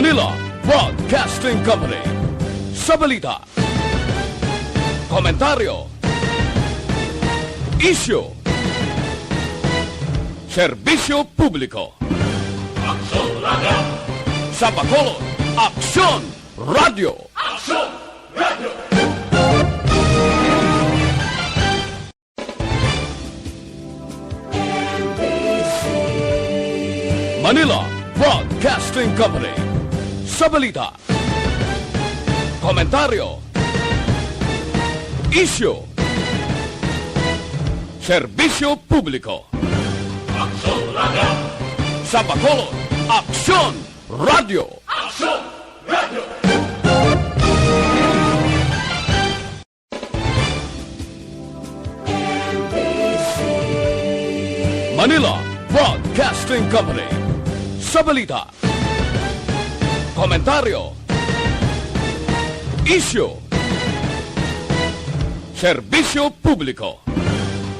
Manila Broadcasting Company. Sa balita, komentaryo, isyu, serbisyo publiko. Aksyon Radio! Sa Bacolod, Aksyon Radio! Aksyon Radio! Manila Broadcasting Company. Sa balita, komentaryo, isyu, serbisyo publiko. Aksyon Radio! Sa Bacolod, Aksyon Radio! Aksyon Radio! Manila Broadcasting Company. Sa balita, komentaryo, isyu, serbisyo publiko.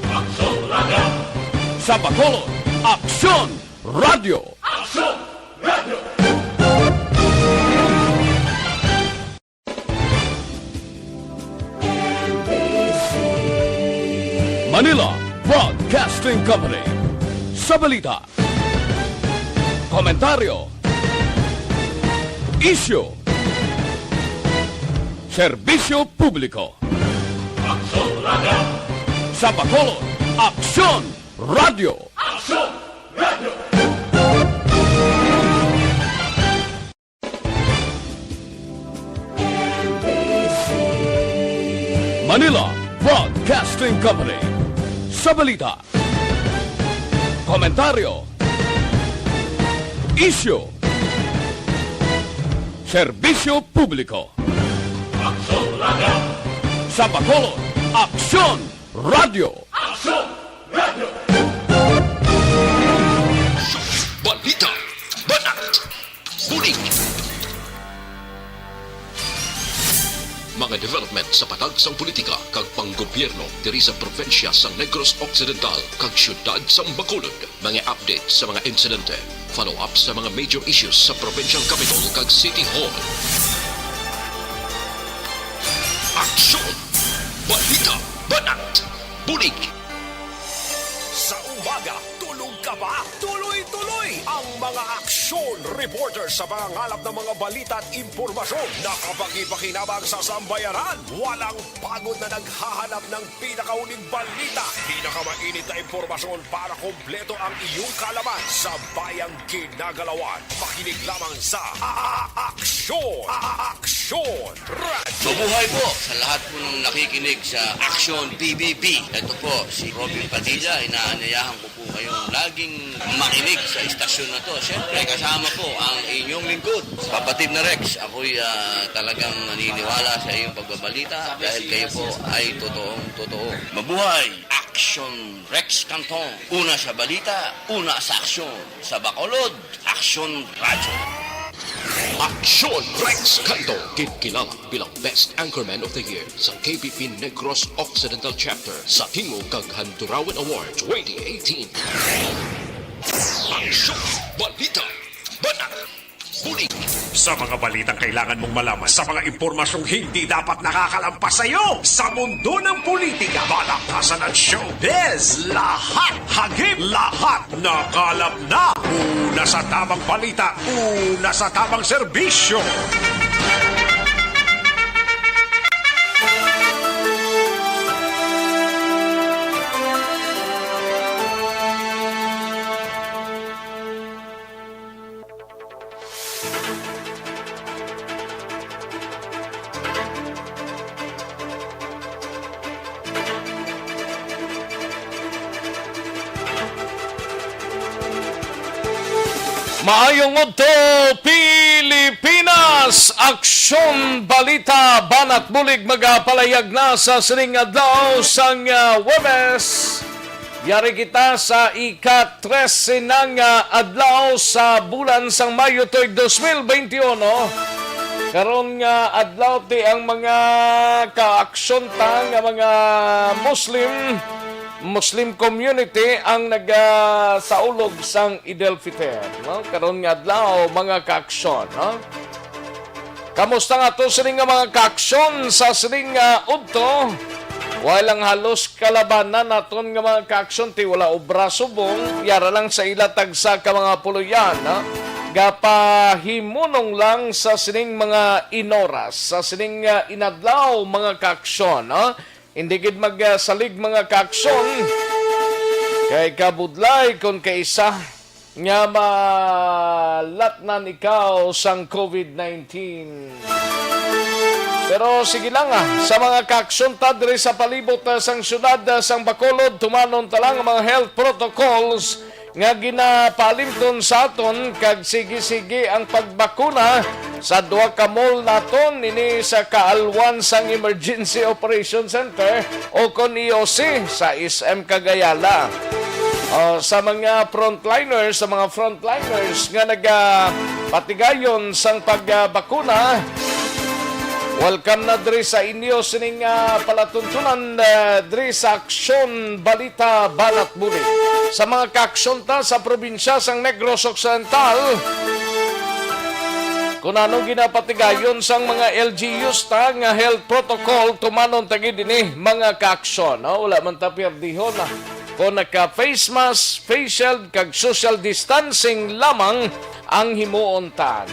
Aksyon Radio! Sa Bacolod, Aksyon Radio! Aksyon Radio! Manila Broadcasting Company. Sa balita, komentaryo, isyu, serbisyo publiko. Aksyon Radio! Sa Bacolod, Aksyon Radio! Aksyon Radio! Manila Broadcasting Company. Sa balita, komentaryo, isyu, serbisyo publiko. Aksyon Radio! Sa Bacolod, Aksyon Radio! Aksyon Radio! Balita, Banat, Bulig. Mga development sa patagsang politika kag panggobyerno diri sa probinsya sang Negros Occidental kag syudad sang Bacolod. Mga update sa mga insidente, follow up sa mga major issues sa provincial capital kag City Hall. Aksyon! Balita, Banat, Bulig. Sa umaga, tulog ka ba? Tuloy-tuloy ang mga aksyon reporter sa mga ngalap ng mga balita at impormasyon na kapag-ipakinabang sa sambayaran. Walang pagod na naghahanap ng pinakauling balita. Pinakamainit na impormasyon para kompleto ang iyong kalaman sa bayang kinagalawan. Makinig lamang sa Aksyon! Aksyon Radio! Mabuhay po sa lahat po ng nakikinig sa Aksyon PBB. Ito po si Robin Padilla. Inaanyayahan ko po kayong laging makinig sa istasyon na to. Siyempre, kasama po ang inyong lingkod. Kapatid na Rex, ako'y talagang naniniwala sa iyong pagbabalita dahil kayo po ay totoong-totoo. Mabuhay! Aksyon Rex Cantong. Una sa balita, una sa aksyon. Sa Bacolod, Aksyon Radio. Aksyon Rex Cantong, kilala bilang Best Anchorman of the Year sa KBP Negros Occidental Chapter sa Tingog kag Handurawan Award 2018. Aksyon Balita, Banat, Bulig. Sa mga balitang kailangan mong malaman, sa mga impormasyong hindi dapat nakakalampas sa iyo, sa mundo ng politika, balaktasan at showbiz, lahat, hagip, lahat, nakalap na. Una sa tamang balita, una sa tamang serbisyo. Maayong udto, Pilipinas! Aksyon Balita, Banat, Bulig, magapalayag na sa sining adlaw sang Webes. Yari kita sa ika-13 ng adlaw sa bulan sang Mayo to'y 2021. Karon nga adlaw ti ang mga ka-aksyon ta nga mga Muslim Muslim community ang nagasaulog sang Eid al-Fitr. No? Karon nga adlaw mga kaaksyon. No? Kamusta nga to sining nga mga kaaksyon sa sining udto? Walang halos kalabanan naton nga mga kaaksyon ti wala obra subong, yara lang sa ilatag sa ka mga puluyan. No? Gapahimunong lang sa sining mga inoras, sa sining inadlaw mga kaaksyon. No? Hindi gid magsalig mga kaaksyon kay kabudlay kung kaisa nga malatnan ikaw sang COVID-19. Pero sige lang sa mga kaaksyon ta diri sa palibot sang syudad sang Bacolod, tumanon ta lang ang mga health protocols nga ginapalimton sa aton kag sige-sige ang pagbakuna sa duha ka mall naton ini sa kaalwan sang Emergency Operation Center o kon EOC sa SM Cagayala. Sa mga frontliners nga nagapatigayon sang pagbakuna, welcome na diri sa inyo sining palatuntunan diri sa Aksyon Balita Banat Bulig. Sa mga kaaksyon ta sa probinsya sang Negros Occidental, kung anong ginapatigayon sang mga LGUs ta nga health protocol, tumanon tagi dinhi mga kaaksyon. Wala man ta perdihon kung naka-face mask, face shield, kag social distancing lamang ang himuon ta.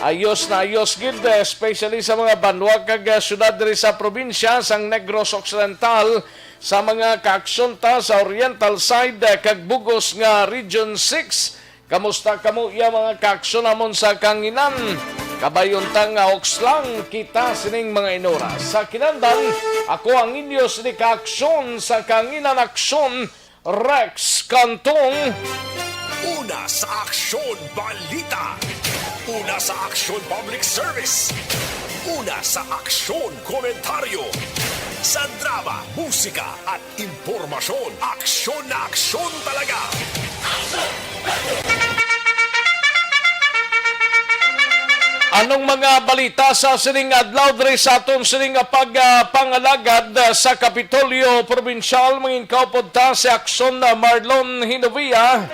Ayos na ayos gid, especially sa mga banwa kag syudad diri sa probinsya sang Negros Occidental, sa mga kaaksyon ta sa Oriental side kag Bugos nga Region 6. Kamusta kamo iya mga kaaksyon namon sa Kanginan? Kabayon ta nga okslang kita sining mga inora. Sa kinandan, ako ang inyo sini kaaksyon sa Kanginan Aksyon, Rex Cantong. Una sa Aksyon Balita. Una sa Aksyon Public Service. Una sa Aksyon Komentaryo. Sa drama, musika at impormasyon. Aksyon na aksyon talaga. Anong mga balita sa sining adlaw diri sa aton sining pagpangalagad sa Kapitolyo Provincial? Mangin kaupod ta si Aksyon na Marlon Hinovia.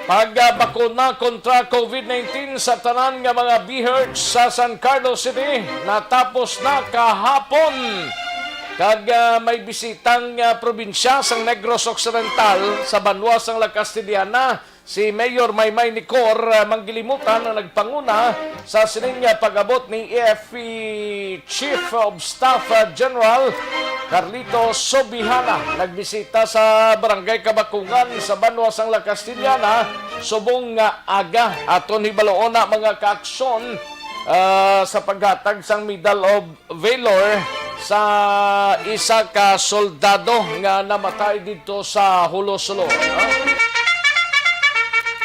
Pagbakuna kontra COVID-19 sa tanan nga mga BHERTs sa San Carlos City natapos na kahapon. Kag may bisitang probinsya sang Negros Occidental sa banwa sang La Castellana, si Mayor Maymay Nicor manggilimutan na nagpanguna sa sining pag-abot ni AFP Chief of Staff General Carlito Sobihana. Nagbisita sa Barangay Kabakungan sa banwa sang La Castellana subong nga aga aton hibaloon na mga kaaksyon sa paghatag sang Medal of Valor sa isa ka soldado nga namatay dito sa Hulo-Sulo.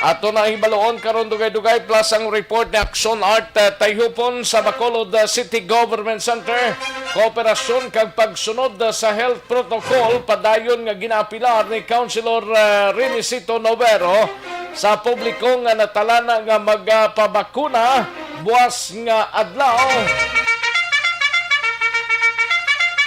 Ato na hibaloon karon dugay-dugay plus ang report ni Aksyon Art Tayhupon sa Bacolod City Government Center. Kooperasyon kag pagsunod sa health protocol padayon nga ginapilar ni Councilor Renisito Novero sa publiko nga natalana nga magpabakuna buwas nga adlaw.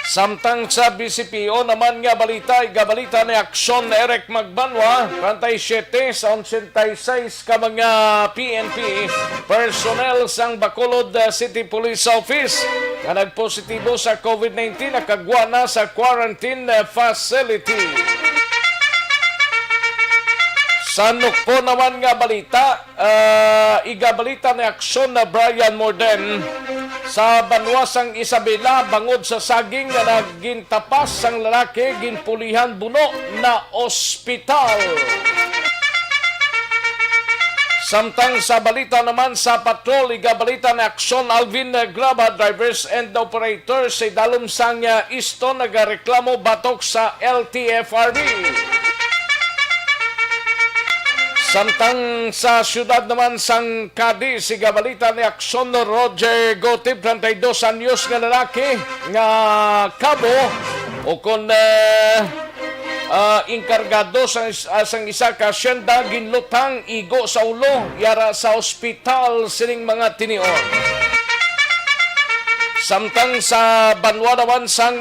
Samtang sa BCPO naman nga balita, igabalita ni Aksyon Eric Magbanwa, 37 sa 86 ka mga PNP personnel sang Bacolod City Police Office nga nagpositibo sa COVID-19 nakagwa na sa quarantine facility. Sa Nukpo naman nga balita, igabalita ni Aksyon na Brian Morden sa banwasang Isabela bangod sa saging nga nagintapas sang lalaki ginpulihan buno na ospital. Samtang sa balita naman sa patrol, igabalita ni Aksyon Alvin Graba, drivers and operators sa dalom sang isto nagareklamo batok sa LTFRB. Samtang sa syudad naman sang Cadiz, igabalita ni Aksyon Roger Gotib, 32 anyos nga lalaki nga kabo o kon inkargado sang isa ka asyenda ginlutang igo sa ulo yara sa ospital sining mga tinion. Samtang sa banwa naman sang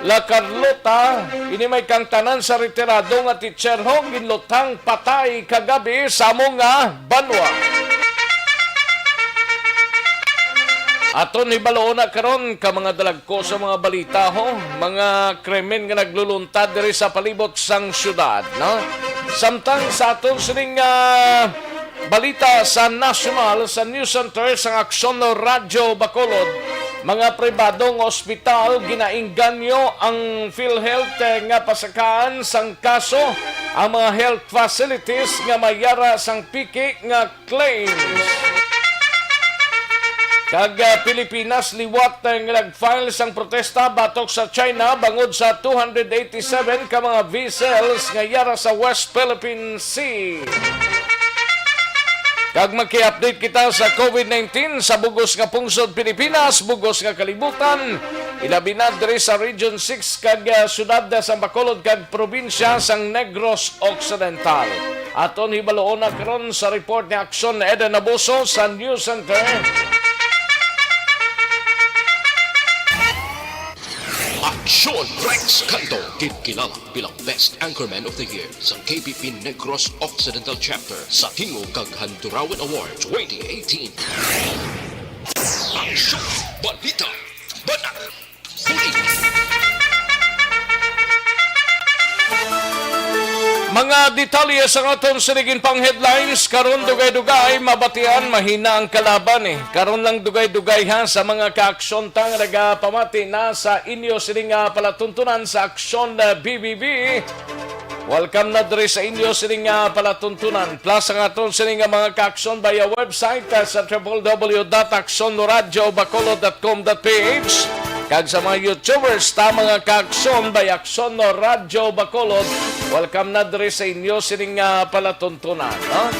La Carlota, ini may kang tanan sa retirado nga teacherho, ginlutang patay kagabi sa among nga banwa. Aton hibaloona karon ka mga dalagko sa mga balita ho, mga krimen nga nagluluntad diri sa palibot sang syudad, no? Samtang sa aton sining balita sa national sa news center sa Aksyon Radyo Bacolod, mga pribadong ospital ginaingganyo ang PhilHealth nga pasakaan sang kaso ang mga health facilities nga mayara sang piki nga claims. Kag Pilipinas liwat nga nag-file sang protesta batok sa China bangod sa 287 ka mga vessels nga yara sa West Philippine Sea. Kag maki-update kita sa COVID-19 sa bugos nga pungsod Pilipinas, bugos nga kalibutan, ilabi na diri sa Region 6 kag syudad sa Bacolod kag probinsya sang Negros Occidental. Aton hibaloon na karon sa report ni Aksyon Eden Abuso sa News Center. Aksyon Rex Cantong, kilala bilang Best Anchorman of the Year sa KPP Negros Occidental Chapter sa Tingog kag Handurawan Award 2018. Aksyon, Balita, Banat, Bulig. Mga detalye sa aton sinigin pang headlines, karon dugay-dugay, mabatian, mahina ang kalaban eh. Karon lang dugay-dugay ha sa mga kaaksyon tang nagapamati na sa inyo sining palatuntunan sa Aksyon BBB. Welcome na diri sa inyo sining palatuntunan. Plus ang aton sining mga kaaksyon via website sa www.aksonradiobacolod.com.ph. Kag sa mga YouTubers ta mga kaaksyon by Aksyon Radyo Bacolod, welcome na diri sa inyo sining palatuntunan, no?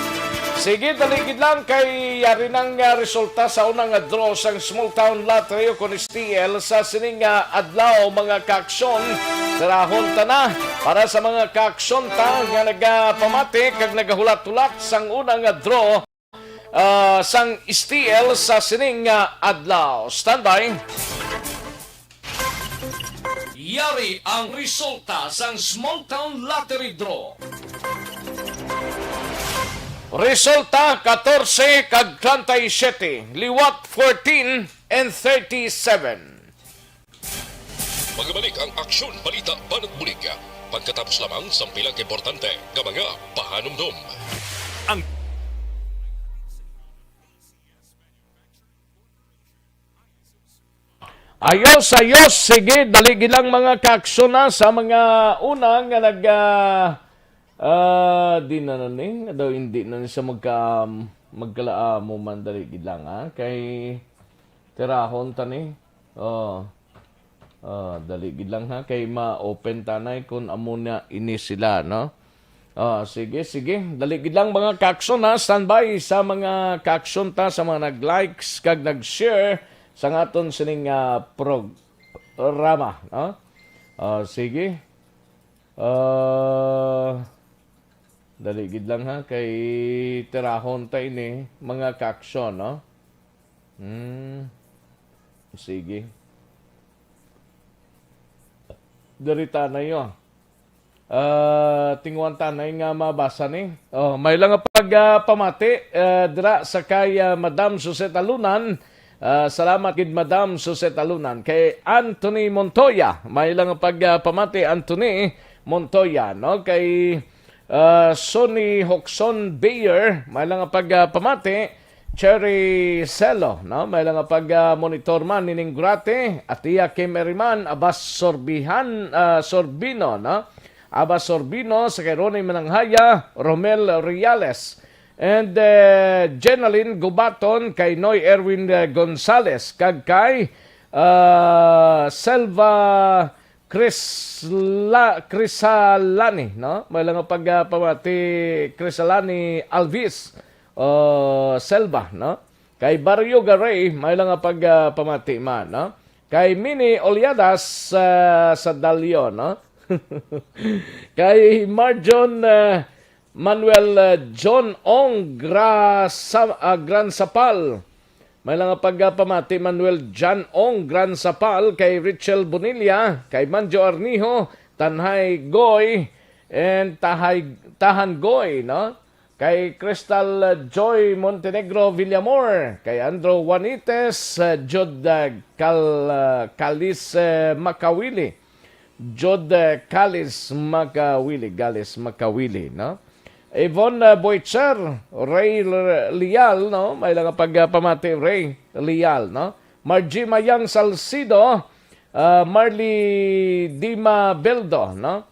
Sige, daligid lang kay yari nang resulta sa unang draw sang Small Town Lottery o STL sa sining adlaw mga kaaksyon. Sarahon ta na para sa mga kaaksyon ta nga nagapamati kag nagahulat-hulat sang unang draw sang STL sa sining adlaw. Standby. Yari ang resulta sang Small Town Lottery Draw. Resulta 14 kag 37, liwat 14 and 37. Magbalik ang Aksyon Balita Banat Bulig pagkatapos lamang sa pilang importante nga mga pahanumdum. Ayos, sige, daligid lang mga kaaksyon na sa mga unang nga di na ni, daw hindi na siya magkalaamo man daligid lang ha, kay tirahon tani, daligid lang ha, kay ma-open tanay kung amuna ini sila, no? Sige, daligid lang mga kaaksyon ha, standby sa mga kaaksyon ta, sa mga nag-likes kag nag-share sa aton sining programa, no? Sige. Daligid lang ha kay tirahon ta ini mga kaaksyon, no? Sige. Darita na yo. Tingwan tanay nga mabasa ni. May lang pagpamati dira sa kay Madam Suseta Lunan. Salamat kid Madam Suseta Lunan. Kay Anthony Montoya, may lang pagpamati Anthony Montoya, no? Kay Sonny Hoxon Bayer, may lang pagpamati Cherry Celo, no? May lang monitor man nining grate at iya kay Meriman Abas Sorbino, no? Abas Sorbino sa kay Ronnie Mananghaya, Romel Riales. And Jenaline Gubaton kay Noy Erwin Gonzales kag kay Selva Crisalani, no? May lang pagpamati Crisalani Alvis Selva, no? Kay Barrio Garay may lang pagpamati man, no? Kay Mini Oliadas sa Dalio, no? Kay Marjon Manuel John Ong Gran Sapal, May lang pagpamati Manuel John Ong Gran Sapal, kay Richel Bonilla, kay Manjo Arnijo, Tanhay Goy, and Tahan Goy, no? Kay Crystal Joy Montenegro Villamor, kay Andrew Juanites, Jod Calis Makawili, Jod Calis Makawili, no? Yvonne Boycher, Ray Lial, no? May lang pagpamati Ray Lial, no? Margie Mayang Salcido, Marley Dima Beldo, no?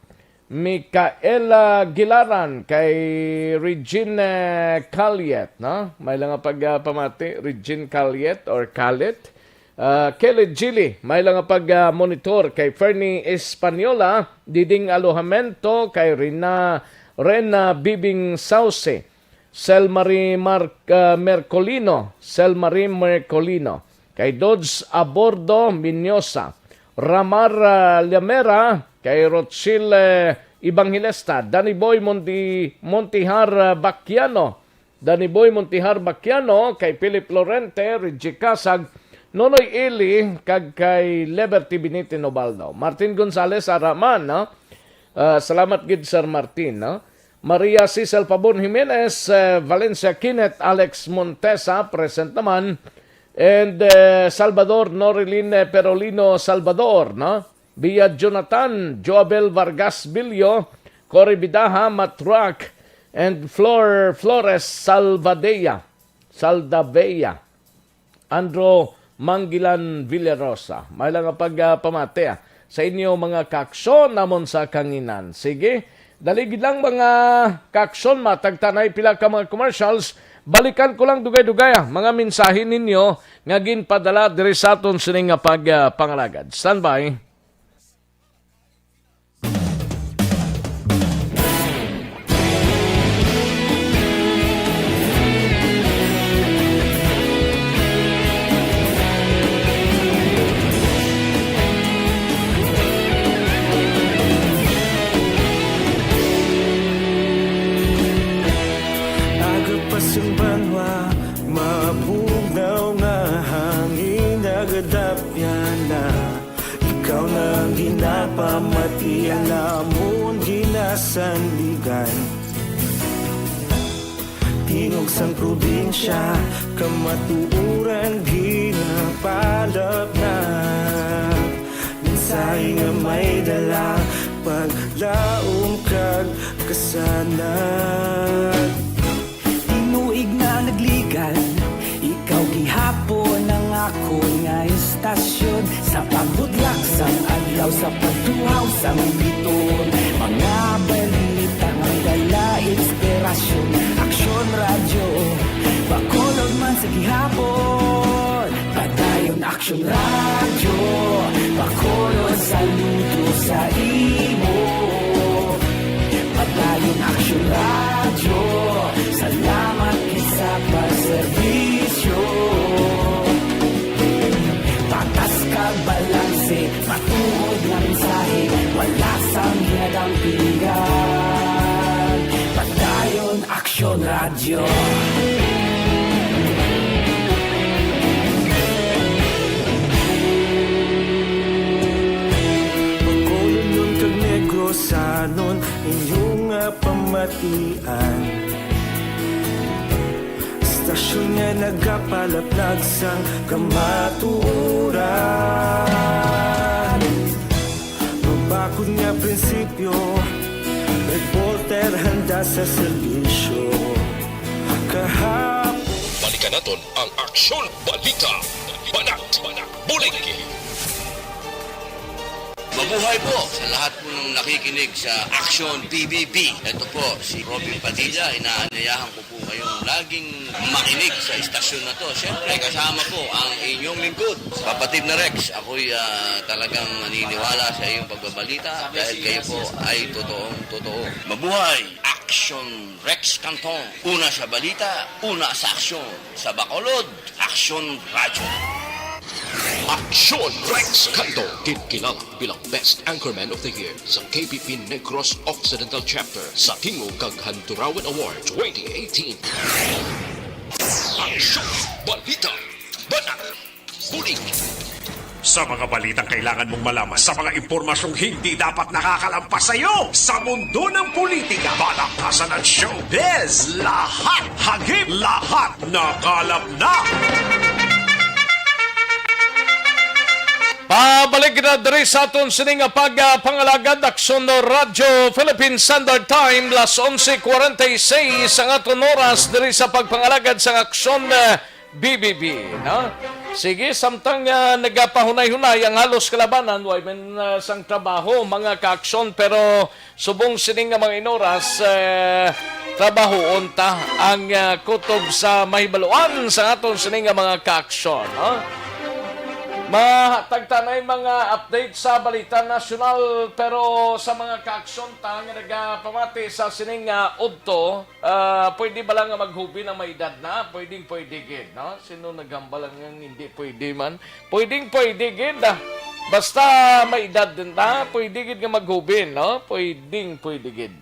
Micaela Gilaran, kay Regine Caliet, no? May lang pagpamati Regine Caliet or Calet. Kelly Gili, may lang pag-monitor kay Fernie Española, Diding Alojamento, kay Rena Bibing Sauce, Selmarie Mercolino, kay Dodge Abordo Minyosa, Ramar Llamera, kay Rochil Evangelista, Danny Boy Montihar Bacchiano, kay Philip Lorente, Reggie Casag, Nonoy Eli, kag kay Liberty Benite Nobaldo. Martin Gonzales Araman, no? Salamat gid Sir Martin, no? Maria Cecil Pabon Jimenez, Valencia Kinet, Alex Montesa, present naman, and Salvador Norilin Perolino Salvador, no? Via Jonathan, Joabel Vargas Bilio, Cory Bidaha Matruak, and Flores Saldavea, Andro Mangilan Villarosa. May lang pagpamati sa inyo mga kaksyon namon sa kanginan. Sige, daligid lang mga kaksyon, matagtanay pila ka mga commercials. Balikan ko lang dugay-dugay mga mensahe ninyo nga ginpadala diri sa aton sining nga pagpangalagad. Standby. Pamati alamon ginasandigan Tingog sang probinsya kamatuuran ginapalap na Minsay nga may dala paglaom kag kasanad Tinuig na nagligan ikaw gihapon ang ako nga istasyon Sa pagbudlak sang adlaw sa pagtuhaw sang biton Mga balita ang dala inspirasyon Aksyon radyo Bacolod man sa gihapon Padayon Aksyon radyo Bacolod saludo sa imo Padayon Aksyon radyo Salamat kisa pagserbisyo Patas ka balanse Matuod na mensahe Wala sang hiyadang pilihan Padayon Aksyon radyo Bacolod nun kag Negros anon inyong pamatian Istasyon nga nagapalaplag sang kamatuuran Mabakod nga prinsipyo Reporter handa sa serbisyo Kahapon Balikan naton ang Aksyon Balita. Banat, Bulig. Mabuhay po sa lahat po ng nakikinig sa Aksyon PBB. Ito po si Robin Padilla. Inaanyayahan ko po kayong laging makinig sa istasyon na to. Siyempre, kasama po ang inyong lingkod. Kapatid na Rex, ako'y talagang naniniwala sa iyong pagbabalita dahil kayo po ay totoong-totoo. Mabuhay! Aksyon Rex Cantong. Una sa balita, una sa aksyon. Sa Bacolod, Aksyon Radyo. Aksyon Rex Cantong, kinkilala bilang Best Anchorman of the Year sa KPP Negros Occidental Chapter sa Tingog kag Hanturawan Award 2018. Aksyon Balita. Bulig. Sa mga balitang kailangan mong malaman, sa mga impormasyong hindi dapat nakakalampas sa iyo, sa mundo ng politika, balakasan at showbiz, lahat hagip, lahat nakalap na. Pabalik na diri sa aton sining pagpangalagad Aksyon Radyo Philippine Standard Time las 11:46 ang aton oras diri sa pagpangalagad sa Aksyon BBB, no? Sige, samtang nagapahunay-hunay ang halos kalabanan, way man sang trabaho, mga kaaksyon, pero subong sining nga mga inoras, trabaho unta ang kutob sa mahibaluan sa aton sining nga mga kaaksyon, no? Matagtanay mga update sa balita nasyonal, pero sa mga kaaksyon tang nagapamati sa sining udto, pwede ba lang nga maghubi ng may edad na? Pwedeng gid, no? Sino nagambal lang hindi pwede man? Pwedeng gid, basta may edad din ta, pwede gid nga maghubi, no? Pwedeng gid.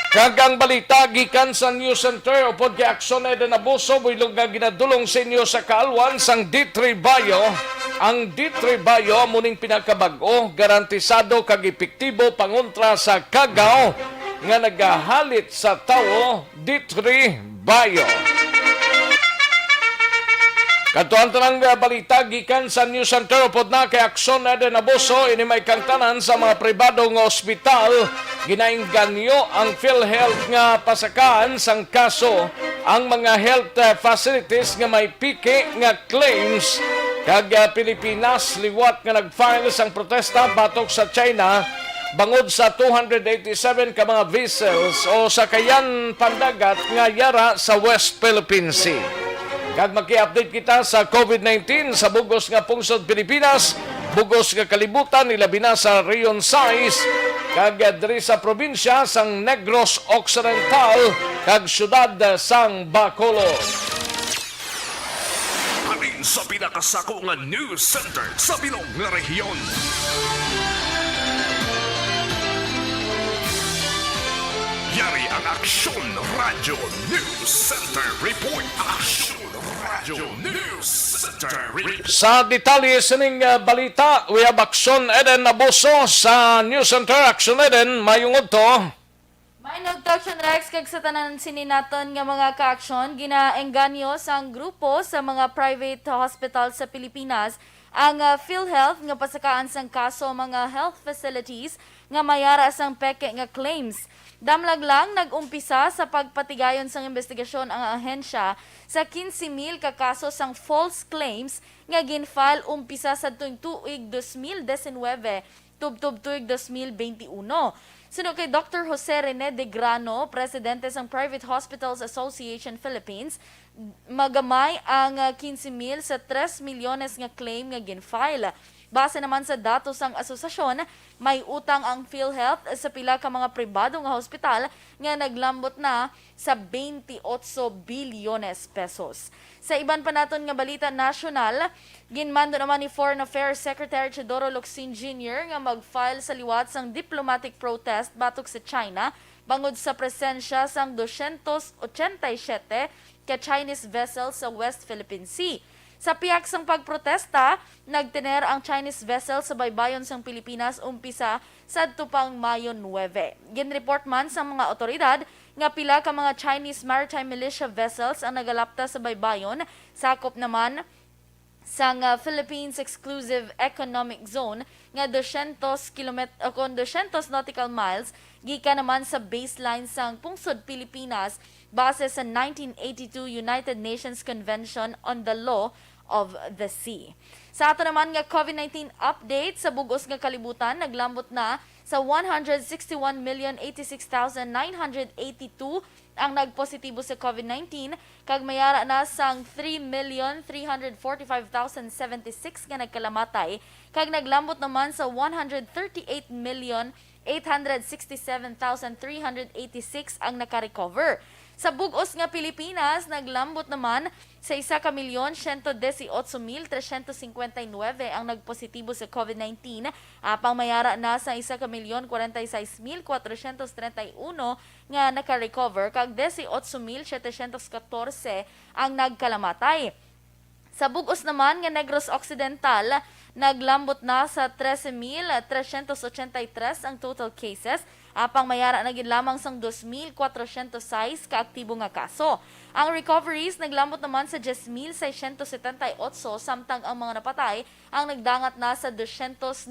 Kagang balita gikan sa News Center upod kay Aksyon Eden Abuso bilog nga ginadulong sa inyo sa kaalwan sang D3 Bayo. Ang D3 Bayo muning pinakabag-o garantisado kag epektibo pangontra sa kagaw nga nagahalit sa tawo. D3 Bayo. Katuan tanang balita gikan sa News Center upod na kay Aksyon Eden Abuso ini may kangtanan sa mga pribadong ospital ginaingganyo ang PhilHealth nga pasakaan sang kaso ang mga health facilities nga may piki nga claims kag Pilipinas liwat nga nagfile sang protesta batok sa China bangod sa 287 ka mga vessels o sakayan pandagat nga yara sa West Philippine Sea. Kag maki-update kita sa COVID-19 sa bugos nga pungsod Pilipinas, bugos nga kalibutan ilabi na sa Rion 6 kag diri sa probinsya sang Negros Occidental kag syudad sang Bacolod. Amin sa pinakasako nga news center sa bilog nga rehiyon. Yari ang Aksyon Radio News Center Report. Aksyon Radio News Center Report. Sa detalye sining balita, we have Aksyon Eden Abuso sa News Center. Aksyon Eden, mayungod to. May nagtaksyon Rex kag sa tanan sininaton nga mga kaaksyon ginaengganyo sang grupo sa mga private hospital sa Pilipinas ang PhilHealth nga pasakaan sang kaso mga health facilities nga mayara sang peke nga claims. Damlag lang nag-umpisa sa pagpatigayon sang investigasyon ang ahensya sa 15,000 ka kaso sang false claims nga ginfile umpisa sa tuig 2019 tubtob tuig 2021. Sino kay Dr. Jose Rene de Grano, presidente sang Private Hospitals Association Philippines, magamay ang 15,000 sa 3 milyones nga claim nga ginfile. Base naman sa datos ng asosasyon, may utang ang PhilHealth sa pila ka mga pribado nga hospital nga naglambot na sa 28 bilyones pesos. Sa iban pa naton nga balita nasyonal, ginmando naman ni Foreign Affairs Secretary Teodoro Locsin Jr. nga mag-file sa liwat sang diplomatic protest batok sa China bangod sa presensya sang 287 ka Chinese vessels sa West Philippine Sea. Sa piyak sang pagprotesta, nagtener ang Chinese vessel sa baybayon sang Pilipinas umpisa sa tupang Mayo 9. Ginreport man sa mga otoridad nga pila ka mga Chinese maritime militia vessels ang nagalapta sa baybayon, sakop naman sang Philippines Exclusive Economic Zone nga 200 nautical miles gikan naman sa baseline sang pungsod Pilipinas base sa 1982 United Nations Convention on the Law of the sea. Sa ato naman nga COVID-19 update sa bugos nga kalibutan, naglambot na sa 161,086,982 ang nagpositibo sa COVID-19 kag mayara na sang 3,345,076 nga nagkalamatay kag naglambot naman sa 138,867,386 ang nakarecover. Sa bugos nga Pilipinas, naglambot naman sa 1,118,359 ang nagpositibo sa COVID-19, apang mayara na sa 1,046,431 nga nakarecover, kag 18,714 ang nagkalamatay. Sa bugos naman nga Negros Occidental, naglambot na sa 13,383 ang total cases, apang mayara na gid lamang sang 2,406 kaaktibo nga kaso. Ang recoveries naglambot naman sa 10,678, samtang ang mga napatay ang nagdangat na sa 299.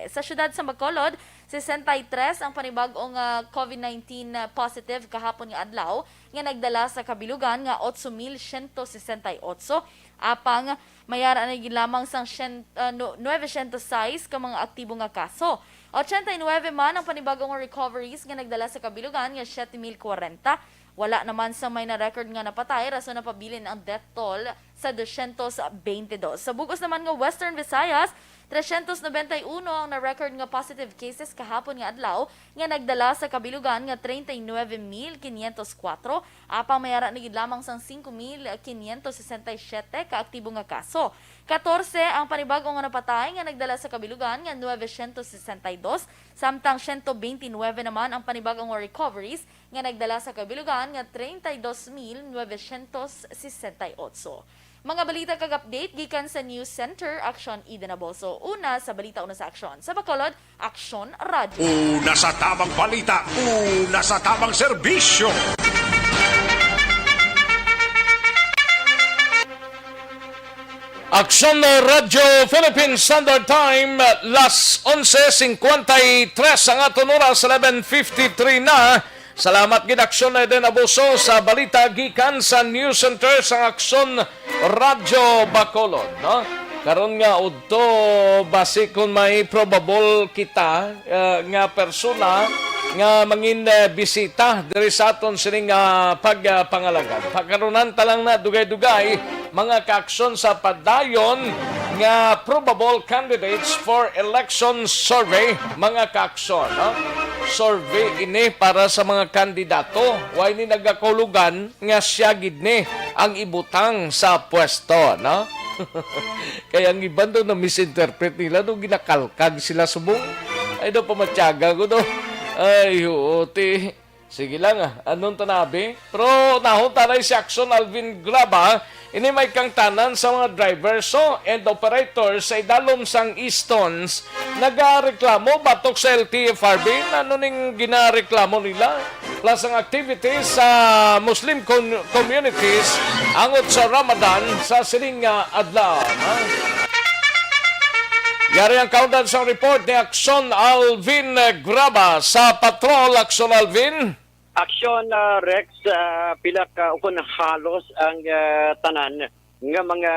Sa syudad sa Bacolod, 63 ang panibag-ong COVID-19 positive kahapon nga adlaw nga nagdala sa kabilugan nga 8,168, apang mayara na gid lamang sang 906 ka mga aktibo nga kaso. 89 man ang panibagong recoveries nga nagdala sa kabilugan nga 7,040. Wala naman sa may na-record nga napatay, rason na pabilin ang death toll sa 222. Sa bugos naman nga Western Visayas, 391 ang na-record nga positive cases kahapon nga adlaw nga nagdala sa kabilugan nga 39,504, apang mayara na gid lamang sang 5,567 kaaktibo nga kaso. 14 ang panibagong nga napatay nga nagdala sa kabilugan nga 962, samtang 129 naman ang panibagong recoveries nga nagdala sa kabilugan nga 32,968. Mga balita kag update gikan sa News Center, Aksyon Ida Naboso. Una sa balita, una sa Aksyon. Sa Bacolod, Aksyon Radio. Una sa tamang balita, una sa tamang serbisyo. Aksyon Radio Philippine Standard Time, las 11:53 ang aton oras, 11:53 na. Salamat gid Aksyon na din abuso sa balita gikan sa News Center sa Aksyon Radio Bacolod, no? Karon nga udto base kung may probable kita nga persona nga mangin bisita diri sa aton sining pagpangalagan. Pagkaronan talang na dugay-dugay mga kaaksyon sa padayon nga probable candidates for election survey, mga kaaksyon, no? Survey ini para sa mga kandidato. Way ni nagakulugan nga siya gid ni ang ibutang sa pwesto, no? Kaya ang iban doon na misinterpret nila nung ginakalkag sila subong. Ay daw pamatyaga ko do. Ay, huoti. Sige lang anong tanabi? Pero nahunta na si Aksyon Alvin Graba, ini may kang tanan sa mga drivers and operators sa idalom sang Eastons, nagareklamo batok sa LTFRB, ano ning ginareklamo nila? Plus ang activities sa Muslim communities angot sa Ramadan sa sining adlaw. Yari ang kaudan sa report ni Aksyon Alvin Graba sa Patrol. Aksyon Alvin. Aksyon Rex, pila ka ukon halos ang tanan nga mga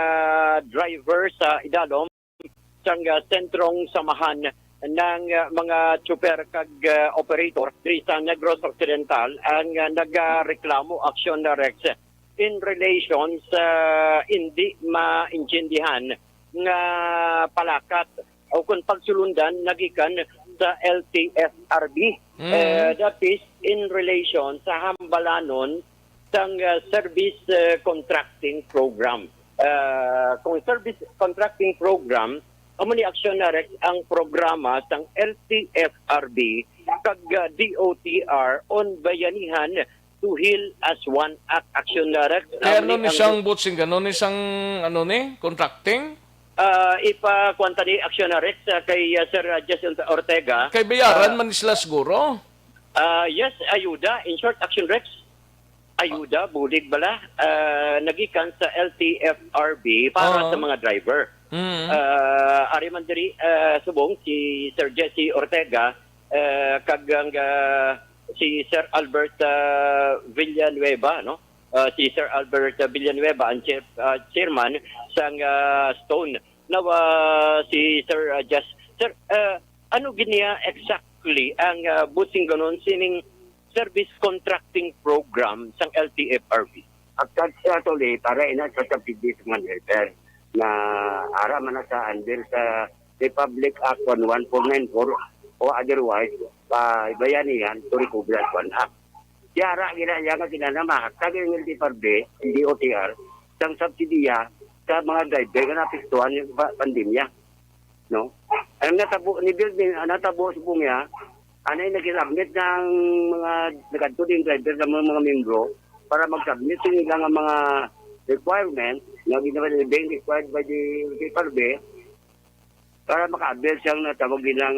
driver sa idalom sang sentrong samahan ng mga super kag operator diri sa Negros Occidental ang nagareklamo, Aksyon Rex, in relation sa hindi maintindihan nga palakat o kung pagsulundan nagikan sa LTFRB. That is in relation sa hambalanon sang service contracting program. Kung service contracting program, amo ni Aksyon na Rex ang programa sang LTFRB kag DOTR on bayanihan to heal as one act. Aksyon na Rex. Kaya ano ni siyang butsing, ano ni siyang contracting? Ipakwanta ni Aksyon na Rex kay Sir Jason Ortega. Kay bayaran man sila siguro? Yes, ayuda. In short, Aksyon Rex, ayuda, bulig bala, nagikan sa LTFRB para sa mga driver. Ari man diri subong si Sir Jesse Ortega, kagang si Sir Albert Villanueva, no? si Sir Albert Villanueva ang chairman sang Stone. Now si Sir Just Sir, ano giniya exactly ang busing ganon sining service contracting program sang LTFRB? Actually, para ina sa subsidies mga driver na ara man sa under sa Republic Act 11494 o otherwise bayanihan to recover at one act. Yara ginaya nga kinanama kag yung LTFRB, DOTR, sang subsidiya sa mga driver nga napistuhan yung pandemya. No? Ang natabo ni building, natabo sa niya, anay nag-submit ng mga nagkatuding driver ng mga membro para mag-submit nila ng mga requirements na being required by the PRB para maka-avail siyang natawag nilang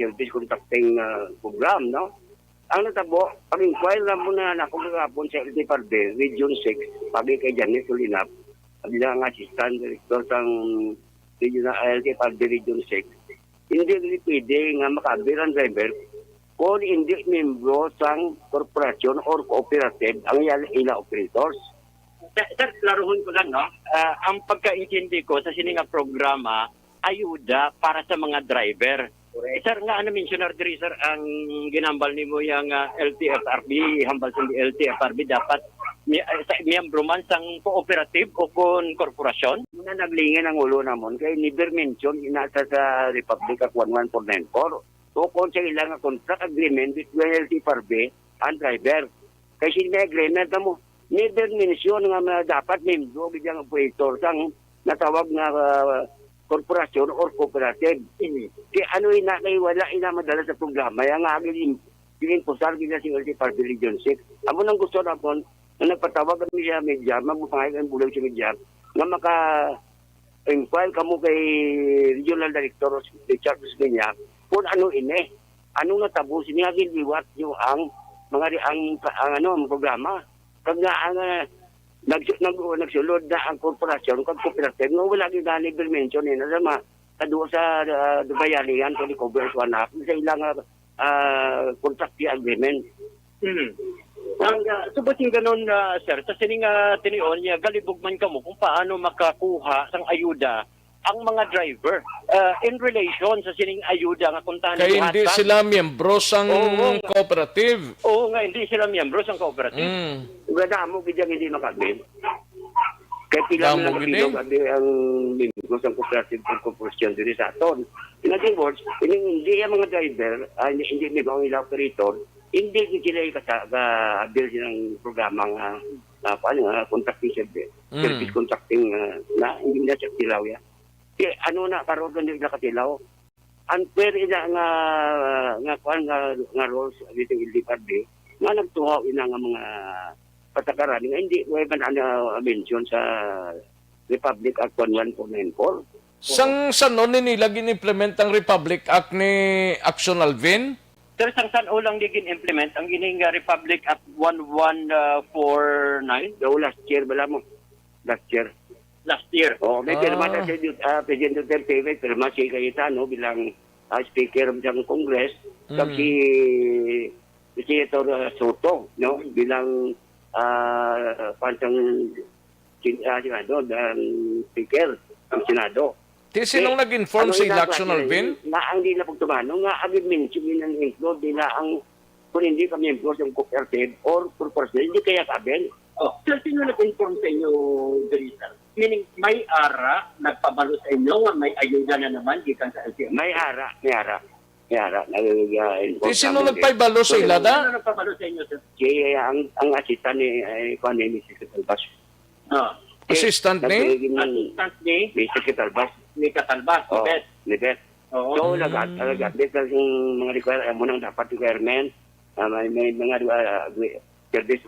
service contracting program, no? Ang natabo, pag-inquire na muna na kung kakapon sa LTFRB, Region 6, pagi kay Janet Ulinap, bilang assistant director ng Regional LTFRB Region 6, hindi rin pwede nga maka-avail ang driver kung hindi membro sang korporasyon or cooperative ang ila operators. Sir, laruhon ko lang, no? Ang pagkaintindi ko sa sininga programa, ayuda para sa mga driver. Sir, nga ano mentionar diri, sir, ang ginambal nimo yung LTFRB, hambal sa LTFRB, dapat miyembro man sang cooperative o kon korporasyon? Muna naglingin ang ulo namon kay never mention inasa sa Republic Act 11494 o kung sa ilang contract agreement between LTFRB and driver. Kasi may agreement na mo, never mention nga dapat membro bidyang operator sang natawag na korporasyon or cooperative. Kaya ano kay wala madala sa programa, yung aging posar gina si LTFRB Region 6. Amo nang gusto na po, na nagpatawag kami sa media, magpapangay ang bulag sa media, na maka-inquire kamo kay Regional Director Richard niya, kung ano anong natabo sinigil liwat nyo ang mga ang programa. Kag nga ang nagsulod na ang korporasyon kag cooperative nga wala gyud na legal mention na sama kadu sa bayanihan to the coverage one act sa ilang contract agreement. Ang subutin ganon, sir, sa sining tinion niya, galibog man kamo kung paano makakuha sang ayuda ang mga driver in relation sa sining ayuda nga kuntahan Kaya hindi sila miyembro sang cooperative. Oo nga, hindi sila miyembro sang cooperative. Wala mo bidyang hindi makabit. Kaya pila mo lang ang membro sa cooperative ng corporation dito sa aton. In other words, hindi ang mga driver, hindi may bang ilang operator, hindi sila ka-avail silang programang contracting service, service contracting na hindi na siya tilaw yan. Kaya ano na, karoon na nila katilaw, unfair ina nga roles dito yung LTFRB, nga nagtuhaw ina nga mga patakaran nga hindi may mention sa Republic Act 11494. Sang noon nila gin-implement ang Republic Act ni Aksyon Alvin? Sir, sang ulang digin implement ang ining Republic Act 1149? Daw last year, bala mo. Last year. Oh, may pirma na si President Duterte, may pirma si Cayetano bilang Speaker ng Congress, kag si Senator Soto, no, bilang pansang Senado, Speaker ng Senado. Sinong nag-inform sa election, Alvin? Na ang di na pagtumano, nga agad mention ng include nila ang kung hindi kami employed ng cooperative or corporation, hindi kaya kabel. Sir, sino nag-inform sa inyo, Teresa? Meaning, may ara, nagpabalo sa inyo, may ayuda na naman, gikan sa LTFRB? May ara. Sino nagpaibalo sa ilada? Sino nagpabalo sa inyo, sir? Ang assistant ni Secretary Bas. Assistant ni? Assistant ni? Secretary Bas. Ni Catalbas, ni Beth. So, nag-update lang yung mga requirement mo nang dapat requirement. May mga service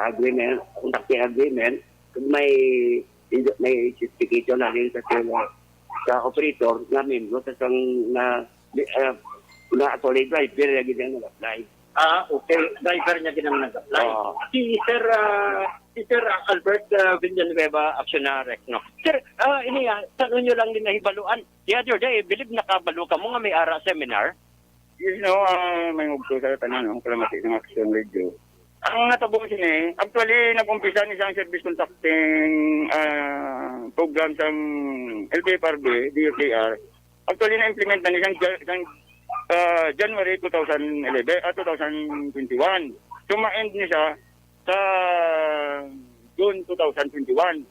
agreement, contracting agreement, may certification na rin sa operator na membro sa na actually driver na ginang nag-apply. Okay. Driver niya ginang nag-apply. Si Sir Albert Villanueva, Aksyon, no? Sir, saan nyo lang din nahibaluan? The other day, believe nakabalo ka mo nga may ara seminar? You know, may magto sa tanan ng kalamati ng Aksyon Radio. Ang natabo sini, actually nag-umpisa ni isang service contracting program sa LTFRB, DOTR. Actually na-implement na ni isang January 2021. Suma-end niya siya sa June 2021.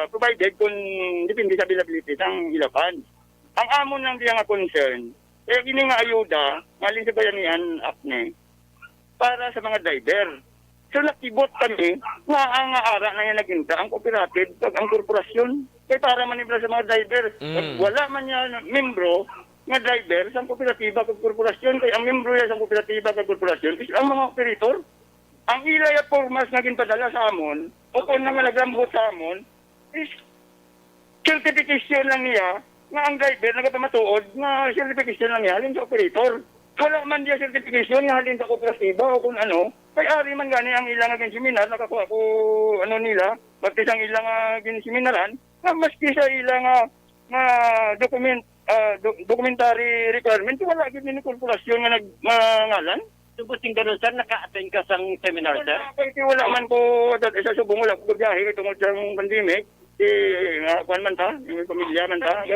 Provided kung depende sa availability ng ilapan. Ang amon ng diya nga concern, ini nga ayuda, ngaling sa bayanihan apne, para sa mga driver. So nakibot kami nga ang ara na yan naginta, ang cooperative, ang korporasyon, kaya para manibra sa mga driver. Wala man yan membro nga driver sa kooperatiba kag korporasyon, kaya ang membro yan sa kooperatiba kag korporasyon is ang mga operator. Ang ilaya formas na ginpadala sa amon, o kung na malagambot sa amon, is certification lang niya nga ang driver nagapamatuod nga certification lang niya halin sa operator. Wala man diya certification nga halin sa kooperatiba o kung ano. Kaya ari man gani ang ilang aging seminar, nakakuha ko ano nila, bakit ang ilang aging seminaran, nga maski sa ilang documentary requirement, wala gid ni korporasyon nga nagmangalan. Subusing ganun, sir, naka-attend ka sa seminar, sir? Wala man ko, sa subong wala ko biyahe tungkol sa pandemic. Kuan man ta, yung pamilya man ta.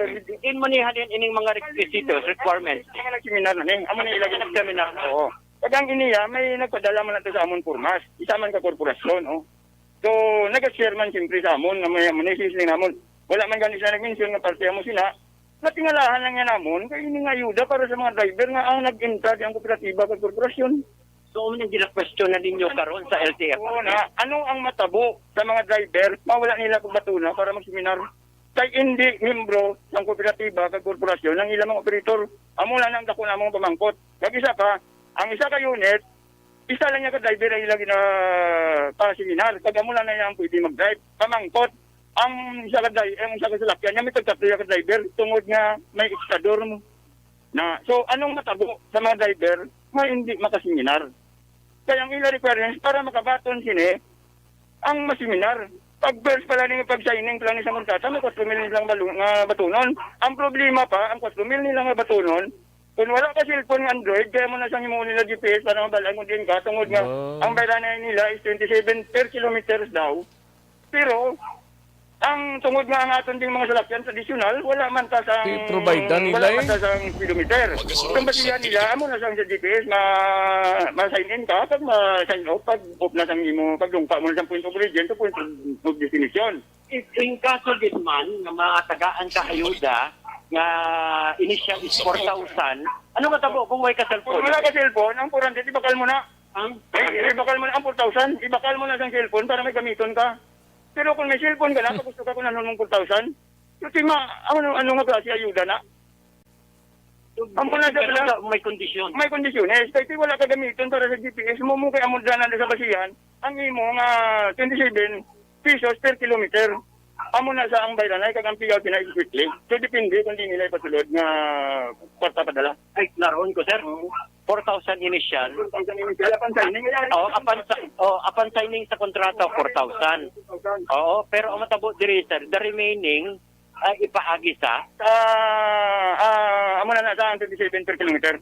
In manihalin ining mga requirements. Mga nag-seminar na ni, amo na ilagay nag-seminar. Oo. Kagang iniya, may nagpadala man nato sa amon formas. Isa man ka korporasyon, oh. So, nag-share man siyempre sa amon, nga may amonisisling namon. Wala man ganun siya nag-mention nga parte mo sila. Natingalahan lang yan namon, kaya ini nga ayuda para sa mga driver nga ang nag-intad ang kooperatiba at korporasyon. So, nang gina-question na ninyo karon sa LTF? Oo na, ano ang matabo sa mga driver, mawala nila pagbatuna para mag-seminar? Kaya hindi membro ng kooperatiba at korporasyon ng ilang mga operator. Amo lang ang dako na mga pamangkot. Kag isa pa, ang isa ka unit, isa lang niya ka-driver ay ilagay na pa-seminar. Kag amo lang na niya ang pwede mag-drive. Pamangkot. Ang isa ka salakyan niya, may tagtatlo ka driver tungod nga may ekstador mo. So, anong matabo sa mga driver nga hindi makaseminar? Kaya ang ilang requirements para makabaton sini, ang maseminar. Pag first pala nila pag-signing pala sa kontrata, may 4 mil nilang batunon. Ang problema pa, ang 4 mil nilang batunon, kung wala ka cellphone ng Android, kaya mo na siyang himuon nila GPS para mabalaan mo din ka, tungod nga, ang bayaran nila is 27 per kilometers daw. Pero, ang tungod nga ang aton ding mga salakyan tradisyonal, wala man ta sa I-provide na nila wala man ta sa speedometer. Kung basihan nila, amo na sa GPS, ma-sign in ka, pag ma-sign off, pag off na sa imo, pag lungpa mo na sa point of origin, to point of destination. If in kaso din man, nga mga tagaan ka ayuda, nga initial is 4,000, ano matabo kung may ka-cellphone? Kung wala ka cellphone, ang 400, ibakal mo na. Ibakal mo na ang 4,000, ibakal mo na sa cellphone para may gamiton ka. Pero kung may cellphone ka na, pag gusto ka kung ano ng 4,000, yung ano nga klase ayuda na? Ang pala sa may kondisyon. May kondisyon. Kaya wala ka gamitin para sa GPS mo kay amod na sa basihan, ang imo nga 27 pesos per kilometer. Amo na sa ang bayranay, kag ang piyaw pinay quickly. So depende kung di nila ipasulod nga kwarta padala. Ay, naroon ko, sir. 4,000 initial. 4,000 initial. Apan signing. Apan signing sa kontrata, 4,000. Oo, pero ang matabo diri, sir, the remaining ay ipaagi sa? Amo na sa 27 per kilometer.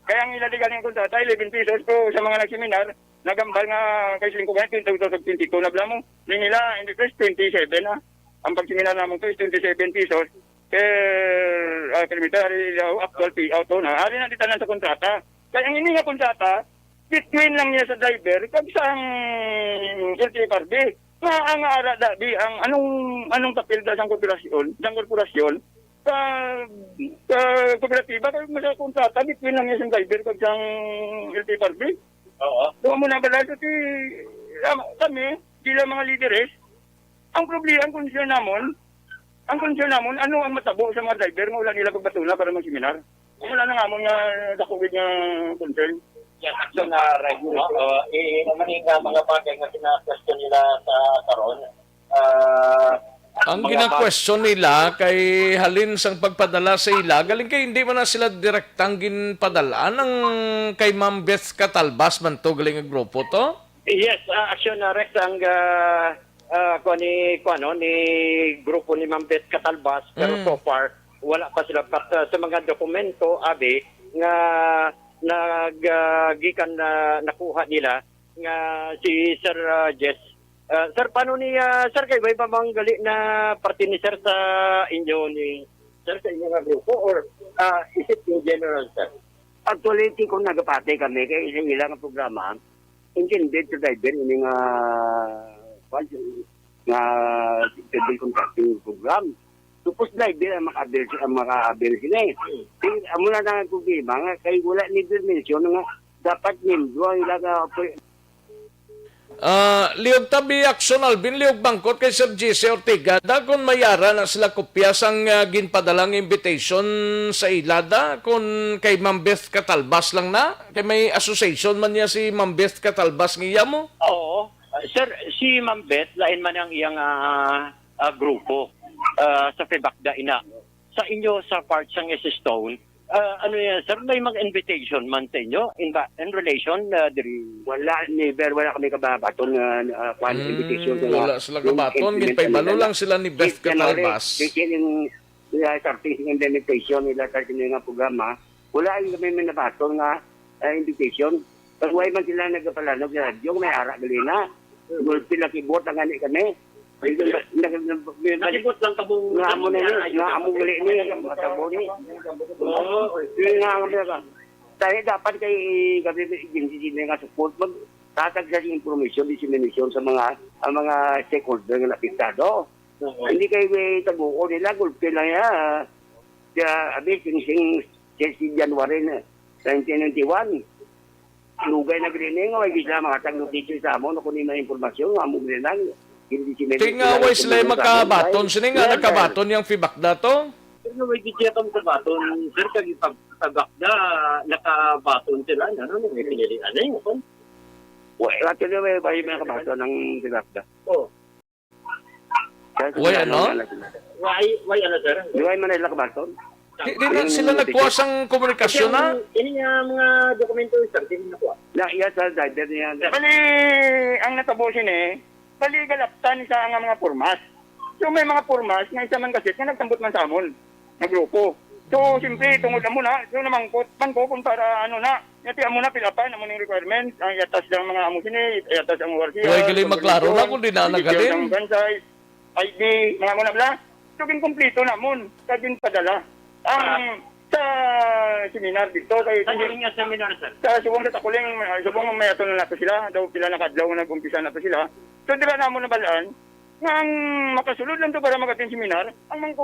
Kaya ang ilaligal ng kontrata, 11 pesos ko sa mga nagseminar, nagambal nga kay Sling ko ganyan, 2022 na bala mo. Nila, hindi ko 27 na. Ang pagseminar naman ko is 27 pesos per kilometer, actual payout na. Ari na ditanan sa kontrata. Kaya ang ini nga kontrata, between lang niya sa driver, kag sa LTFRB. Ang ara dabi, ang anong papel da sa korporasyon, sa kooperatiba, kag sa kontrata, between lang niya sa driver, kag sa LTFRB. Oo. Doon mo na ba dahil kami, sila mga lideres, ang problema, ang konsyon namon, ano ang matabo sa mga driver, nga wala nila pagbatuna para mag-seminar. Wala na nga mo nga dakugid nga concern. Yes, so na regular. Maninga mga bagay nga sina-question nila sa karon. Ang gina-question nila kay halin sang pagpadala sa ila, galing kay hindi man na sila direktang ginpadala ng kay Ma'am Beth Catalbas man to galing ang grupo to? Yes, Aksyon Rex ang ni grupo ni Ma'am Beth Catalbas, pero so far wala pa sila sa mga dokumento abi nga gikan na nakuha nila nga si Sir Jess. Sir, paano ni Sir kay may pa bang gali na parte ni Sir sa inyo ni Sir sa inyo nga grupo or is it in general, Sir? Actually, kung nagapate kami kay isang ilang programa, intended to driver ini nga civil contracting program. Supos driver ang maka-avail sila eh. Amo na nga problema nga kay wala ni dimension nga dapat membro ang ilaga Liog tabi Aksyon Alvin, liog bangkot kay Sir Jesse Ortega, dagon mayara na sila kopya sang ginpadalang invitation sa ilada kung kay Ma'am Beth Catalbas lang na? Kay may association man niya si Ma'am Beth Catalbas niya mo? Oo. Sir, si Ma'am Beth, lain man ang iyang grupo sa Febakda ina. Sa inyo, sa part sang Stone, ano yan, sir, may mag-invitation man sa inyo in relation wala kami kababaton invitation wala sila kabaton ginpaybalo lang sila ni Beth Catalbas yung starting invitation nila sa nga programa wala kami nabaton nga invitation pag way man sila nagpalanog sa radyo may ara gali na pila keyboard ang ani kami nakibot lang kabong nga amo na ni nga amo gali ni matabo ni nga amo ka tayo dapat kay gabi agency nga support mag tatag sa information dissemination sa mga stakeholder nga napiktado hindi kay tabuo nila gulpe lang ya abi sing January 1991 lugay na grining nga gila mga tag notice sa amo kuno may impormasyon amo grining tinga way sila makabaton sini nga nakabaton yung Fibakda to pero may gidya tong kabaton sir kag Fibakda nakabaton sila ano may pinilian eh wala tilo may bayi may kabaton ng Fibakda way ano way ano sir way man nila kabaton di na sila nagkuwasang komunikasyon na ini nga mga dokumento sir di na kuha na iya sa driver niya Bali, ang natabo siya bali galaptan sa nga mga formas. So may mga formas nga isa man kasi nga nagtambot man sa amon na grupo. So simpre tungod na muna, so namangkot man ko kung para ano na, yati amo na pilapan amo ning requirements, ang yatas ng mga amo sini, yatas ang warsiya. way gali maklaro na kung di na nagalin ID, mga mo na bla. So kompleto na mon, kadin padala. Ang sa seminar dito kay nga seminar sir sa subong sa takuling subong may aton na nato sila daw pila na kadlaw nag-umpisa na to sila so dira na mo na balaan nga ang makasulod lang to para magatin seminar ang mga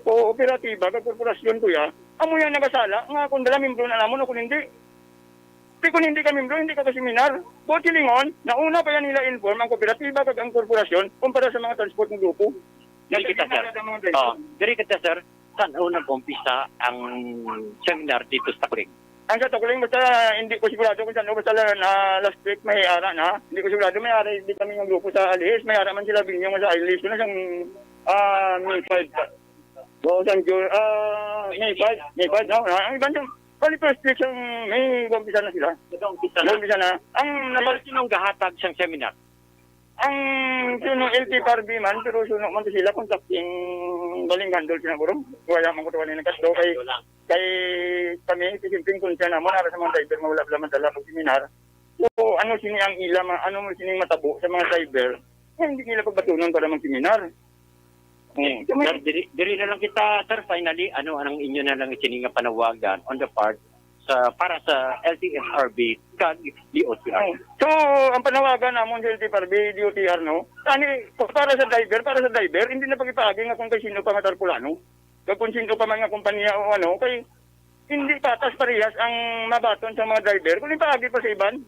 kooperatiba kag korporasyon ko ya amo yan nagasala nga kung dala membro na namon o kung hindi kung hindi ka membro hindi ka to seminar buot kilingon nauna pa yan nila inform ang kooperatiba kag ang korporasyon kumpara sa mga transport ng grupo diri kita sir saan nag-umpisa ang seminar dito sa Takuling? Ang sa Takuling, basta hindi ko sigurado kung saan. Basta last week may ara na. Hindi ko sigurado may ara. Hindi kami ng grupo sa Alis. May ara man sila binyong sa Alis. Doon na siyang May 5. Saan June? May 5. No? Ang iba siyang, bali first week siyang may umpisa na sila. Umpisa na. Ang sinong gahatag siyang seminar? ang sunong LT Parby man, pero sunong man to sila kung saking baling gandol sinaguro. Wala man ko tuwan ng kasto kay kami sisimping kung siya naman ara sa mga driver mawala man dala pag seminar. So ano sini ang ila ano mo sining matabo sa mga driver? Hindi nila pagbatunon para mag-seminar. Diri na lang kita sir finally anong inyo na lang isininga panawagan on the part para sa LTFRB kag DOTR. So, ang panawagan namon sa LTFRB, DOTR, no? Para sa driver, hindi na pag-ipagi nga kung kay sino pa nga tarpulano. Kung sino pa man nga kumpanya o ano, kay hindi patas parehas ang mabaton sa mga driver, kung ipagi pa sa iban.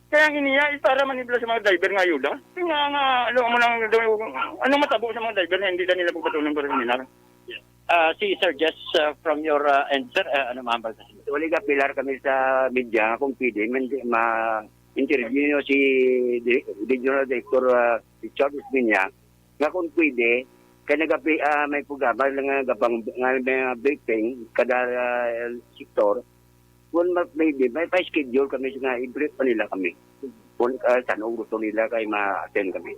Kaya ang iniya is para manibla sa mga driver nga ayuda. Kaya nga, ano matabo sa mga driver na hindi na nila pagpatunan para seminar. Si Sir Jess from your end, sir, ano mahambal kasi? Wali ka pilar kami sa media kung pwede ma-interview nyo si Regional Director Richard Usminya nga kung pwede kaya may programa nga gabang nga briefing kada sektor kung maybe may pa-schedule kami nga i-brief pa nila kami kung saan gusto nila kay ma-attend kami.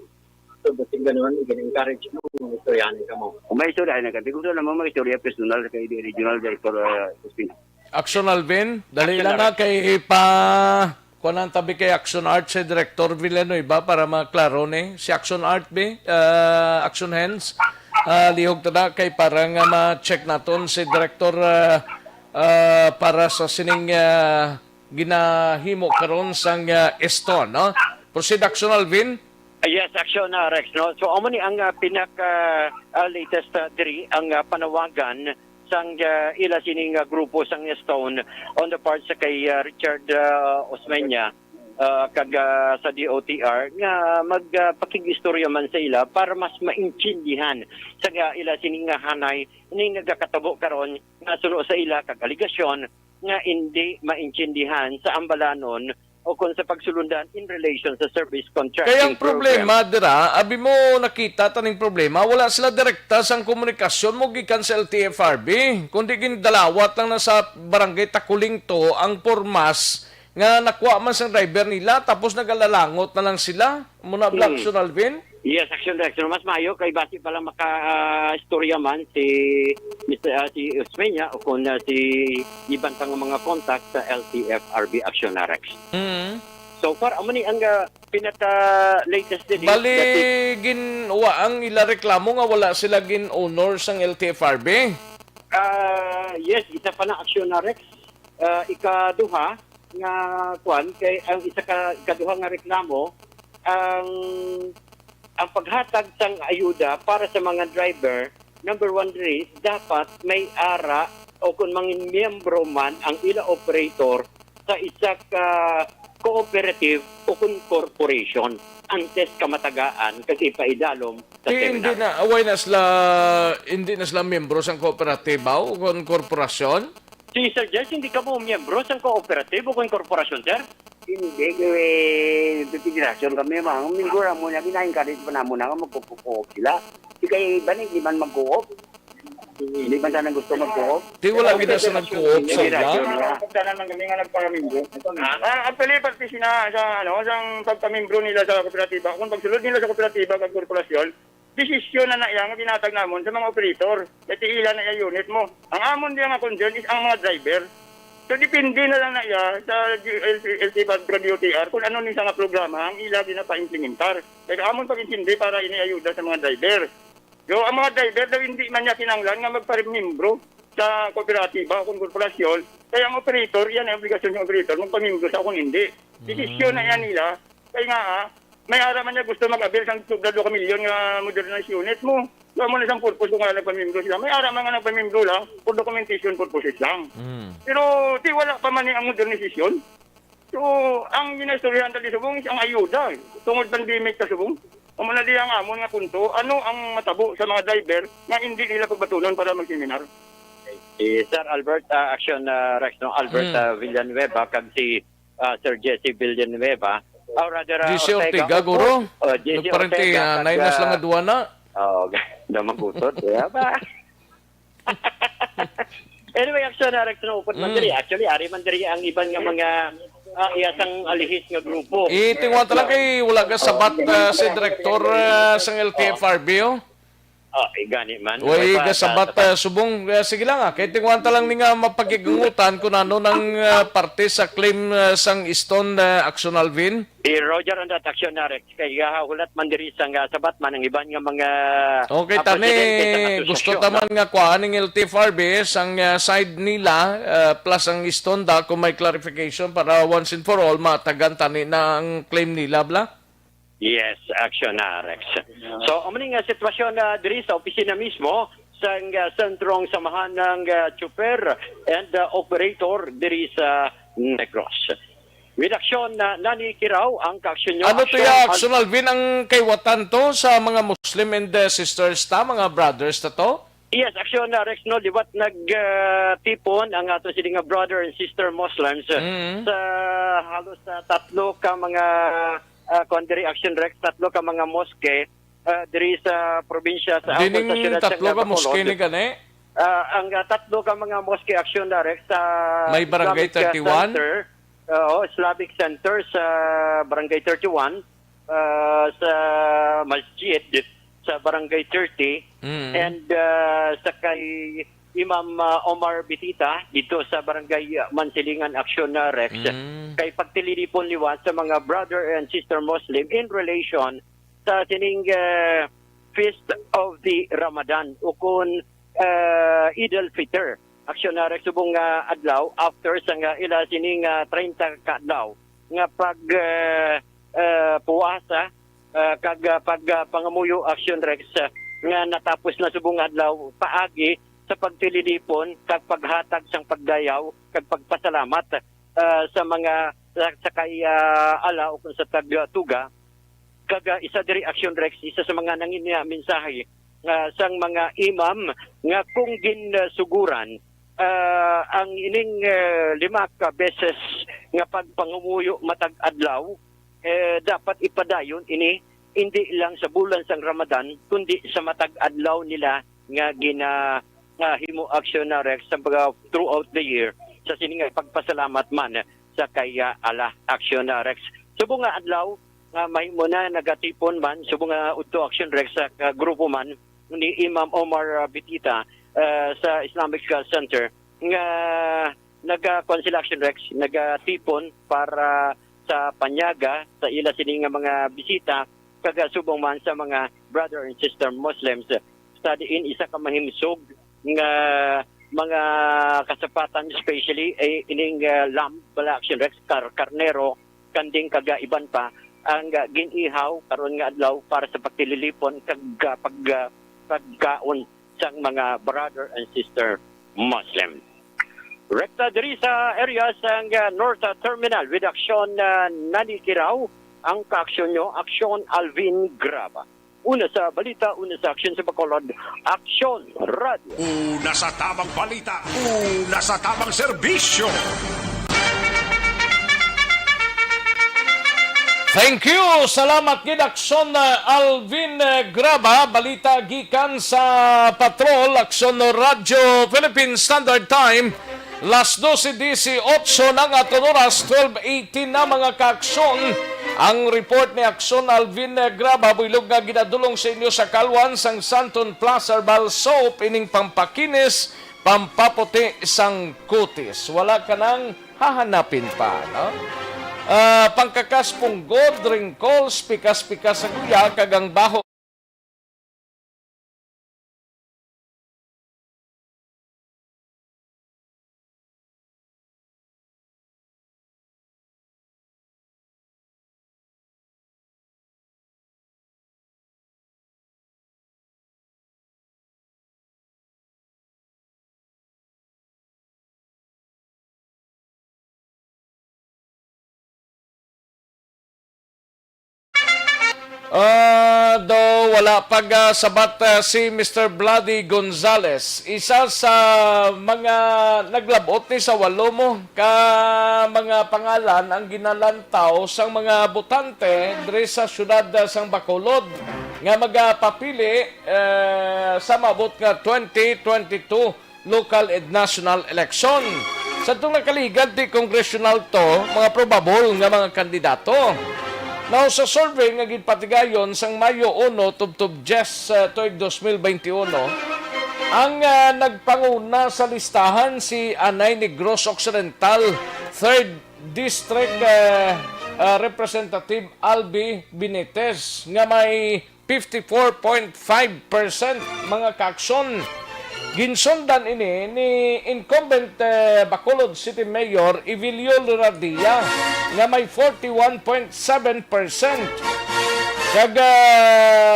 So, bating gano'n, i-encourage mo kung istoryanin ka mo. Kung may istoryanin ka, gusto naman mag-istorya personal kay Regional Director Ospina. Aksyon Alvin, dali lang nga kay kuanan tabi kay Aksyon Art si Director Villanueva para maklaro ni si Aksyon Art Aksyon Hands lihog tada kay parang ma-check naton si Director para sa sining ginahimo karon sang Eston, no? Proceed Aksyon Alvin. Yes, Aksyon Rex. No? So, amo ni ang pinaka-latest diri ang panawagan sang ila sining grupo sang Stone on the part sa kay Richard Osmeña kag sa DOTR nga magpakigistorya man sa ila para mas maintindihan sa ila sining hanay ni nagakatabo karon nga suno sa ila kag aligasyon nga hindi maintindihan sa ambalanon o kung sa pagsulundan in relation sa service contracting Kaya ang problema, program. dira, abi mo nakita taning problema, wala sila direkta sang komunikasyon mo gikan sa LTFRB. Kundi ginidalawat lang na sa barangay Takuling to ang pormas nga nakuha man sa driver nila tapos nagalalangot na lang sila. Muna Aksyon Alvin. Yes, Aksyon Director. Mas mayo kay basi pala maka-istorya man si si Usmeña o kung si iban pang mga contact sa LTFRB Aksyon Rex. So far, amo ni ang pinaka-latest din. Bali, ang ila reklamo nga wala sila gin-owner sang LTFRB. Yes, isa pa na Aksyon Rex. Ikaduha nga kwan kay ang ikaduha nga reklamo ang paghatag sang ayuda para sa mga driver, number one diri, dapat may ara o kung mga miyembro man ang ila operator sa isa ka cooperative o kung corporation antes kamatagaan kasi paidalom sa Hindi seminar. hindi na sila membro sang kooperatiba o kung korporasyon. Si Sir Jess, hindi ka mo miyembro sa cooperative o kung korporasyon, sir? Hindi, kaya titigirasyon kami, mga minggura mo na, binahinkarit pa na mo na, magkukukuop sila. Di kayo iba na, hindi man mag-coop. Hindi man sana gusto mag-coop. Di wala gina sa nag-coop sa ila. Pagtanan ng kami nga nagpamembro. Actually, pati sa pagpamimbro nila sa kooperatiba, kung pagsulod nila sa kooperatiba kag korporasyon, desisyon na iya nga ginatag namon sa mga operator. Kasi ila na iya unit mo. Ang amon diya nga concern is ang mga driver. So, depende na lang na iya sa LTFRB DOTR kung ano ni sa nga programa ang ila ginapa-implementar. Kaya amon pag-intindi para iniayuda sa mga driver. So, ang mga driver daw hindi man niya kinanglan nga magparimimbro sa kooperatiba o kung korporasyon. Kaya ang operator, yan ang obligasyon ng operator, magpamimbro sa kung hindi. Desisyon na yan nila. Kaya nga may araman niya gusto mag-avail ng 2 milyon nga modernized unit mo. So, mo na isang purpose kung nga nagpamimbro sila. May araman nga nagpamimbro lang for documentation purposes lang. Pero di wala pa man ang modernization. So, ang ginastoryahan tali subong is ang ayuda. Tungod pandemic ka subong. Kung manali ang amon nga punto, ano ang matabo sa mga driver na hindi nila pagbatunon para mag-seminar? Si Sir Albert Aksyon Rex, no? Albert Villanueva kag si Sir Jesse Villanueva. Or rather, Jesse Ortega, guro. Jesse Nagparente, Ortega, nainas lang nga duwa na. Oo, damang kutot. Kaya ba? Anyway, Aksyon Rex, no? Upot man diri. Actually, ari man diri ang ibang nga mga iyasang alihis nga grupo. Itingwa lang kay wala ka sabat si Direktor sang LTFRB, oh. Gani man. Uy, kasabat subong. Sige lang kay tingwan lang ni nga mapagigungutan kung ano ng parte sa claim sang Easton Aksyon Alvin. Roger on that Aksyon Rex. Kaya hulat man diri sang sabat man ang iban nga mga Okay, tani gusto taman nga kuhaan ng LTFRB sang side nila plus ang Easton da kung may clarification para once and for all matagan tani na ang claim nila bla. Yes, Aksyon Rex. So, amo nga sitwasyon diri sa opisina mismo sa sentrong samahan ng chopper and operator diri sa Negros. With aksyon Nani Kiraw ang kaaksyon nyo. Ano to ya, Aksyon Alvin, ang kaiwatan to sa mga Muslim and sisters ta, mga brothers ta to? Yes, Aksyon Rex, no, liwat nagtipon ang ato sila nga brother and sister Muslims sa halos tatlo ka mga diri Aksyon Rex, tatlo ka mga moske diri sa probinsya sa Dining tatlo ka moske ni gani? Ang tatlo ka mga moske Aksyon Rex sa may barangay 31? Islamic Center sa barangay 31, sa masjid sa barangay 30, and sa kay Imam Omar Bitita dito sa Barangay Mansilingan Aksyon Rex kay pagtililipon liwas sa mga brother and sister Muslim in relation sa sining Feast of the Ramadan ukon Eid al-Fitr. Aksyon Rex subong adlaw after sa ila sining 30 ka adlaw nga pag puasa kag pag pangamuyo Aksyon Rex nga natapos na subong adlaw paagi sa pagtililipon kag paghatag sang pagdayaw kag pagpasalamat sa mga sa kay ala o sa tagtuga kag isa diri Aksyon Rex isa sa mga nanginya mensahe sang mga imam nga kung ginsuguran ang ining 5 ka beses nga pagpangumuyo matag adlaw dapat ipadayon ini hindi lang sa bulan sang Ramadan kundi sa matag adlaw nila nga himo Aksyon Rex sa throughout the year sa sining pagpasalamat man sa kaya ala Aksyon Rex. Subong nga adlaw nga mahimo na nagatipon man subong nga udto Aksyon Rex sa grupo man ni Imam Omar Bitita sa Islamic Center nga nagkonsel Aksyon Rex nagatipon para sa panyaga sa ila sining mga bisita kaga subong man sa mga brother and sister Muslims sa diin isa ka mahimsog nga mga kasapatan especially ining lamb bala Aksyon Rex karnero kanding kaga iban pa ang ginihaw karon nga adlaw para sa pagtililipon kag pagkaon sang mga brother and sister Muslim. Rekta diri sa area sang North Terminal with Aksyon nanikiraw ang kaaksyon nyo, Aksyon Alvin Graba. Una sa balita, una sa aksyon sa Bacolod, Aksyon Radio. Una sa tamang balita, una sa tamang serbisyo. Thank you. Salamat gid Aksyon Alvin Graba. Balita gikan sa Patrol, Aksyon Radio Philippine Standard Time. Las 12:18 ng aton oras, 12:18 na mga kaaksyon. Ang report ni Aksyon Alvin Graba, builog nga ginadulong sa inyo sa Kalwan sang Santon Plus Herbal Soap, ining pampakinis, pampaputi sang kutis. Wala ka nang hahanapin pa, no? Pangkakas punggod, wrinkles, pikas-pikas sa guya, kagang baho. Wala pag sabat si Mr. Bloody Gonzales. Isa sa mga naglabot ni sa walomo ka mga pangalan ang ginalantaw sang mga botante diri sa syudad sang Bacolod nga magapapili sa mabot nga 2022 local and national election. Sa itong nakaligad di congressional to, mga probable nga mga kandidato. Now, sa survey nga ginpatigayon sang Mayo 1 tubtub 10 tuig 2021, ang nagpanguna sa listahan si Anay Negros Occidental 3rd District Representative Albi Benitez nga may 54.5% mga kaaksyon. Ginsundan ini ni incumbent Bacolod City Mayor Evilio Luradia nga may 41.7%. Kag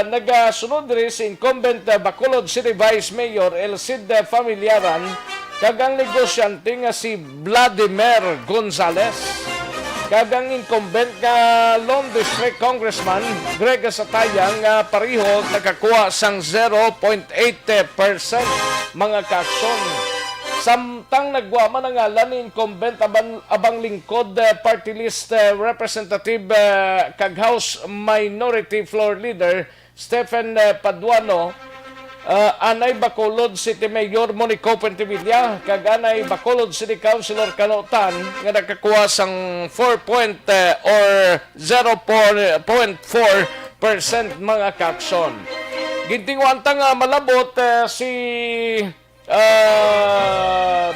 nagasunod rin si incumbent Bacolod City Vice Mayor Elcid Familiaran kag ang negosyante nga si Vladimir Gonzales. Kag ang incumbent nga Lone District Congressman Greg Satayang nga pareho nakakuha sang 0.8% mga kaaksyon. Samtang nagwa man ang ngalan ni incumbent abang lingkod party list representative kag House Minority Floor Leader Stephen Paduano, anay Bacolod City Mayor Monico Pentevilla kag anay Bacolod City Councilor Kanotan nga nakakuha sang 0.4% mga kaaksyon. Gintingwanta nga malabot si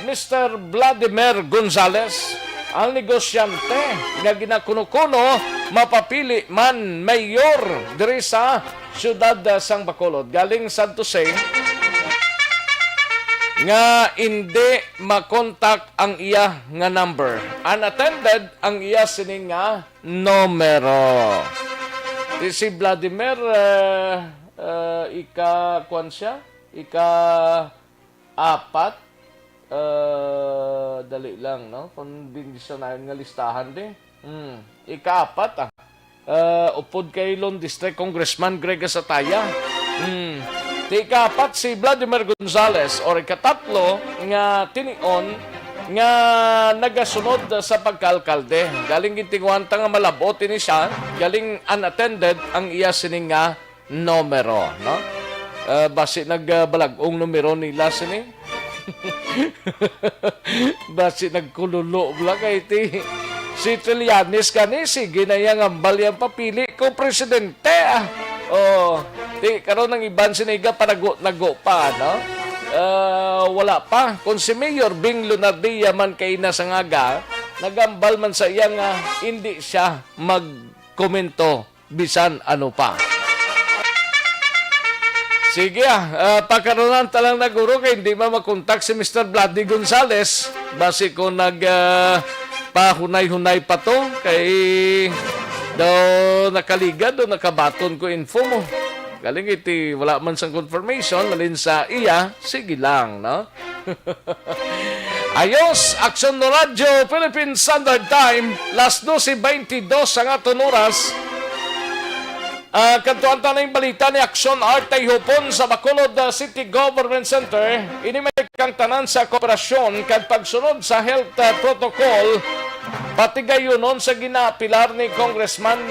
Mr. Vladimir Gonzales, ang negosyante nga ginakuno-kuno mapapili man mayor diri sa siyudad sang Bacolod. Galing Santo Say nga hindi makontak ang iya nga number. Unattended ang iya sining nga numero. Si Vladimir ika-kwan siya? Ika-apat. Dali lang, no? Kung hindi siya na nga listahan din. Ika-apat, upod kay Lone District Congressman Greg Sataya. Ika-apat si Vladimir Gonzales or ika-tatlo nga tinion nga nagasunod sa pagkalkalde. Galing gitingwanta nga malabot ni siya, galing unattended ang iya sining nga numero, no? Basi nagbalagong numero nila sining. Basi nagkululo bla kay ti si Trillanes kani sige na yang ambal yang papili ko presidente. Di karon ng iban siniga panago pa, no? Wala pa. Kung si Mayor Bing Lunardia man kay nasangaga, nagambal man sa iya nga hindi siya magkomento bisan ano pa. Sige pakaronan talang na guro kay hindi makontak si Mr. Vladi Gonzales. Basi ko pahunay-hunay pa to kay daw nakaliga daw nakabaton ko info mo. Galing iti wala man sang confirmation malin sa iya, sige lang, no? Ayos, Aksyon no Radyo, Philippine Standard Time, las 12:22 ang aton oras. Kantuan ta na yung balita ni Aksyon Artay Hupon sa Bacolod City Government Center. Ini may kang tanan sa kooperasyon kag pagsunod sa health protocol. Pati gayonon sa ginapilar ni Congressman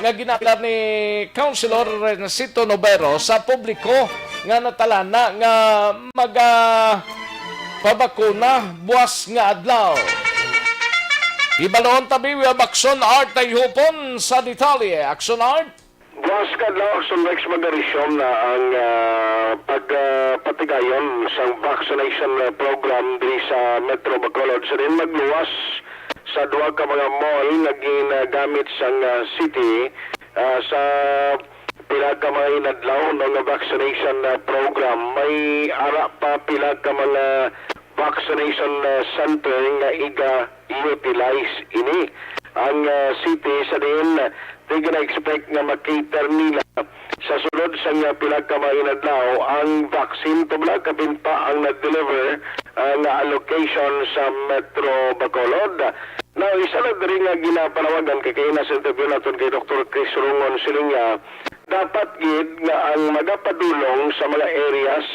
nga ginapilar ni Councilor Rencito Novero sa publiko nga natalana nga pabakuna buwas nga adlaw. Ibaloon tabi ang Aksyon Art ay hupon sa detalye. Aksyon Art? Buwas ka daw sa next magarisyon na ang pagpatigayon sa vaccination program di sa Metro Bacolod. Sa rin magluwas sa duwa ka mga mall na ginagamit sa city sa pila ka mga inadlaw ng vaccination program. May ara pa pila ka mga vaccination center nga iga-utilize ini. Ang city sa din di gina-expect nga makater nila sa sunod sa nga pila ka mga inadlaw ang vaccine tubla kabin pa ang nag-deliver nga allocation sa Metro Bacolod. Now, isa na rin nga ginapanawagan kay sa interview natin kay Dr. Chris Rungon Silinga, dapat gid nga ang magapadulong sa mga areas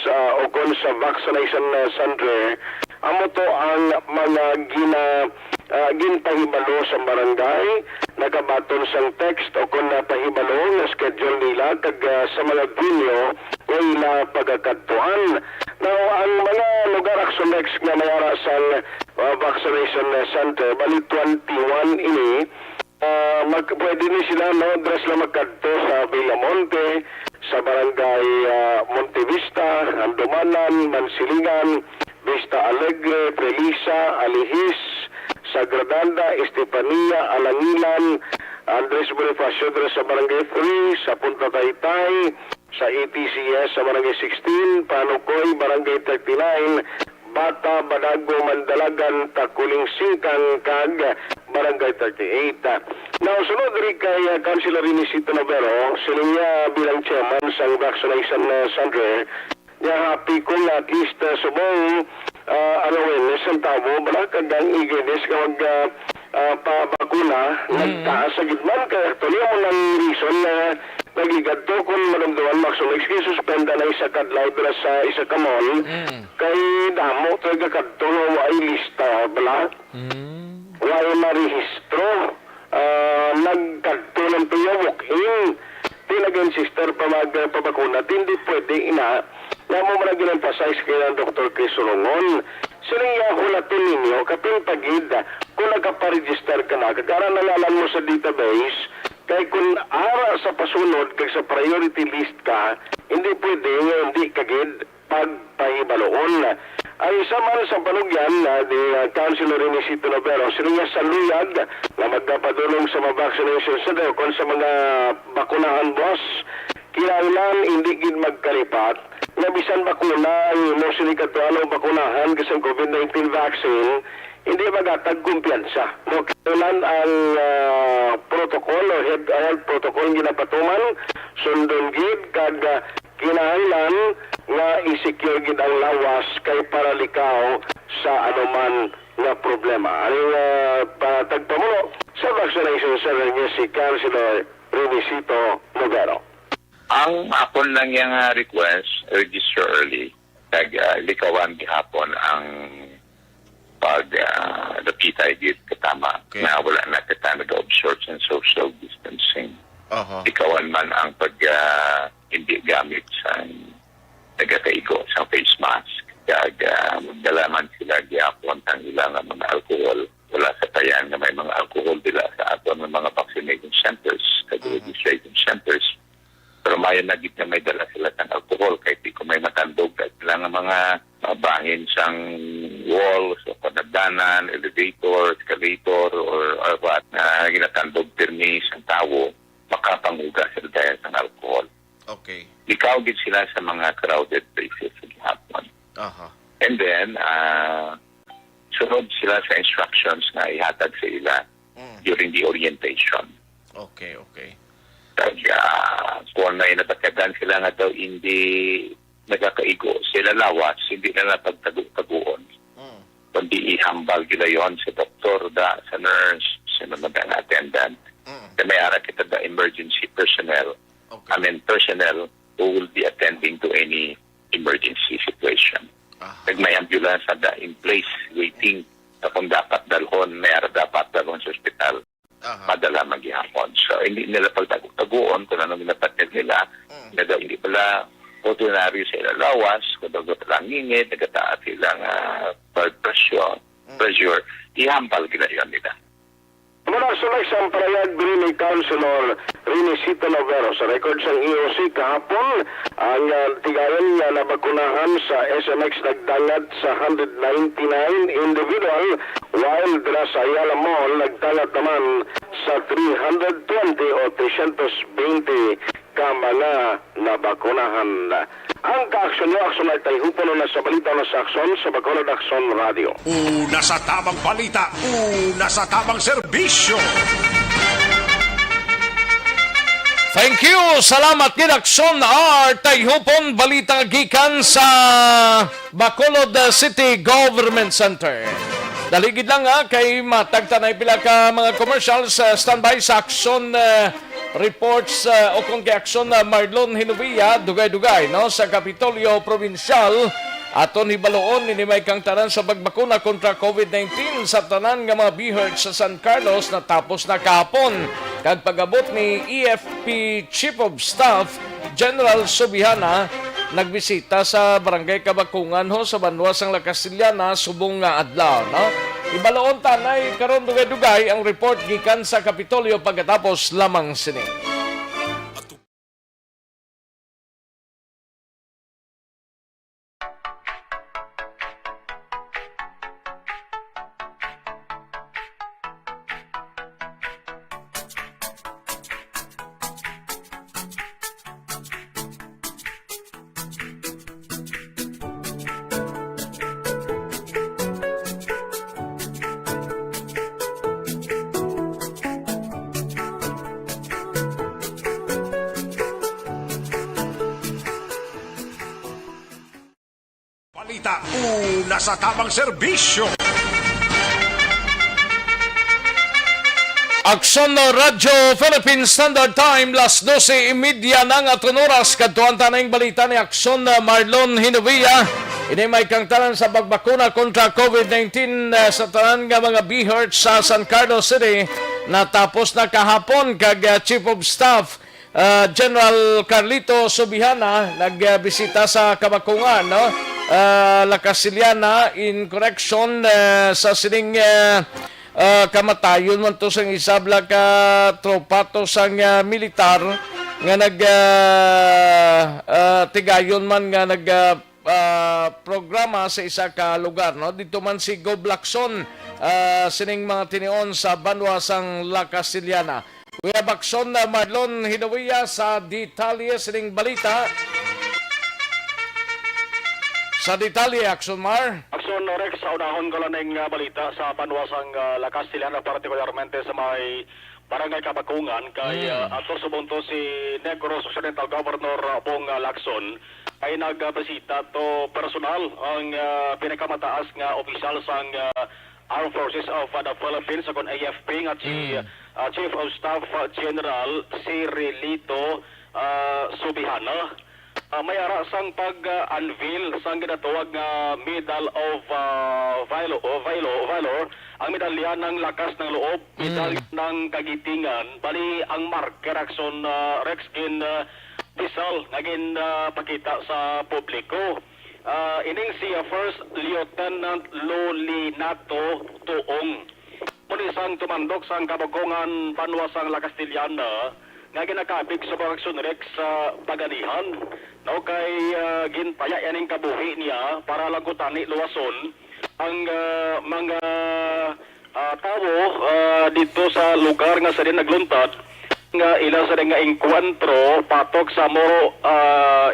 o kung sa vaccination center, amo to ang mga ginpahibalo sa barangay, nagabaton sang text o kung napahibalo na schedule nila kag sa mga venue o ila pagkakatuan. Now, ang mga lugar Aksyon next nga mayara sa vaccination center, bali 21 ini, pwede ni sila dress na magkadto sa Villamonte, sa barangay Montevista, Andumanan, Mansilingan, Vista Alegre, Prelisa, Alihis, Sagradanda, Estepania, Alangilan, Andres Bonifacio sa barangay 3, sa Punta Taytay, sa ETCS sa barangay 16, Panukoy, barangay 39, Bata, Badago, Mandalagan, Takuling Singkang, kag barangay 38. Now, sunod rin kay Councilor Rencito Novero, sila niya bilang chairman sa vaccination center, niya happy ko na at least subong awareness ang tao, balakag ang eagerness ka pabakuna, nagtaas sa gitman, kaya tuloy mo ng reason na nagligad to kung maramdaman Maxolex kaya suspenda na isa kadlaw sa isa ka mall kay damo talaga kadto nga ay lista bala wala marehistro nagkadto ng walk-in tinagan sister pabakuna hindi pwede ina na mo man gin-emphasize kay ng Dr. Chris Rungon sila hulatin ninyo kapin pagid kung nagka-register ka na kakaran nalalan mo sa database kaya kung ara sa pasunod kag sa priority list ka, hindi pwede nga hindi kagid pagpahibaloon. Ang isa man sa panugyan ni Councilor Inisito Novero, siniya sa luyag na magpapadulong sa mga vaccination center kung sa mga bakunahan boss, kinahanglan hindi gid magkalipat na bisan bakuna mo sinikatuan o bakunahan kasi ang COVID-19 vaccine hindi magatag kumpiyansa. No, kailan ang protocol o health protocol ginapatuman, sundon gid kag kinahanglan nga i-secure gid ang lawas kay para likaw sa anuman nga problema. Ang tagpamuno sa vaccination center niya si Councilor Renisito Novero. Ang akon lang yung request, register early. Likawan gihapon ang pag-lapitay dito katama na wala na kita nag-observe and social distancing. Likawan man ang hindi gamit sa nagkaigo sa face mask. Magdala man sila gihapon ang ilang mga alcohol. Wala sa tayan na may mga alcohol dila sa aton ng mga vaccination centers, registration centers. Pero mayon na gid na may dala sila ng alcohol kahit di ko may matandog kahit sila ng mga bahin sang walls o panagdanan, elevator, escalator or what na ginatandog permis ang tao, makapanguga sila dahil ng alcohol. Okay. Ikaw gid sila sa mga crowded places sa gihapon. And then, sunod sila sa instructions na ihatag sa ila during the orientation. Okay. Kung may napatagan sila nga daw hindi nagkakaigo, sila lawas, hindi na napagtaguon. Kundi ihambal gila yon sa doktor, sa nurse, sa mga attendant. May ara kita the emergency personnel. Personnel who will be attending to any emergency situation. Pag may ambulance na in place, waiting na kung dapat dalhon, may ara dapat dalhon sa ospital. Padala maghihapon. So, hindi nila pagtaguon kung anong ginapatid nila. Na daw hindi pala ordinary sa ilalawas, kung daw palang ngingit, nagataas silang blood pressure, ihambal gila yun nila. Mula sa isang parayag din ni Councilor Renisito Novero sa record sa EOC kahapon, ang tigayan niya na bakunahan sa SMX nagdangat sa 199 individual, while dira sa Ayala Mall nagdangat naman sa 320 o 320 ka mga nabakunahan. Ang kaaksyon niyo, aksyon ay tayhupon na sa balita na sa Aksyon sa Bacolod Aksyon Radio. Una sa tamang balita, una sa tamang serbisyo. Thank you! Salamat gid Aksyon tayhupon balita gikan sa Bacolod City Government Center. Daligid lang kay matagtanay pila ka mga commercials standby sa Aksyon reports o kung Aksyon Marlon Hinovia dugay-dugay sa Kapitolyo Provincial aton hibaloon ni may kang tanan sa pagbakuna kontra COVID-19 sa tanan nga mga biherd sa San Carlos na tapos na kahapon kag pagabot ni EFP Chief of Staff General Subihana nagbisita sa Barangay Kabakungan sa Banwas ang La Castillana subong nga adlaw Ibaloon tanay karon dugay-dugay ang report gikan sa Kapitolyo pagkatapos lamang sini. Balita, una sa tamang serbisyo. Aksyon Radyo Philippine Standard Time, las 12:30 ng atong oras. Kadtuan tanang balita ni Aksyon Marlon Hinovia. Ini may kang tanan sa pagbakuna kontra COVID-19 sa tanan nga mga biherd sa San Carlos City. Natapos na kahapon kag Chief of Staff General Carlito Subihana nagbisita sa Kabakungan, La Castillana in correction sa sining kamatayon man to sang isabla ka tropa to sang militar nga tigayon man nga programa sa isa ka lugar, no? Dito man si Go Blackson, sining mga tinion sa banwasang La Castillana. We have Aksyon na Marlon Hinawiya sa detalye sining balita. Sa detalye, Aksyon Mar. Aksyon Rex, sa unahon ko lang ng balita sa banwasang La Castillana, partikularmente sa may barangay Kabakungan, kay ato subunto si Negros Occidental Governor Bong Lacson ay nagbisita to personal ang pinakamataas nga opisyal sang Armed Forces of the Philippines akong AFP nga si Chief of Staff General si Relito Subihana. May ara sang pag-unveil sang ginatawag nga Medal of Valor, ang medalya ng lakas ng loob, medalya ng kagitingan, bali ang marker Aksyon Rex gin Bisal naging pakita sa publiko. Ining si First Lieutenant Lolinato Tuong. Muli sang tumandok sang Kabakungan banwasang La Castillana nga ginakabig sa Aksyon Rex sa paganihan. No, kay ginpaya yaning kabuhi niya para lagutani luwason ang mga tao dito sa lugar nga sa din nagluntad nga ila sa nga encuentro patok sa Moro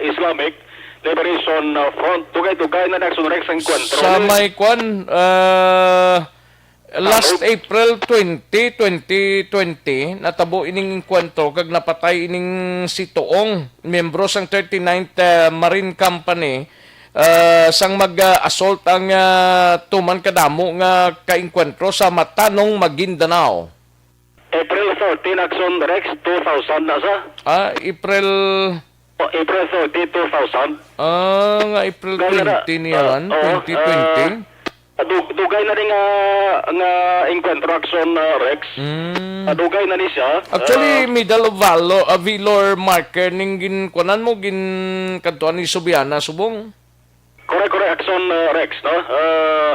Islamic Liberation Front. Tugay-tugay na Aksyon Rex ang encuentro. Sa may kwan, last April 2020, natabo ining encuentro kag napatay ining si Tuong, miyembro sang 39th Marine Company, sang mag-assault ang tuman kadamo nga ka-encuentro sa Matanong, Maguindanao. April 14 Aksyon Rex 2000 na sa? April 30, 2000. Nga April 20 niyan, 2020. Dugay na rin nga encuentro Aksyon Rex. Dugay na ni siya. Actually, Medal of Valor marker ning ginkuanan mo kantuan ni Subiana subong. Correct Aksyon Rex, no?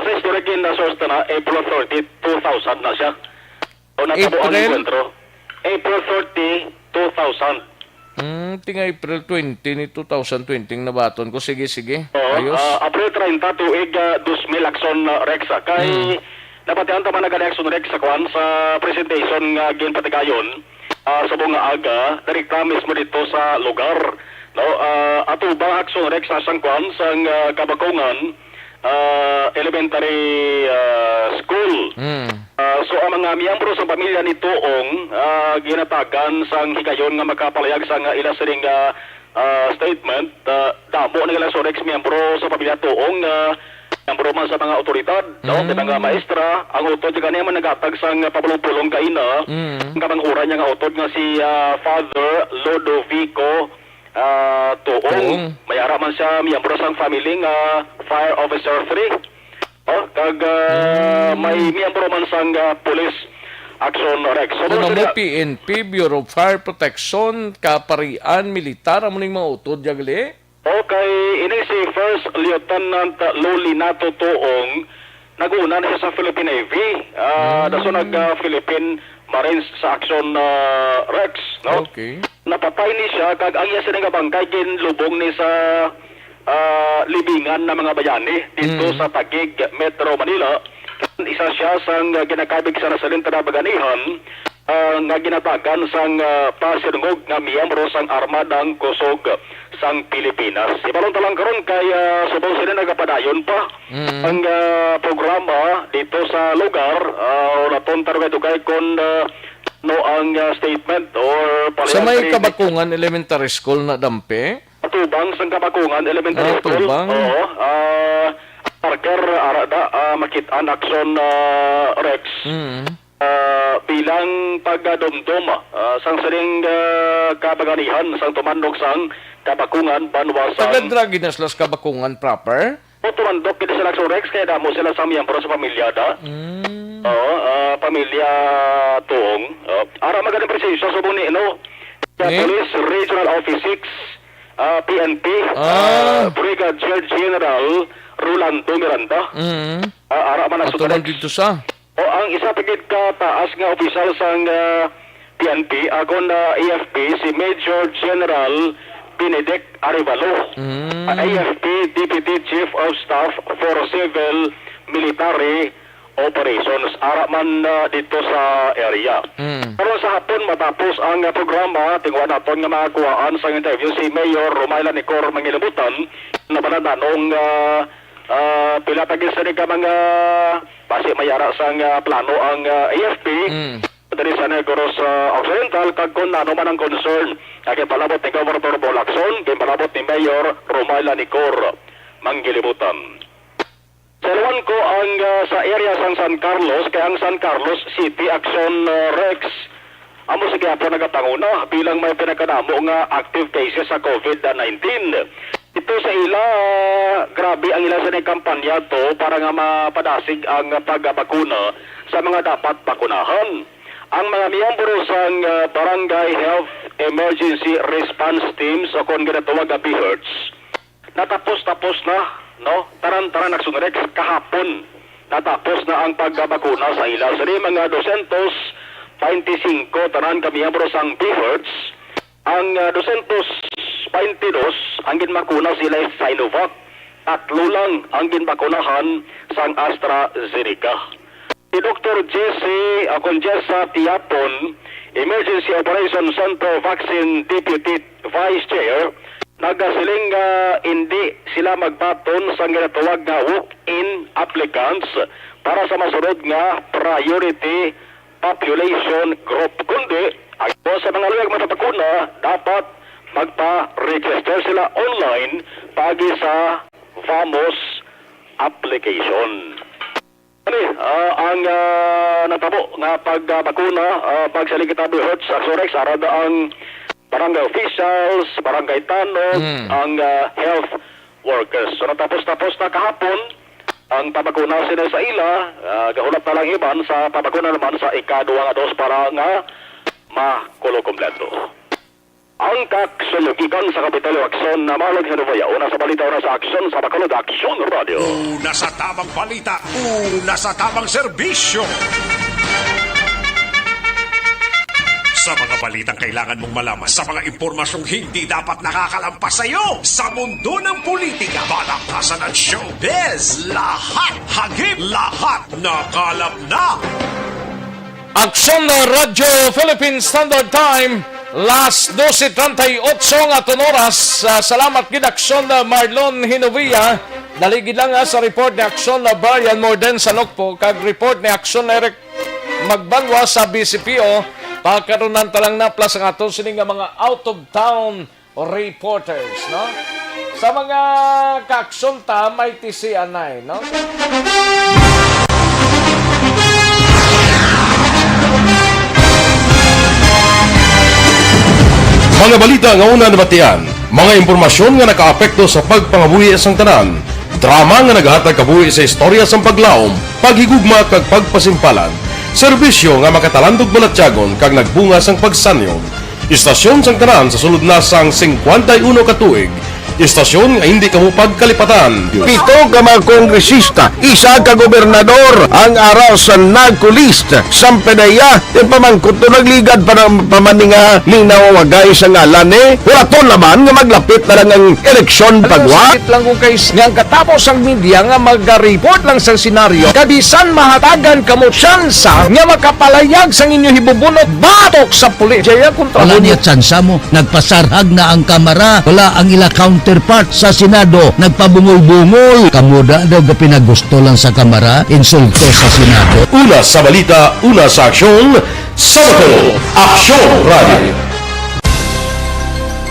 Sa historic in source na April 30, 2000 na siya. O natabo ang encuentro. April 30, 2000. Tinga April 20 ni 2020 nabaton ko. Sige. Ayos. April 30 tuig 2000 Aksyon Rex. Kay napatihan tama na gani Aksyon Rex sa kwan sa presentation nga ginpatigayon sa bunga aga. Direkta mismo dito sa lugar. No, ato ba Aksyon Rex sa sang kwan sang Kabakungan elementary school. So ang mga miyembro sa pamilya ni Tuong ginatagan sang higayon nga makapalayag sang ila sining statement. Damo na ila Rex miyembro sa pamilya Tuong miyembro man sa mga otoridad, no, mga maestra, ang utod nga naman nagatag sang pabulong-pulong kaina. Ang kapangura niya nga utod nga si Father Lodovico Tuong. Mayara man siya miyembro sang family nga Fire Officer 3. Kag may miyembro man sang police Aksyon Rex. So, mo PNP, Bureau of Fire Protection, kaparian, militar, amuning mga utod jagali? Okay, ini si First Lieutenant Lolinato Tuong, nag-una na siya sa Philippine Navy. Daso nag-Philippine Marines sa Aksyon Rex. No? Okay. Napatay ni siya, kag ang iya siya nga bangkay, ginlubong ni sa libingan ng mga bayani dito sa Taguig, Metro Manila. Isa siya sang ginakabig sa nasalin na baganihan nga ginatagan sang pasirngog nga miyembro sang Armadang Kusog sang Pilipinas. Ibalong talang karon kay subong sila nagapadayon pa ang programa dito sa lugar o natuntar kay tugay kon no ang statement or sa may Kabakungan Elementary School na dampe. Atubang sang Kabakungan Elementary School. Oo. Parker arada makitaan Aksyon Rex. Bilang pagdumdum sang saling kabaganihan sang tumandog sang Kabakungan banwasang. Tagadragi na sila sa Kabakungan proper? O tumandog kita sa Aksyon Rex kaya damo sila sa miyembro sa pamilya da. Pamilya Tuong. Ara magaling presensya sa buni no. Police Regional Office 6 PNP Brigadier General Rolando Miranda. Ara man nagsutunan dito sa. Ang isa pagit ka taas nga opisyal sang PNP agon AFP si Major General Benedict Arevalo, AFP Deputy Chief of Staff for Civil Military Operations, ara man dito sa area. Pero sa hapon matapos ang programa, tingwa naton nga makakuhaan sa interview si Mayor Romaila Nicor Mangilabutan na bananong pila tagis sa ka mga basi mayara sang plano ang AFP dari sa Negros Occidental kag kung ano man ang concern kay palabot ni Governor Bolakson, kay palabot ni Mayor Romaila Nicor Mangilabutan. Salawan ko ang sa area sang San Carlos, kaya ang San Carlos City Aksyon Rex amo sige po nagatanguna bilang may pinakadamo nga active cases sa COVID-19. Ito sa ila, grabe ang ila sa kampanya to para nga mapadasig ang pagbakuna sa mga dapat bakunahan. Ang mga miyembro sang Barangay Health Emergency Response Teams o kung ginatawag na BHERTS, natapos na no, taran-taran nagsunrex kahapon. Natapos na ang pagbabakuna sa ila. Sa mga 225 tanan ka miyembro sang BHERTS. Ang 222 ang ginmakuna sila sa Sinovac. 3 lang ang ginbakunahan sang AstraZeneca. Si Dr. Jessa Tiapon, Emergency Operations Center Vaccine Deputy Vice Chair, nagasiling hindi sila magbaton sa ginatawag na walk-in applicants para sa masunod nga priority population group. Kundi, sa mga luyag matapakuna, dapat magpa-register sila online pagi sa FAMOS application. Ang natabo nga pagbakuna, pagsaling kita BHERTS, Axorex, arada ang barangay officials, barangay tanong, ang health workers. So natapos na kahapon ang pabakuna sila sa ila, gahulat na lang iban sa pabakuna naman sa ika-2 dos para nga makulo kompleto. Ang kaksulukikan sa Kapitolyo Aksyon na malag sa Nuvaya, una sa balita, una sa aksyon, sa Bacolod Aksyon Radio. Una sa tamang balita, una sa tamang serbisyo. Sa mga balitang kailangan mong malaman, sa mga impormasyong hindi dapat nakakalampas sa iyo, sa mundo ng politika, balakasan at showbiz, lahat hagip, lahat nakalap na. Aksyon na Radyo Philippine Standard Time, last 12:38 nga oras. Salamat gid Aksyon na Marlon Hinovia. Naligid lang sa report ni Aksyon na Brian Morden sa Nokpo, kag report ni Aksyon na Eric Magbanwa sa BCPO. Pagkaroon talang naplas ang ato sining nga mga out-of-town reporters, no? Sa mga kaaksyon ta, may TCNI, no? Mga balita nga una nabatian, mga impormasyon nga nakaapekto sa pagpangabuhi sang tanan, drama nga naghatag kabuhi sa istorya sang paglaom, paghigugma kag pagpasimpalan, serbisyo nga makatalandog balatyagon kag nagbunga sang pagsanyon, istasyon sang tanan sa sulod na sang 51 katuig, istasyon nga hindi kamupag kalipatan. 7 ka mga kongresista, 1 ka gobernador ang araw sa nagkulist sa pedaya yung pamangkot to nagligad para pamaninga linaw wagay sa ngalan wala to naman nga maglapit na lang ang eleksyon pagwa. Sakit lang kung kayo nga katapos ang media nga mag-report lang sa senaryo kabisan mahatagan kamo tsansa nga makapalayag sa inyo hibubunot batok sa pulis. Jaya kontra wala niya tsansa mo, nagpasarhag na ang kamera, wala ang ila counterpart sa Senado, nagpabungol-bungol. Kamuda daw ga pinagusto lang sa kamera, insulto sa Senado. Una sa balita, una sa aksyon, sa Bacolod Aksyon Radio.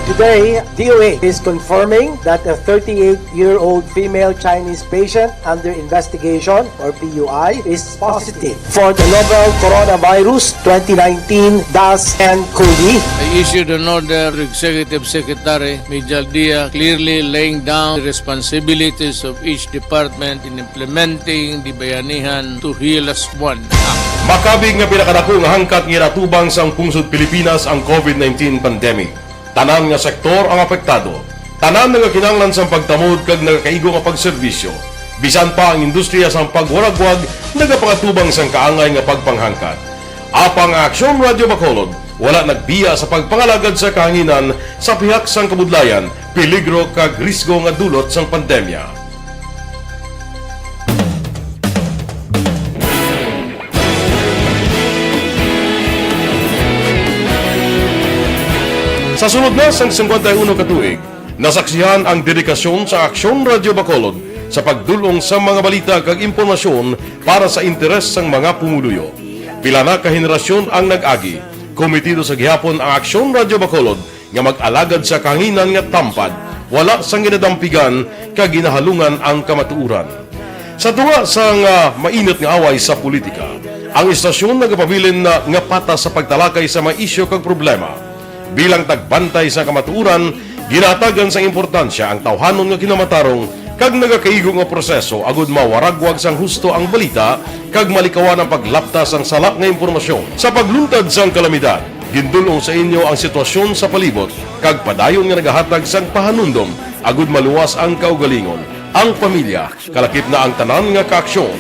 Today, DOA is confirming that a 38-year-old female Chinese patient under investigation, or PUI, is positive for the novel coronavirus 2019-nCoV. I issued an order to Executive Secretary Major Dia clearly laying down the responsibilities of each department in implementing the Bayanihan to Heal as One Act. Makabig nga pinakadako nga hangkat nga natubang sang pungsod Pilipinas ang COVID-19 pandemic. Tanan nga sektor ang apektado. Tanan nga kinahanglan sang pagtamod kag nagakaigo nga pagserbisyo. Bisan pa ang industriya sang pagwaragwag nagapangatubang sang kaangay nga pagpanghangkat. Apang Aksyon Radio Bacolod Wala nagbiya sa pagpangalagad sa kahanginan sa pihak sang kabudlayan, peligro kag risgo nga dulot sang pandemya. Sa sunod na sang 51 katuig, nasaksihan ang dedikasyon sa Aksyon Radio Bacolod sa pagdulong sa mga balita kag impormasyon para sa interes sang mga pumuluyo. Pila na ka henerasyon ang nag-agi, komitido sa gihapon ang Aksyon Radio Bacolod nga mag-alagad sa kahanginan nga tampad, wala sang ginadampigan kag ginahalungan ang kamatuuran. Sa tunga sang mainit nga away sa politika, ang istasyon nagapabilin na nga patas sa pagtalakay sa mga isyu kag problema. Bilang tagbantay sa kamatuuran, ginatagan sa importansya ang tawhanon nga kinamatarong kag nagakaigo nga proseso agud mawaragwag sang husto ang balita kag malikawan ang paglaptas ang sala nga impormasyon. Sa pagluntad sang kalamidad, gindulong sa inyo ang sitwasyon sa palibot kag padayon nga nagahatag sang pahanundom agud maluwas ang kaugalingon, ang pamilya, kalakip na ang tanan nga kaaksyon.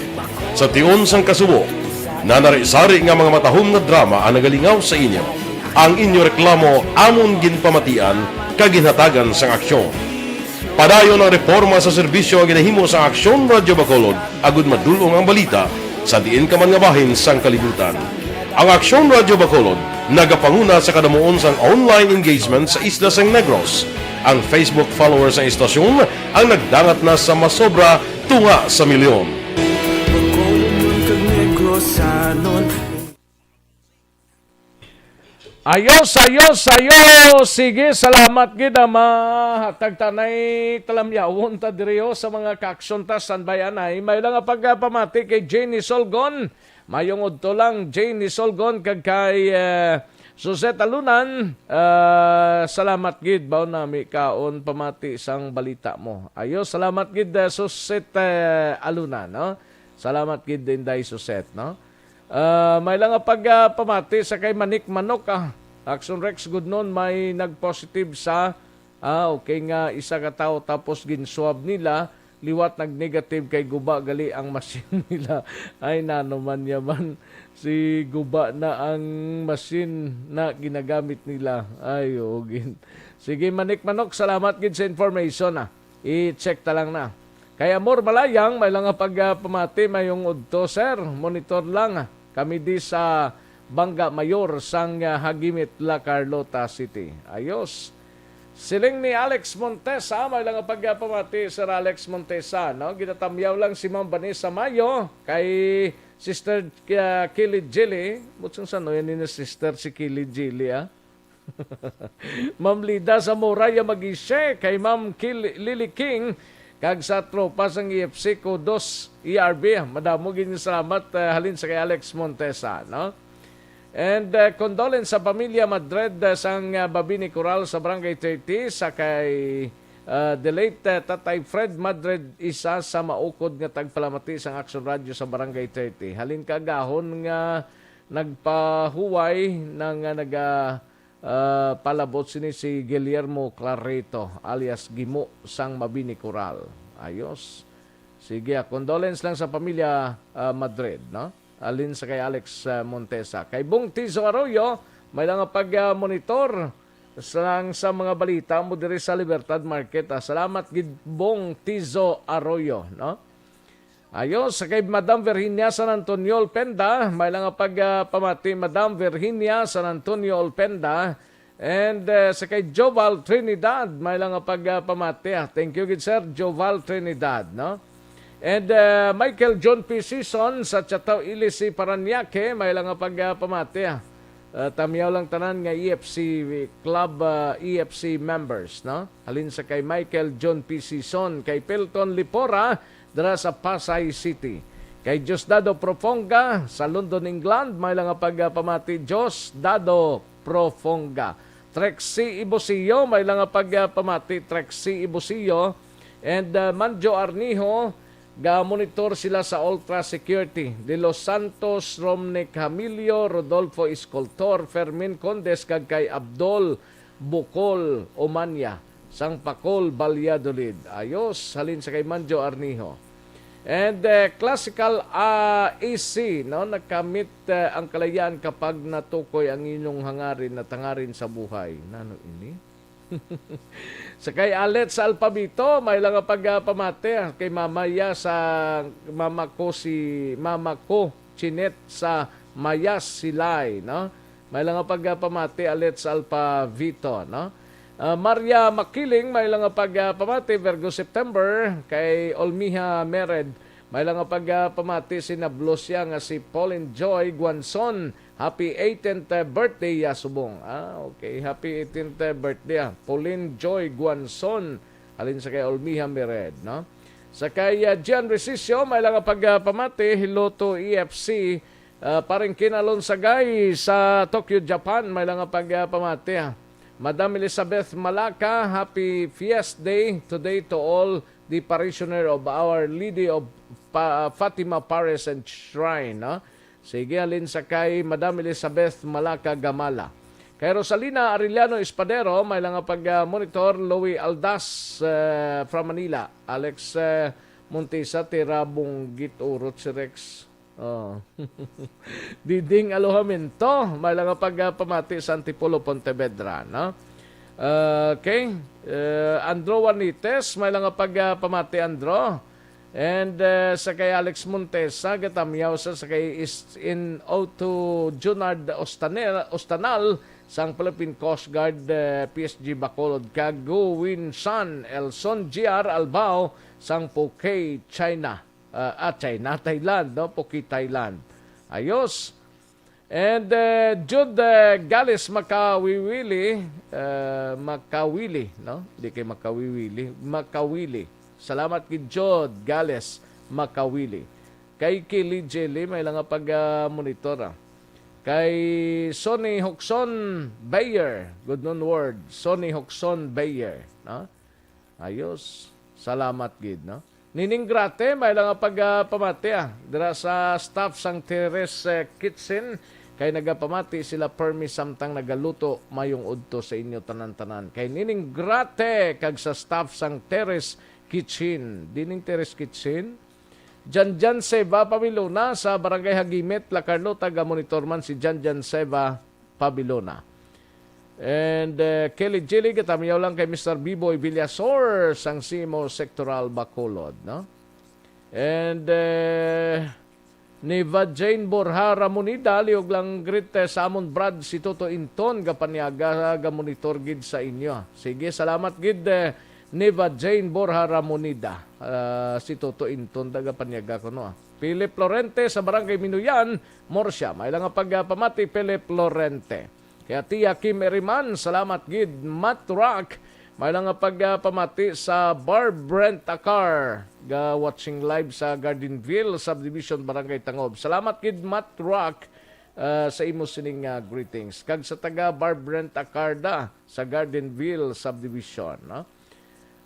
Sa tion sang kasubo, nanari-sari nga mga matahom nga drama ang nagalingaw sa inyo. Ang inyo reklamo amon ginpamatian kaginhatagan sang aksyon. Padayon ang reforma sa serbisyo nga ginahimo sa Aksyon Radio Bacolod agud madulong ang balita sa diin ka man nga bahin sang kalibutan. Ang Aksyon Radio Bacolod nagapanguna sa kadamuon sang online engagement sa isla sang Negros. Ang Facebook followers sa istasyon ang nagdangat na sa masobra tunga sa milyon. Ayos! Sige, salamat gid mahatag tanay talamyawon ta diriyo sa mga kaaksyon ta san bayanay. May lang pagpamati kay Jenny Solgon. Mayong udto lang Jenny Solgon kag kay Suset Alunan. Salamat gid baw nami kaon pamati sang balita mo. Ayos, salamat gid Suset Alunan, no? Salamat gid din day Suset, no? May lang pagpamati sa kay Manik Manok. Aksyon Rex good noon, may nag-positive sa okay nga isa ka tao tapos ginswab nila, liwat nag-negative kay guba gali ang machine nila. Ay nanuman yaman si guba na ang machine na ginagamit nila. Ay ogin. Sige Manik Manok, salamat gid sa information. I-check ta lang na. Kaya Amor Malayang, may lang pagpamati mayong udto sir, monitor lang. Kami di sa Bangga Mayor sang Hagimit La Carlota City. Ayos. Siling ni Alex Montesa, may lang pagpamati Sir Alex Montesa, no? Ginatamyaw lang si Ma'am Vanessa Mayo kay Sister Kilid Jilly. Butsang sano yan ni Sister si Kilid Jilly, Ma'am Lida Zamora Yamagishe, kay Ma'am Lily King, kag sa tropa sang EFC Kudos ERB. Madamo gini salamat halin sa kay Alex Montesa, no? And condolence sa pamilya Madrid sang Babini Coral sa Barangay 30 sa kay the late Tatay Fred Madrid, isa sa maukod nga tagpalamati sang Aksyon Radio sa Barangay 30. Halin kagahon nga nagpahuway nang palabot sini si Guillermo Clareto alias Gimo sang Mabini Coral. Ayos. Sige, condolence lang sa pamilya Madrid, no? Alin sa kay Alex Montesa. Kay Bong Tizo Arroyo, may lang pag-monitor sa mga balita mo diri sa Libertad Market. Salamat gid Bong Tizo Arroyo, no? Ayos, sa kay Madam Virginia San Antonio Olpenda, may lang pagpamati Madam Virginia San Antonio Olpenda. And sa kay Joval Trinidad, may lang pagpamati. Thank you gid sir, Joval Trinidad, no? And Michael John P. Season sa Chataw Ilisi Paranaque, may lang pagpamati. Tamyaw lang tanan nga EFC Club, EFC members, no? Halin sa kay Michael John P. Season, kay Pelton Lipora, dara sa Pasay City. Kay Diosdado Profonga sa London, England, may lang pagpamati Diosdado Profonga. Trexie Ibosio, may lang pagpamati Trexie Ibosio. And Manjo Arnijo, ga-monitor sila sa Ultra Security. De Los Santos, Romney Camilio, Rodolfo Escoltor, Fermin Condes, kag kay Abdol Bukol Omanya, sang Pacol, Valladolid. Ayos, halin sa kay Manjo Arnijo. And classical AC, no, nakamit ang kalayaan kapag natukoy ang inyong hangarin at hangarin sa buhay. Nano ini? Sakay alet sa alpabito, may lang pagpamate kay mamaya sa mama ko Chinet sa Mayas Silay, no? May lang pagpamate alet sa alpabito, no? Maria Makiling, may lang pagpamati, Virgo September, kay Olmiha Mered, may lang pagpamati si Nablosya nga si Pauline Joy Guanson, happy 18th birthday ya subong. Okay, happy 18th birthday Pauline Joy Guanson, alin sa kay Olmiha Mered, no? Sa kay Gian Resisio, may lang pagpamati, Hiloto EFC, paring kinalon sagay sa Tokyo, Japan, may lang pagpamati Madam Elizabeth Malaka, happy Fiesta Day today to all the parishioner of Our Lady of Fatima Paris and Shrine. No? Sige, alin sa kay Madam Elizabeth Malaka Gamala. Kay Rosalina Arellano Espadero, may lang pag-monitor, Louie Aldas from Manila. Alex Montesa, Tirabong Giturot si Rex. Oh. Diding Alohamento, may lang pagpamati sa Antipolo, Pontevedra, no? Okay. Andro Juanites, may lang pagpamati Andro. And sa kay Alex Montesa, gatamyaw sa kay in O2 Junard Ostanal, sang Philippine Coast Guard PSG Bacolod, Kagowin San, Elson GR Albao, sang Phuket, China. China, Thailand, no? Phuket, Thailand. Ayos. And Jude Gales Makawili, no? Hindi kay Makawili. Salamat kay Jude Gales Makawili. Kay Kili Jelly, may lang pag-monitor. Kay Sonny Hoxon Bayer, good known word, Sonny Hoxon Bayer, no? Ayos. Salamat gid, no? Nining grate, may lang pagpamati dira sa staff sang Teres Kitchen, kay nagapamati sila permi samtang nagaluto mayong udto sa inyo tanan-tanan. Kay nining grate kag sa staff sang Teres Kitchen. Dining Teres Kitchen, Janjan Seva Pabilona sa Barangay Hagimet, Lacarno, taga-monitor man si Janjan Seva Pabilona. And Kelly Jilly, katamiyaw lang kay Mr. Biboy Villasor, sang Simo Sectoral Bacolod, no? And Neva Jane Borja Ramonida, liog lang grit sa amon Brad si Toto Inton, kapanyaga ga-monitor gid sa inyo. Sige, salamat gid Neva Jane Borja Ramonida, si Toto Inton, kapanyaga ko, no? Philip Lorente sa Barangay Minuyan, Morsya, may lang pagpamati Philip Lorente. Kaya Tia Kim Eriman, salamat gid. Matt Rock, may lang pagpamati sa Barb Brent Akar, watching live sa Gardenville Subdivision, Barangay Tangob. Salamat gid Matt Rock sa imo sining greetings. Kag sa taga Barb Brent Akarda sa Gardenville Subdivision, no?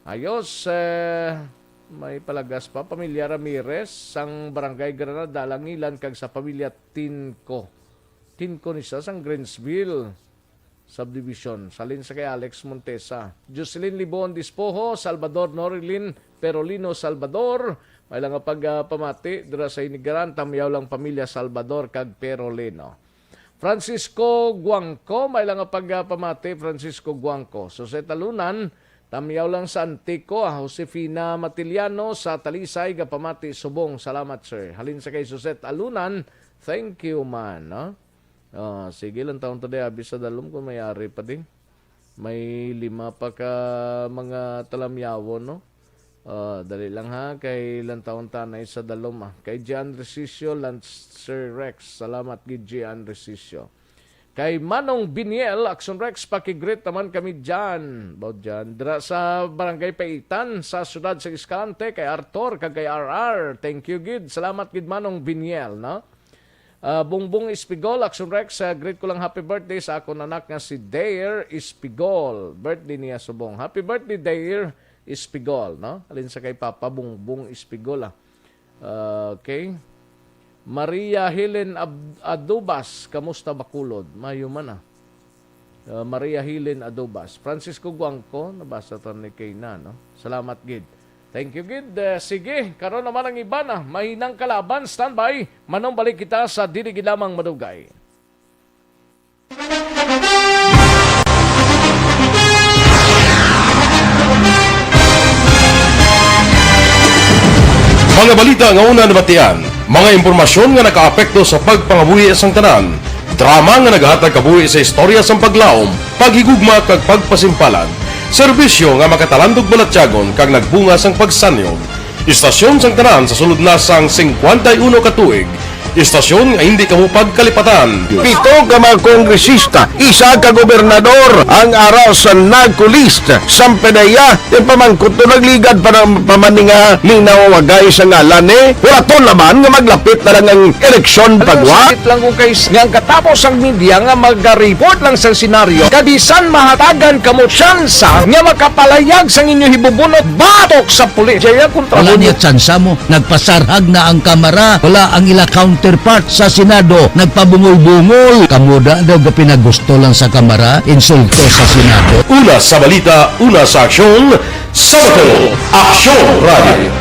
Ayos, may palagas pa, Pamilya Ramirez sang Barangay Granada, Langilan, kag sa pamilya Tinko ni sa sang Greensville Subdivision. Salin sa kay Alex Montesa. Jocelyn Libon Dispoho, Salvador Norilin Perolino Salvador. May lang pagpamati dira sa Inigaran, tamyaw lang pamilya Salvador kag Perolino. Francisco Guangco, may lang pagpamati Francisco Guangco. Jose Talunan, tamyaw lang sa Antico. Josefina Matiliano sa Talisay, gapamati Subong. Salamat sir. Halin sa kay Jose Talunan, thank you man, no? Sige lang taon today, abis sa dalom kung may-ari pa din. May 5 pa ka mga talamyawo, no? Dali lang ha, kay ilang taon tanay sa dalom. Kay Gian Resisio, Lancer Rex, salamat kay Gian Resisio. Kay Manong Biniel, Aksyon Rex, pakigreet naman kami dyan. About dyan. Dira sa Barangay Paitan, sa Sudad sa Escalante, kay Arthur, kay RR. Thank you, Gid. Salamat, Gid Manong Biniel, no? Bungbong Espigol, Aksyon Rex, greet ko lang happy birthday sa akong anak nga si Dair Espigol. Birthday niya subong. Happy birthday, Dair Espigol, no? Alin sa kay Papa Bungbong Espigol, okay. Maria Helen Adubas, kamusta Bacolod? Mayuman Maria Helen Adubas. Francisco Guangco, nabasa to ni Kayna, no? Salamat gid. Thank you, Gid. Sige, karon naman ang iba na. Mahinang kalaban, standby. Manong balik kita sa Dirigi Lamang Madugay. Mga balita nga una nabatian, mga impormasyon nga nakaapekto sa pagpangabuhi sang tanan, drama nga naghatag kabuhi sa istorya sang paglaom, paghigugma kag pagpasimpalan, serbisyo nga makatalandog balatyagon kag nagbunga sang pagsanyog, istasyon sang tanan sa sulod na sang 51 ka tuig, istasyon nga hindi kamupag kalipatan. Pito ka mga kongresista, isa ka gobernador ang araw sa nagkulist sa pedaya yung pamangkot to nagligad para pamaninga ning nawawagay sa ngalan wala to naman nga maglapit na lang ang eleksyon pagwa. Sakit lang kung kayo nga katapos ang media nga mag-report lang sa senaryo kadisan mahatagan kamo tsansa nga makapalayag sa inyo hibubunot batok sa pulis. Jaya kontra Wala niya tsansa mo, nagpasarhag na ang kamara, wala ang ila counterpart sa Senado, nagpabungol-bungol. Kamuda daw ga pinagusto lang sa kamara, insulto sa Senado. Una sa balita, una sa aksyon, sa Aksyon Radio.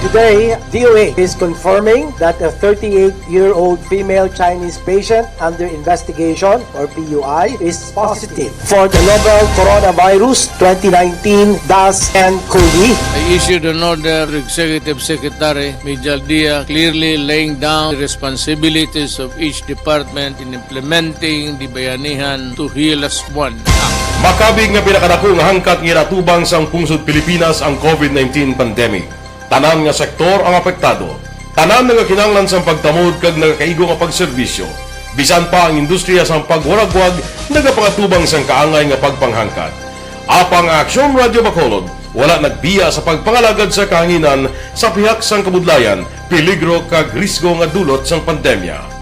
Today, DOA is confirming that a 38-year-old female Chinese patient under investigation, or PUI, is positive for the novel coronavirus 2019-10-CoV. I issued an order to Executive Secretary Major Dia clearly laying down the responsibilities of each department in implementing the Bayanihan to Heal as One Act. Makabig nga pinakadako nga hangkat nga natubang sang pungsod Pilipinas ang COVID-19 pandemic. Tanan nga sektor ang apektado. Tanan nga kinahanglan sang pagtamod kag nagakaigo nga pagserbisyo. Bisan pa ang industriya sang pagwaragwag nagapangatubang sang kaangay nga pagpanghangkat. Apang Aksyon Radio Bacolod wala nagbiya sa pagpangalagad sa kahanginan sa pihak sang kabudlayan, peligro kag risgo nga dulot sang pandemya.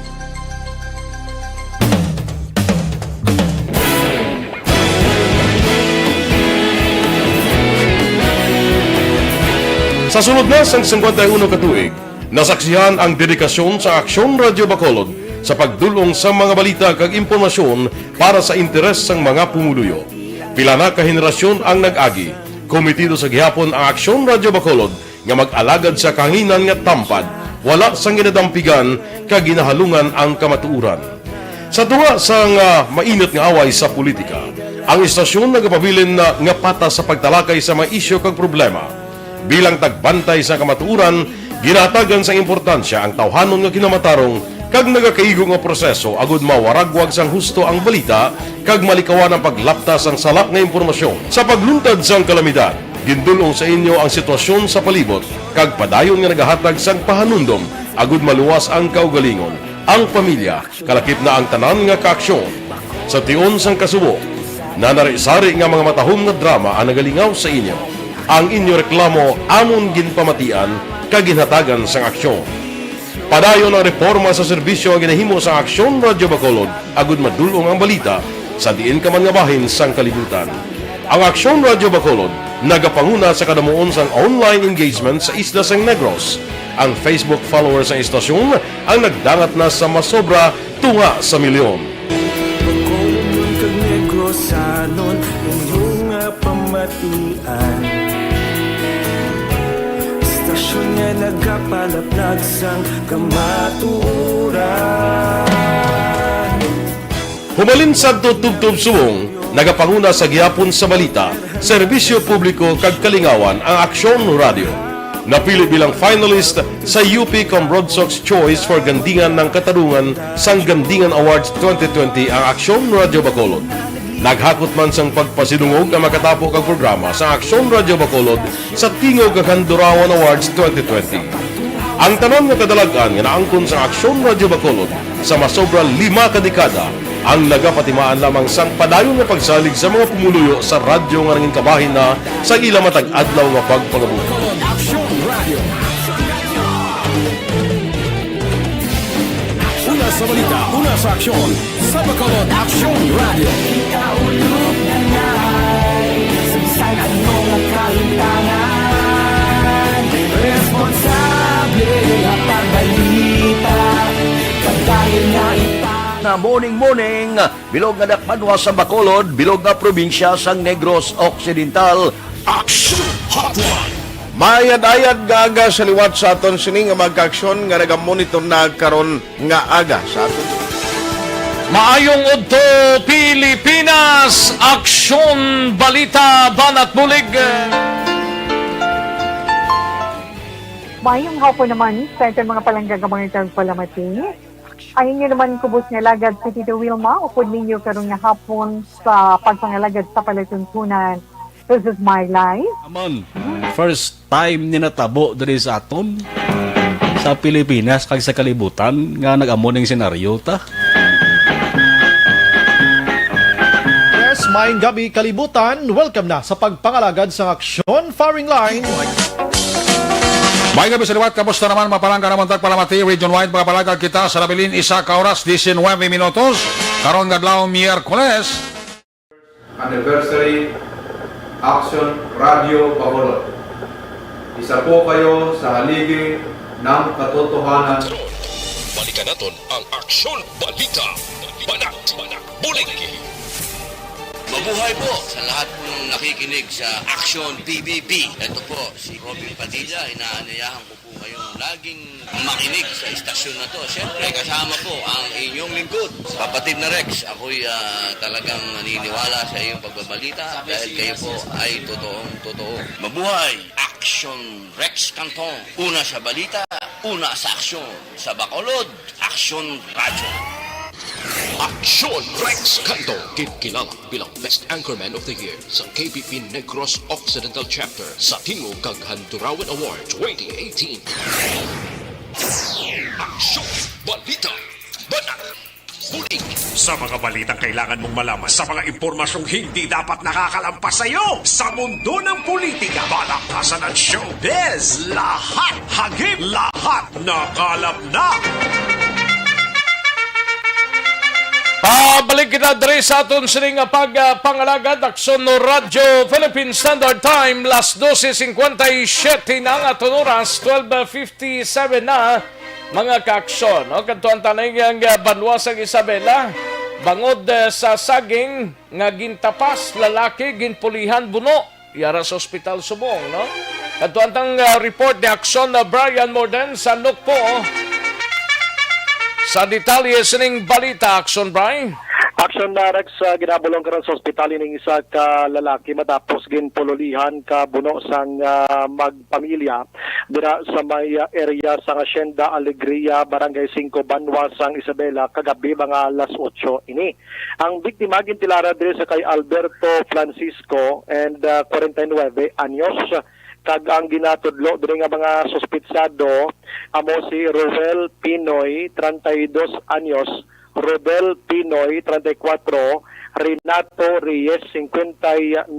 Sa sunod na sang 51 ka tuig, nasaksihan ang dedikasyon sa Aksyon Radio Bacolod sa pagdulong sa mga balita kag impormasyon para sa interes sang mga pumuluyo. Pila na ka henerasyon ang nag-agi, komitido sa gihapon ang Aksyon Radio Bacolod nga mag-alagad sa kahanginan nga tampad, wala sang ginadampigan kag ginahalungan ang kamatuuran. Sa tunga sang mainit nga away sa politika, ang istasyon nagapabilin na nga patas sa pagtalakay sa mga isyu kag problema. Bilang tagbantay sa kamatuuran, ginatagan sa importansya ang tawhanon nga kinamatarong kag nagakaigo nga proseso agud mawaragwag sang husto ang balita kag malikawan ang paglaptas ang salak nga impormasyon. Sa pagluntad sang kalamidad, gindulong sa inyo ang sitwasyon sa palibot kag padayon nga nagahatag sang pahanundom agud maluwas ang kaugalingon, ang pamilya, kalakip na ang tanan nga kaaksyon. Sa tion sang kasubo, nanari-sari nga mga matahom nga drama ang nagalingaw sa inyo. Ang inyo reklamo amon ginpamatian kag ginhatagan sang aksyon. Padayon ang reforma sa serbisyo ang ginahimo sa Aksyon Radio Bacolod agud madulong ang balita sa diin ka man nga bahin sang kalibutan. Ang Aksyon Radio Bacolod nagapanguna sa kadamuon sang online engagement sa isla sang Negros. Ang Facebook followers sa istasyon ang nagdangat na sa masobra tunga sa milyon. Bacolod kag Negros sanon inyong pamatian. Istasyon nga nagapalaplag sang kamatuuran. Humalin sa tutubtub suwong, nagapanguna sa gihapon sa balita, serbisyo publiko kag kalingawan ang Aksyon Radio. Napili bilang finalist sa UP Broadsox Choice for Gandingan ng Katarungan sang Gandingan Awards 2020 ang Aksyon Radio Bacolod. Naghakot man sang pagpasidungog ang makatapo kag programa sa Aksyon Radio Bacolod sa Tingog kag Handurawan Awards 2020. Ang tanan nga kadalagan nga naangkon sa Aksyon Radio Bacolod sa masobra 5 ka dekada ang nagapatimaan lamang sang padayon nga pagsalig sa mga pumuluyo sa radyo nga nangin kabahin na sa ila matag adlaw nga pagpangabuhi. Aksyon Radio. Una sa balita, una sa aksyon, sa Bacolod Aksyon Radio. Ikaulog na ngay, sagsay ang mga kalintangan. Responsable ang pagbalita, pagdahil na na morning, bilog nga dakpanwa sa Bacolod, bilog nga probinsya sang Negros Occidental, Aksyon Hotline. Mayad-ayad nga aga sa liwat sa aton sini nga magka-aksyon nga nagamonitor na karon nga aga sa aton. Maayong udto Pilipinas, Aksyon Balita Banat Bulig. Mayong hapon naman sa itong mga palanggagamangan itong palamati. Ayun nyo naman kubos nga lagad sa Tito Wilma, upod ninyo karong nga hapon sa pagpangalagad sa palatuntunan. This is my life. Amon, first time ni natabo diri sa aton sa Pilipinas kag sa kalibutan nga nag-amo ning senaryo ta. Yes, maayong gabi kalibutan. Welcome na sa pagpangalagad sa Aksyon Firing Line. May gabi sa liwat, kamusta naman mapalangga naman tagpalamati region-wide mga palagad kita sa labilin isa ka oras 19 minutos karon nga adlaw Miyerkules. Anniversary Aksyon Radio Bacolod. Isa po kayo sa haligi ng katotohanan. Balikan natin ang Aksyon Balita. Banat, Bulig. Mabuhay po sa lahat po ng nakikinig sa Aksyon PBB. Ito po, si Robin Padilla. Inaanyayahan ko po kayong laging makinig sa istasyon na to. Siyempre, kasama po ang inyong lingkod. Kapatid na Rex, ako'y talagang naniniwala sa iyong pagbabalita dahil kayo po ay totoong-totoo. Mabuhay! Aksyon Rex Cantong. Una sa balita, una sa aksyon. Sa Bacolod, Aksyon Radio. Aksyon Rex Cantong, kilala bilang Best Anchorman of the Year sa KBP Negros Occidental Chapter sa Tingog kag Handurawan Award 2018. Aksyon Balita Banat Bulig. Sa mga balitang kailangan mong malaman, sa mga impormasyong hindi dapat nakakalampas sa iyo, sa mundo ng politika, balakasan at showbiz, lahat hagip, lahat nakalap na. Pabalik kita diri sa aton sining pagpangalagad Aksyon no Radyo Philippine Standard Time las 12:57 na ang aton oras 12:57 na mga kaaksyon. No? Kantuan tanay ang banwa sa Isabela bangod sa saging nga gintapas lalaki ginpulihan buno yara sa ospital Subong. No? Kantuan tang report ni Aksyon na Brian Morden sa Lukpo. Sa detalye sining balita, Aksyon Brian. Aksyon na Rex, ginabulong karon sa ospital ning isa ka lalaki matapos ginpululihan ka buno sang magpamilya dira sa may area sa Hacienda Alegria, Barangay 5, Banwa sang Isabela kagabi mga alas 8 ini. Ang biktima gintilara diri sa kay Alberto Francisco and 49 anyos. Kag ang ginatudlo diri nga mga suspitsado amo si Roel Pinoy 32 anyos, Rodel Pinoy 34, Renato Reyes 59.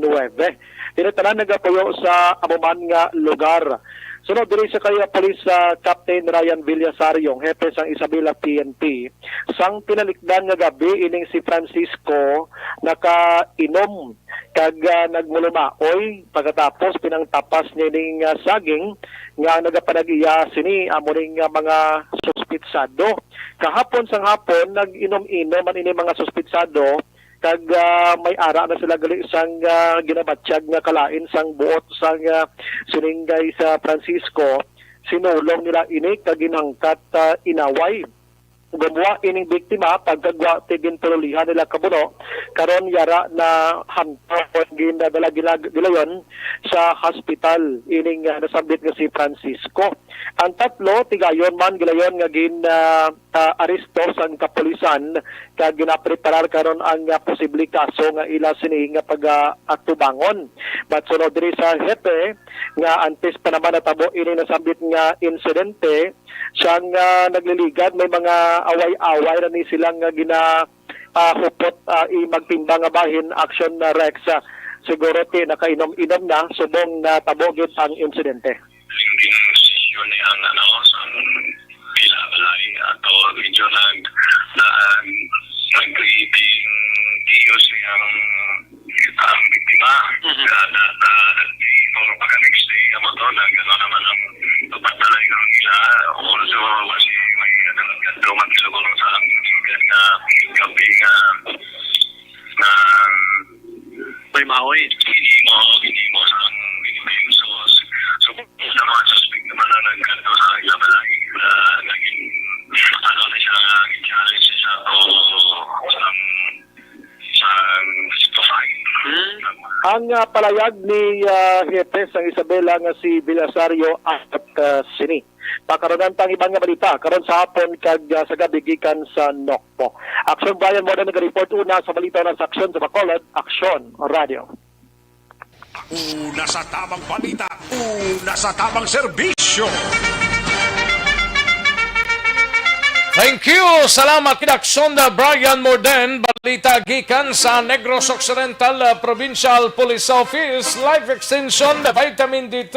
Tinatanan nagapuyo sa amuman nga lugar. Sunod diri sa kaya Police Captain Ryan Villasario, hepe sang Isabela PNP, sang pinalikdan nga gabi ining si Francisco nakainom kag nagmulumaoy pagkatapos pinangtapas niya ning saging nga nagapanag-iya sini amo ning mga suspitsado. Kahapon sang hapon nag-inom-inom man ini mga suspitsado kag may ara na sila gali sang ginabatsyag nga kalain sang buot sang siningay sa Francisco. Sinulong nila ini kag ginangkat inaway. Gumawa ining biktima pagkagwa tigin pululihan nila kabuno karon yara na hamtong ginadala gilayon sa hospital ining nasabit nga si Francisco. Ang tatlo tigayon man gilayon nga aresto sang kapulisan kag ginapreparar karon ang posible kaso nga ila sini nga pag-atubangon. But sunod diri sa hepe nga antes pa naman natabo ini nasabit nga insidente siyang nagliligad may mga away-away na ni silang hupot magtimbang nga bahin Aksyon na Rex. Siguro nakainom-inom na subong na tabogit ang insidente. Yun ang sa pila balay ato medyo nag-creating chaos ang biktima. Pagka next day amo to gano'n naman ang pagpatalay ng nila. Also kasi may duman siguro sa gabi na may maoy. Hindi mo sa Ang palayag ni Hepe sa Isabela nga si Villasario at Sini. Pakaronan tang ibang nga balita karon sa hapon kag sa gabi gikan sa Nokpo. Aksyon Bayan mo na nag-report una sa balita na sa Aksyon sa Bacolod, Aksyon Radio. Una sa tamang balita, una sa tamang serbisyo. Thank you! Salamat Aksyon na Brian Morden, balita gikan sa Negros Occidental Provincial Police Office, Life Extension, Vitamin D3,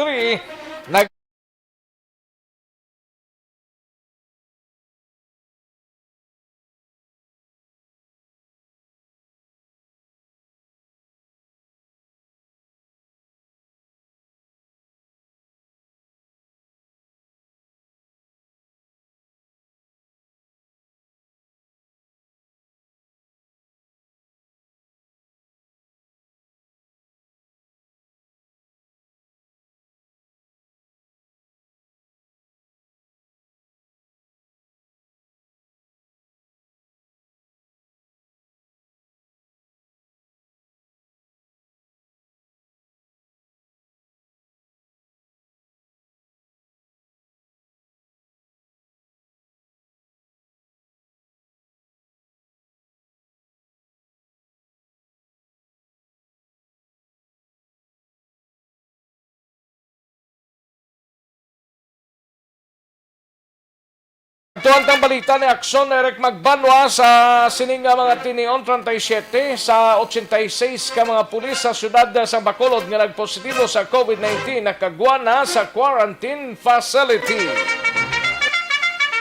Tuwang tang balita ni Aksyon Eric Magbanwa sa sining mga tinion 37 sa 86 ka mga pulis sa syudad sa Bacolod nga nagpositibo sa COVID-19 nakagwa na sa quarantine facility.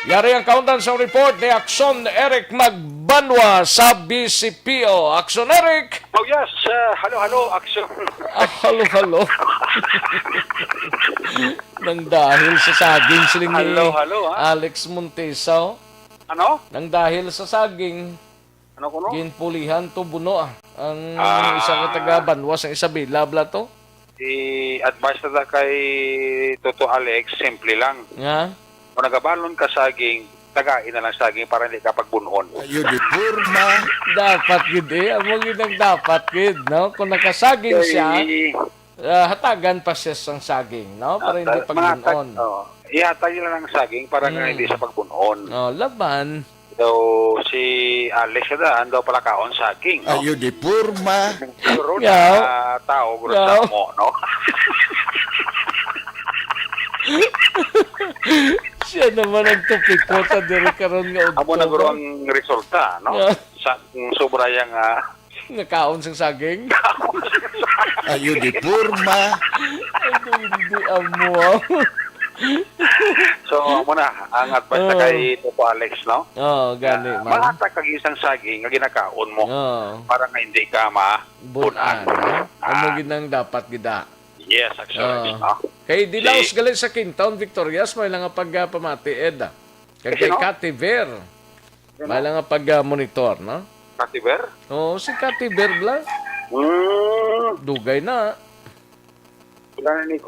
Yari ang kaundan sa report ni Aksyon Eric Magbanwa sa BCPO. Aksyon Eric! Oh yes, halo, Aksyon. Halo. Nang dahil sa saging siling ni Alex Montesa. Ano? Nang dahil sa saging. Ano kuno? Ginpulihan to buno ang isang taga Banwas ang Isabela bla to. I-advise na kay Toto Alex, simple lang. Nga? Kung nagabalon ka saging, tagain na lang saging para hindi ka pagbunon. Ayun, di purma. Dapat yun Amo ginang dapat yun, no? Kung nakasaging siya, hatagan pa siya sang saging, no? Para hindi pagbunon. Ihatag nila ng saging para nga hindi sa pagbunon. Laban. So, si Alex daan daw pala kaon saging, no? Ayun, di purma. Siguro na tao, gusto mo, no? Siya naman ang tupik ko sa diri karon nga Amo na guro ang resulta, no? Sa sobra yang nakaon sang saging. Ayun, di purma. Hindi amo. So, amo na ang advice na kay Toto Alex, no? Gani man. Mahatag kag isang saging nga ginakaon mo para nga hindi ka bunan. Amo ginang dapat gida. Yes, actually. Kay Dilaos galing sa Cantong, Victorias, may lang pagpamati, Ed. Kay Cathy Ver, may lang pag-monitor, no? Cathy Ver? Oo, si Cathy Ver bla. Dugay na. Wala na ni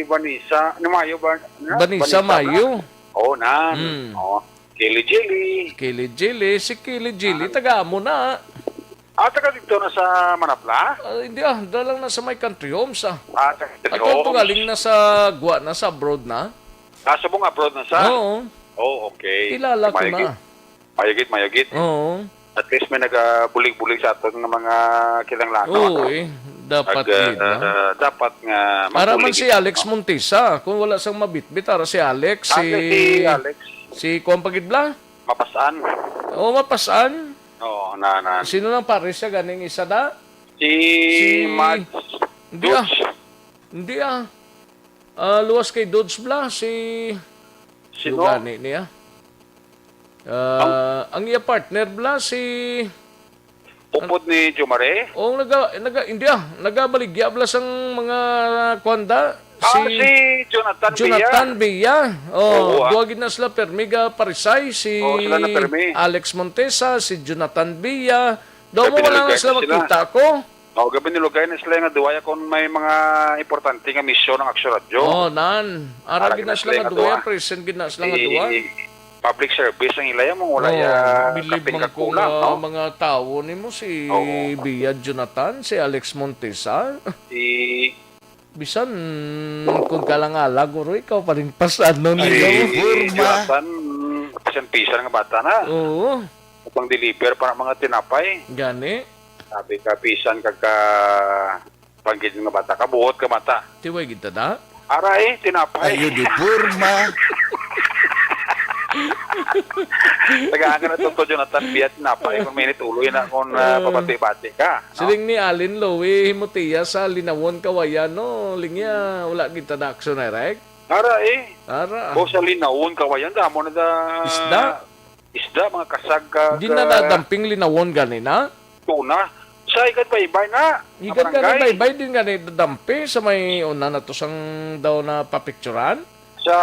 Vanessa. Ni Mayo ba? Vanessa Mayo. Oo, na. Kili Jilly. Si Kili Jilly, taga mo na. Taga dito na sa Manapla? Hindi dalang na sa my country homes taga country homes. At galing na sa Gua na, sa abroad na. Subong abroad na sa? Oo. Oh, okay. Kilala ko na. Mayagit. Oo. At least may nagabulig-bulig sa atin ng mga kilang lakaw. Oo dapat dapat nga para man si Alex Montesa. Kung wala sang mabitbit, si Alex, si Kuang Pagidbla? Mapasaan. Oo, mapasaan. Oo, na. Sino nang pares siya ganing isa da? Si Mads. Hindi luwas kay Dodge Bla, Sino? Gani niya. Ang iya partner Bla, si Upod ni Jumare? Oo, nagabaligya Bla sang mga kwanda. Si Jonathan Villa. Duwagin na sila permiga parisay. Si Alex Montesa, si Jonathan Villa. Daw mo wala nga sila makita ko. Gabi nilugay na sila nga duwaya kung may mga importante nga misyon ng Aksyon Radio. Aragin na sila nga duwaya. Present gina sila nga duwaya. public service ang ilaya mo, wala Bilib kaping man kung kakulang, no? mga tao ni mo si Bia Jonathan, si Alex Montesa. Si bisan kung kalang-alag uro ikaw pa rin pasano nila mo. Jonathan, pisan-pisan nga bata na. Oo. Upang deliver para mga tinapay. Gani. Sabi ka, pisan kagka panggit nga bata, kabuhot ka mata. Tiway kita da? Aray, tinapay. Ayo di purma. Tagaan ka na ito, Jonathan, biya tinapay. Kung minit uloy na kung pabati-bati ka. No? Siling ni Alin Lowe, himutiya sa Linawon Kawayan, no? Lingya, wala kita na aksyon na, Rek? Ara. O sa Linawon Kawayan, damo na da... Isda, mga kasag ka... Hindi na nadamping Linawon ganina? Tuna. Sa ikat baybay na. Ikat ka na baybay din ganina dampi sa may una na to sang daw na papicturan? Sa,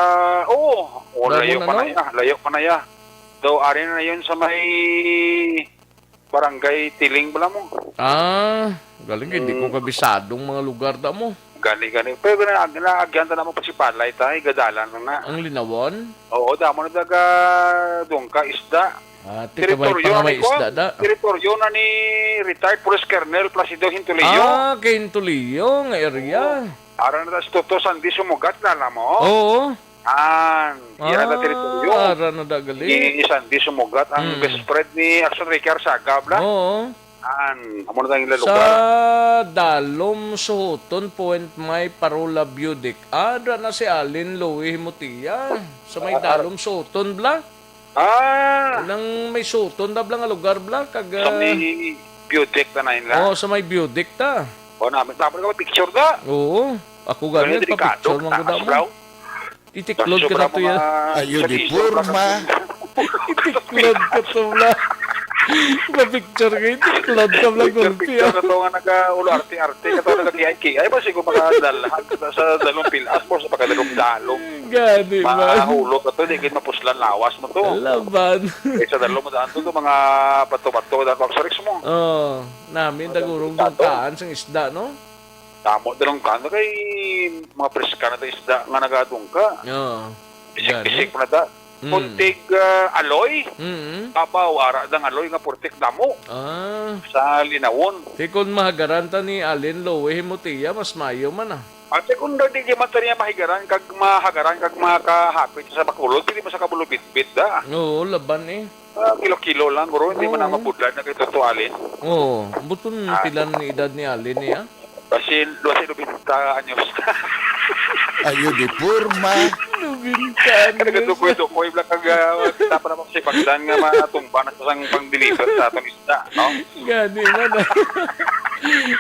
layo pa na ya. Daw, ari na yun sa may barangay Tiling bala mo. Galing, hindi ko kabisadong mga lugar da mo. Gani. Pero naagyan na mo pa si Palay tayo, gadalan na. Ang Linawon? Oo, damo na daga doon ka isda. Teritoryo na may isda da. Teritoryo na ni retired Police Colonel Placido Hintulillo. Kay Hintulillo, nga area. Ara na das Toto Sandy sumugat na alam mo? Oo. Yan na teritoryo. Ara na da gali. Ni Sandy sumugat ang best friend ni Aksyon Ricard Sagabla. Oo. Amo na tayong lugar. Sa Dalom Suhuton Point may Parola Budig. Ada na si Alin Lowe Himutiya. Sa may Dalom Suhuton bla. Nang may Suhuton da bla nga lugar bla. Sa may Budig na yun lang. Sa may Budig ta. Namin tapos ka picture da. Oo. Ako ganyan pa-picture mo ganda mo. Itiklod ka na to yan. Ayo di purma. Itiklod ka to bla. Pa-picture ka, itiklod ka bla gulpi. Picture na to nga nag-ulo arte-arte ka to nag-kiyay-kiyay. Basi kung makadalahan sa dalong pilas mo sa pagkadalong dalong. Gani ba? Mahulog ka to, hindi kayo mapuslan lawas mo to. Laban. Sa dalong mo daan to, mga bato-bato dahil pagsariks mo. Namin dagurong dungkaan sa isda, no? Tamo dalong kano kay mga preska na isda nga nagadong ka. Bisik-bisik na da. Puntig aloy. Papawara dang aloy nga purtik damo. Sa Linawon. Tikon mahagaranta ni Alin Lowe Himutiya, mas mayo man Ate kung di matanya mahigaran kag mahagaran kag makahapit sa bakulod, hindi mo sa kabulubit-bit da. Oo, laban Kilo-kilo lang, bro. Hindi mo na mabudlan na kay Toto Alin. Buton pilan ni edad ni Alin niya? Kasi 20 anyos. Ayo di purma. Nagdukoy-dukoy lang kag kita pa naman si pagdan nga matumba na sa pang-deliver sa atong isda, no? Gani man.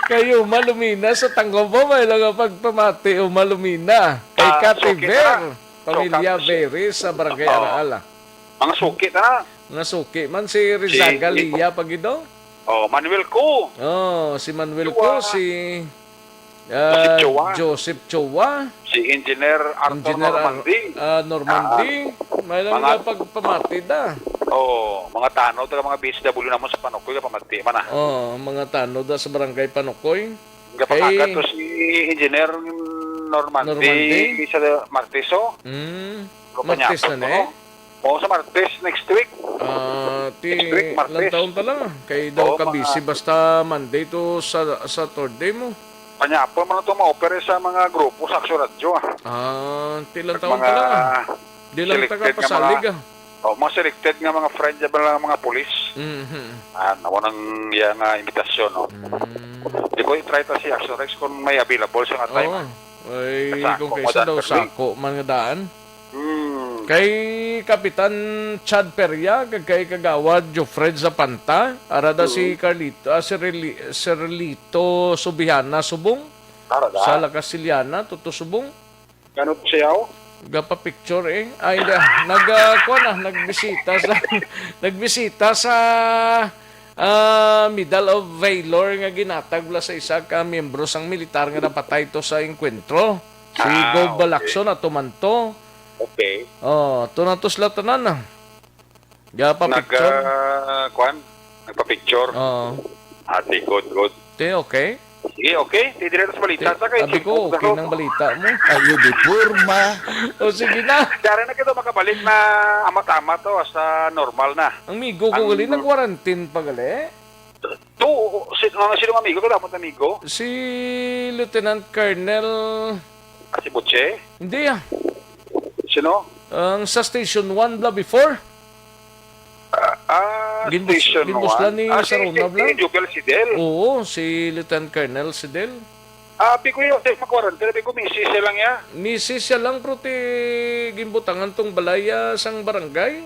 Kayo malumina sa tanggobo may lang pagpamati o malumina. Kay Kativer, Pamilya Veri sa Barangay Araala. Mga suki na. Mga suki man si Rizaga Lia pagido. Manuel Ko. Si Manuel Ko, si Joseph Chowa. Si Engineer Arthur Normandy. May lang nga pagpamati da. Mga tanod, mga BSW naman sa Panukoy, pamati man mga tanod da sa Barangay Panukoy. Kapakagat to si Engineer Normandy sa Marteso. Martes na sa Martes next week. Ilang taon ta lang. Kay daw kabisi basta Monday to sa Thursday mo. Panyapo man ito ma-opera sa mga grupo sa Aksyon Radio. Ilang taon ta lang. Di lang taga pasalig mga selected nga mga friend lang mga polis. Nawa nang nga invitasyon. Di ko i-try ta si Aksyon Rex kung may available sa nga time. Kung kaysa daw sako man nga daan. Kay Kapitan Chad Peria, kay Kagawad Jofred Zapanta, arada si Carlito, Serlito Subiana Subong, sa Lacasiliana, Tuto Subong. Ganun siya Gapa-picture hindi. Nagbisita sa Medal of Valor nga ginatag sa isa ka miyembro sang militar nga napatay to sa enkwentro. Si Gob Balakson at tumanto. Okay. Tunatos lang tanan na. Gapa-picture. Nagpa-picture. Ate, good. Okay. Sige, okay. Didiretso sa balita. Sabi ko, okay ng balita mo. Ayo di purma. O sige na. Dari na kita makabalik na amat-amat to sa normal na. Ang migo ko gali, nag-quarantine pa gali. Sino amigo ko? Dapat amigo? Si Lieutenant Colonel... Si Butche? Hindi Sino? Ang sa Station 1 bla before. Station 1? Ginbuslan ni Saruna bla. Si Jupel Sidel? Oo, si Lieutenant Colonel Sidel. Abi ko yung safe ma-quarantine. Abi ko misis siya lang ya. Misis siya lang pero ti gimbutangan tong balaya sang barangay.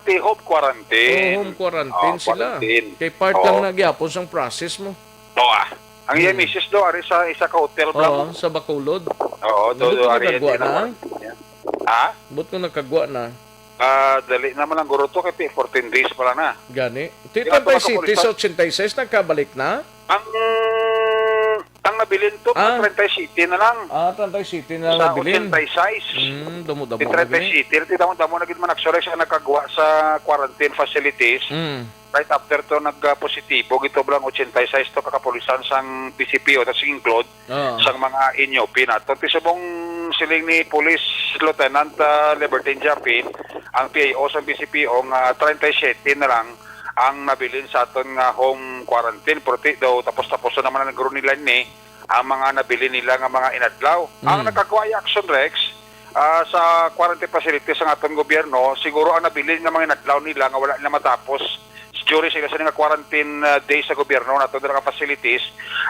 Ti home quarantine. Home quarantine sila. Quarantine. Kay part lang nagyapon sang process mo. Ang iya misis do ari sa isa ka hotel bla mo. Sa Bacolod. Oo, do ari nagkagwa na. But ko nagkagwa na. Dali naman ang guro to kay 14 days pala na. Gani. Tito Bay City sa 86 nagkabalik na? Ang nabilin to, 30 City na lang. 30 City na lang nabilin. Sa 86. Damo-damo na 30 City. Damo na gid man nagsurek sa nakagwa sa quarantine facilities. Right after to nagpositibo, gito lang 86 to kakapulisan sang PCP o tas include sang mga inyopi na. Ito tisubong siling ni Police Lieutenant Libertine Japin, ang PAO sang PCP o 37 na lang ang nabilin sa aton nga home quarantine. Prote daw tapos-tapos na naman ang nagro nila ni ang mga nabili nila nga mga inadlaw. Ang nakagawa Aksyon Rex sa quarantine facilities ng aton gobyerno, siguro ang nabili nga mga inadlaw nila nga wala nila matapos during sila sa nga quarantine days sa gobyerno na ito nga facilities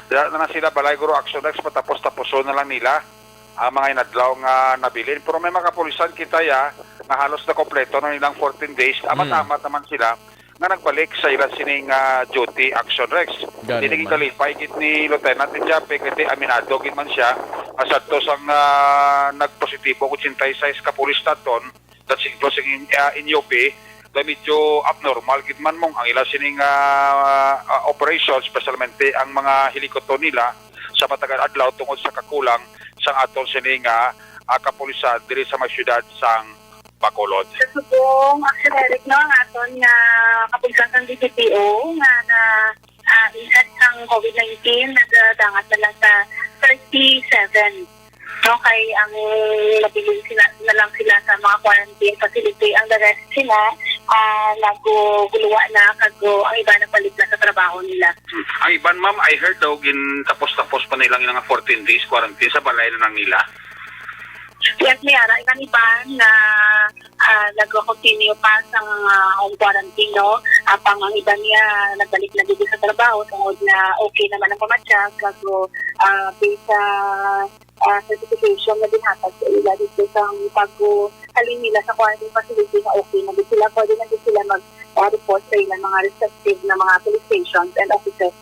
na sila balay guro Aksyon Rex patapos-tapos na lang nila ang mga inadlaw nga nabilin. Pero may mga kapulisan kita ya nga halos na kompleto na nilang 14 days. Amat-amat naman sila nga nagbalik sa ilang sining duty Aksyon Rex. Hindi kalipay git ni Lieutenant Jape kasi aminado gid man siya asadto sang nagpositibo 86 ka pulis taton that siguro sing inyopi na medyo abnormal gid man mong ang ilang sining operations, especialmente ang mga helikopter nila sa matagal adlaw tungod sa kakulang sang aton sining kapulisan diri sa mga syudad sang Bacolod. Sa subong Aksyon Eric no, ang aton nga kapulisan ng DPO nga na ingat ang COVID-19 nagdangat na lang sa 37. No, kay ang nabilin sila na lang sila sa mga quarantine facility. Ang the rest sila naguguluwa na kago ang iba na palit na sa trabaho nila. Ang iban ma'am, I heard daw tapos-tapos pa nilang yung 14 days quarantine sa balay na lang nila. Yes, Mayara, ikan iban na nag-continue pa sa home quarantine, no? Apang ang iba niya nagbalik na dito sa trabaho tungod na okay naman ang pamatsyag kaso based sa certification na dinhatag sa ila dito sa pag-alin nila sa quarantine facility na okay na dito sila. Pwede na dito sila mag-report sa ilang mga respective na mga police stations and officers.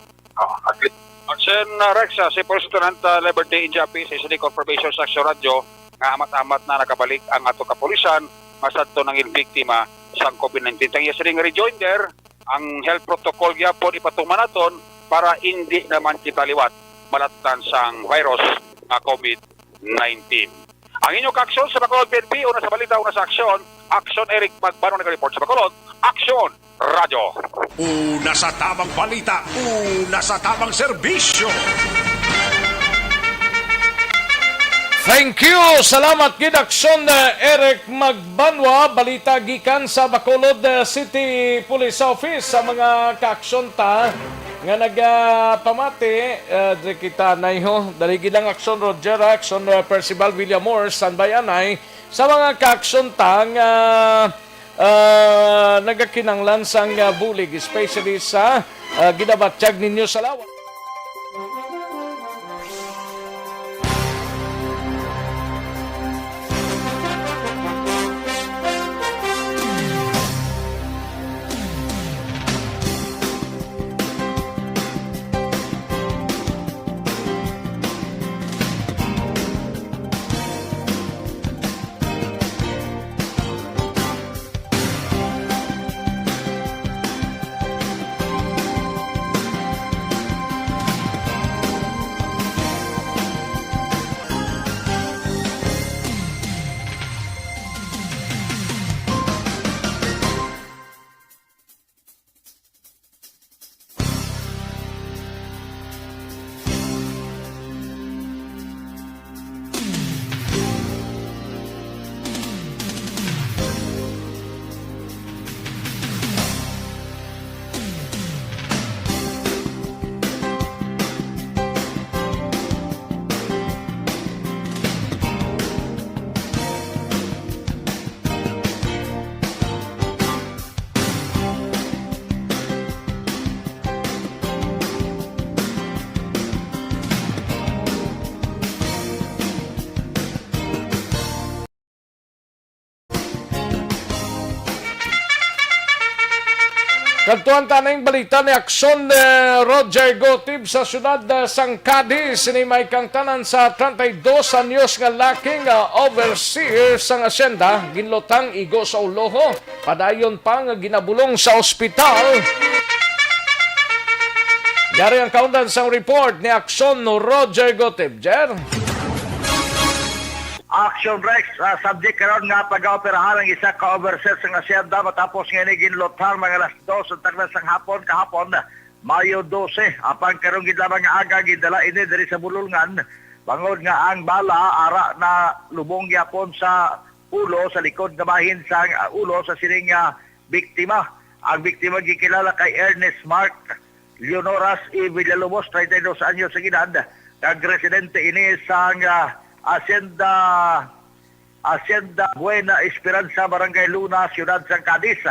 Aksyon Rex, si Police Lieutenant Liberty Injapi sa isang confirmation sa Aksyon Radio nga amat-amat na nakabalik ang ato kapulisan masadto ng biktima sa COVID-19. Tangiya sa ring rejoinder, ang health protocol gyapon ipatuman naton para hindi naman kita liwat malatan sang virus na COVID-19. Ang inyong Aksyon sa Bacolod PNP, una sa balita, una sa Aksyon, Aksyon Eric Magbano nag-report sa Bacolod, Aksyon Radio. Una sa tamang balita, una sa tamang serbisyo. Thank you! Salamat gid Aksyon Eric Magbanwa, balita gikan sa Bacolod City Police Office sa mga kaaksyon ta nga nagpamati di kita nayho dali gid ang Aksyon Roger, Aksyon Percival William Moore sanbayanay sa mga kaaksyon ta nga nagakinanglan sang bulig especially sa ginabatyag ninyo sa lawas. Kantuan tanang balita ni Aksyon Roger Gotib sa syudad sang Cadiz. Sinimay kang tanan sa 32 anyos nga laking overseer sang asyenda. Ginlotang igo sa uloho. Padayon pa nga ginabulong sa ospital. Yari ang kaundan sang report ni Aksyon Roger Gotib. Jer? Action Rex, subject karon nga pag-operahan ang isa ka overseer sa asyenda matapos nga ni ginlotar mga alas 2 sa tagnas sang hapon kahapon Mayo 12 apan karon gid lamang nga aga gidala ini diri sa bululngan bangod nga ang bala ara na lubong gyapon sa ulo sa likod nga bahin sa ulo sa sining biktima. Ang biktima gikilala kay Ernest Mark Leonoras E. Villalobos, 32 anyos sa edad, nag-residente ini sa Hacienda Buena Esperanza, Barangay Luna, Ciudad San Cadiz.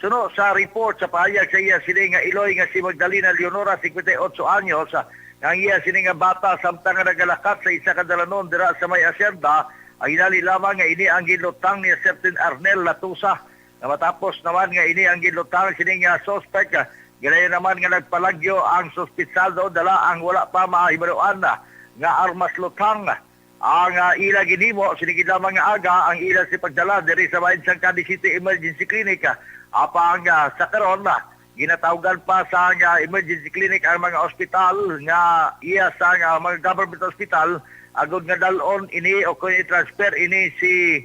Suno sa report sa pahayag sa iya sini nga Iloy nga si Magdalena Leonora, 58 anyos, ang iya sini nga bata samtang nga nagalakat sa isa ka dalanon dira sa may asyenda, ang inali lamang nga ini ang ginlutang ni Septin Arnel Latusa. Na matapos naman nga ini ang ginlutang sini nga suspect, ganayon naman nga nagpalagyo ang suspitsado dala ang wala pa mahibaluan nga armas lutang. Ang ila ginimo sinigid lamang nga aga ang ila si pagdala diri sa bahin sang Cadiz City Emergency Clinic apang sa karon ginatawgan pa sa emergency clinic ang mga ospital nga iya sa mga government hospital agud nga dalon ini o kun i-transfer ini si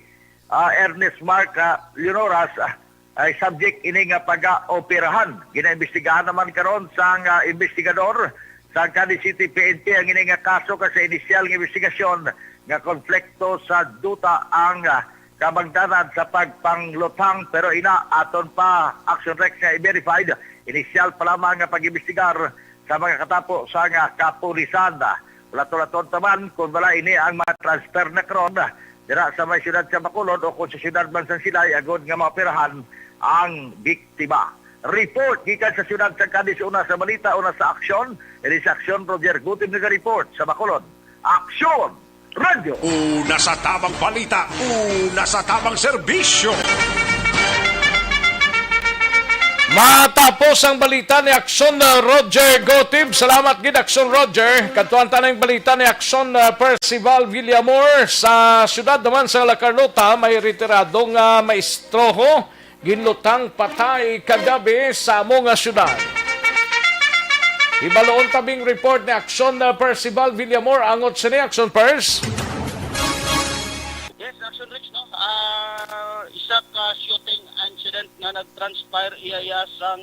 Ernest Mark Leonoras ay subject ini nga pag-operahan. Ginaimbestigahan naman karon sa investigador sa Cadiz City PNP ang ini nga kaso kasi inisyal nga investigasyon nga konflikto sa duta ang kabangdanan sa pagpanglutang pero ina aton pa Action Rex nga i-verified. Inisyal pa lamang nga pag-imbestigar sa mga katapo sa kapulisan. Lato-laton taman kung wala ini ang ma-transfer na karon dira sa may siyudad sa Bacolod o kung sa siyudad man sa Silay agod nga maoperahan ang biktima. Report gikan sa siyudad sa Cadiz, una sa Balita, una sa Aksyon. Ini sa Aksyon Roger Gutib nag-report sa Bacolod. Aksyon Radio. Una sa tamang balita, una sa tamang serbisyo. Matapos ang balita ni Aksyon Roger Gotib. Salamat gid Aksyon Roger. Kantuan tanang balita ni Aksyon Percival Villamor sa siyudad naman sa La Carlota, may retiradong maestroho ginlutang patay kagabi sa among siyudad. Ibaloon tabing report ni Aksyon Percival Villamor. Angot sa ni Aksyon Pers. Yes, Action Rich, no? Isa ka shooting incident nga nag-transpire iya sa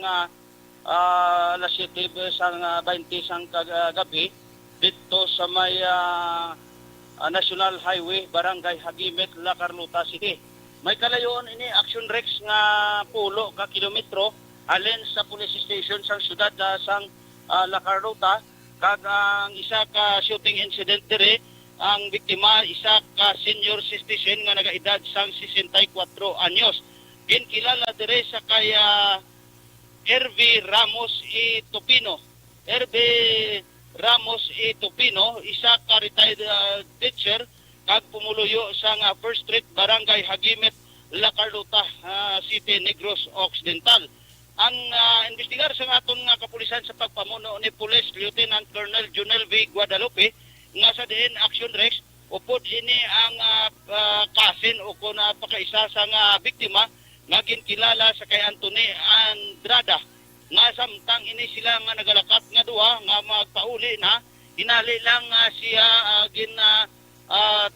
alas 7 sang 20 sang kagabi dito sa may National Highway, Barangay Hagimet, La Carlota City. May kalayoon ini Action Rex nga pulo ka kilometro alin sa police station sang syudad sang La Carlota. Kag ang isa ka shooting incident dire, ang biktima isa ka senior citizen nga nagaedad sang 64 anyos. Ginkilala dire sa kaya RV Ramos E. Tupino. RV Ramos E. Tupino, isa ka retired teacher kag pumuluyo sa First Street, Barangay Hagimet, La Carlota City, Negros Occidental. Ang investigar sa aton nga kapulisan sa pagpamuno ni Police Lieutenant Colonel Junel V. Guadalupe nga sa diin Action Rex upod ini ang kasin o kung napakaisa sa biktima nga ginkilala sa kay Anthony Andrada nga samtang ini sila nga nagalakat nga duha nga magpauli na hinali lang siya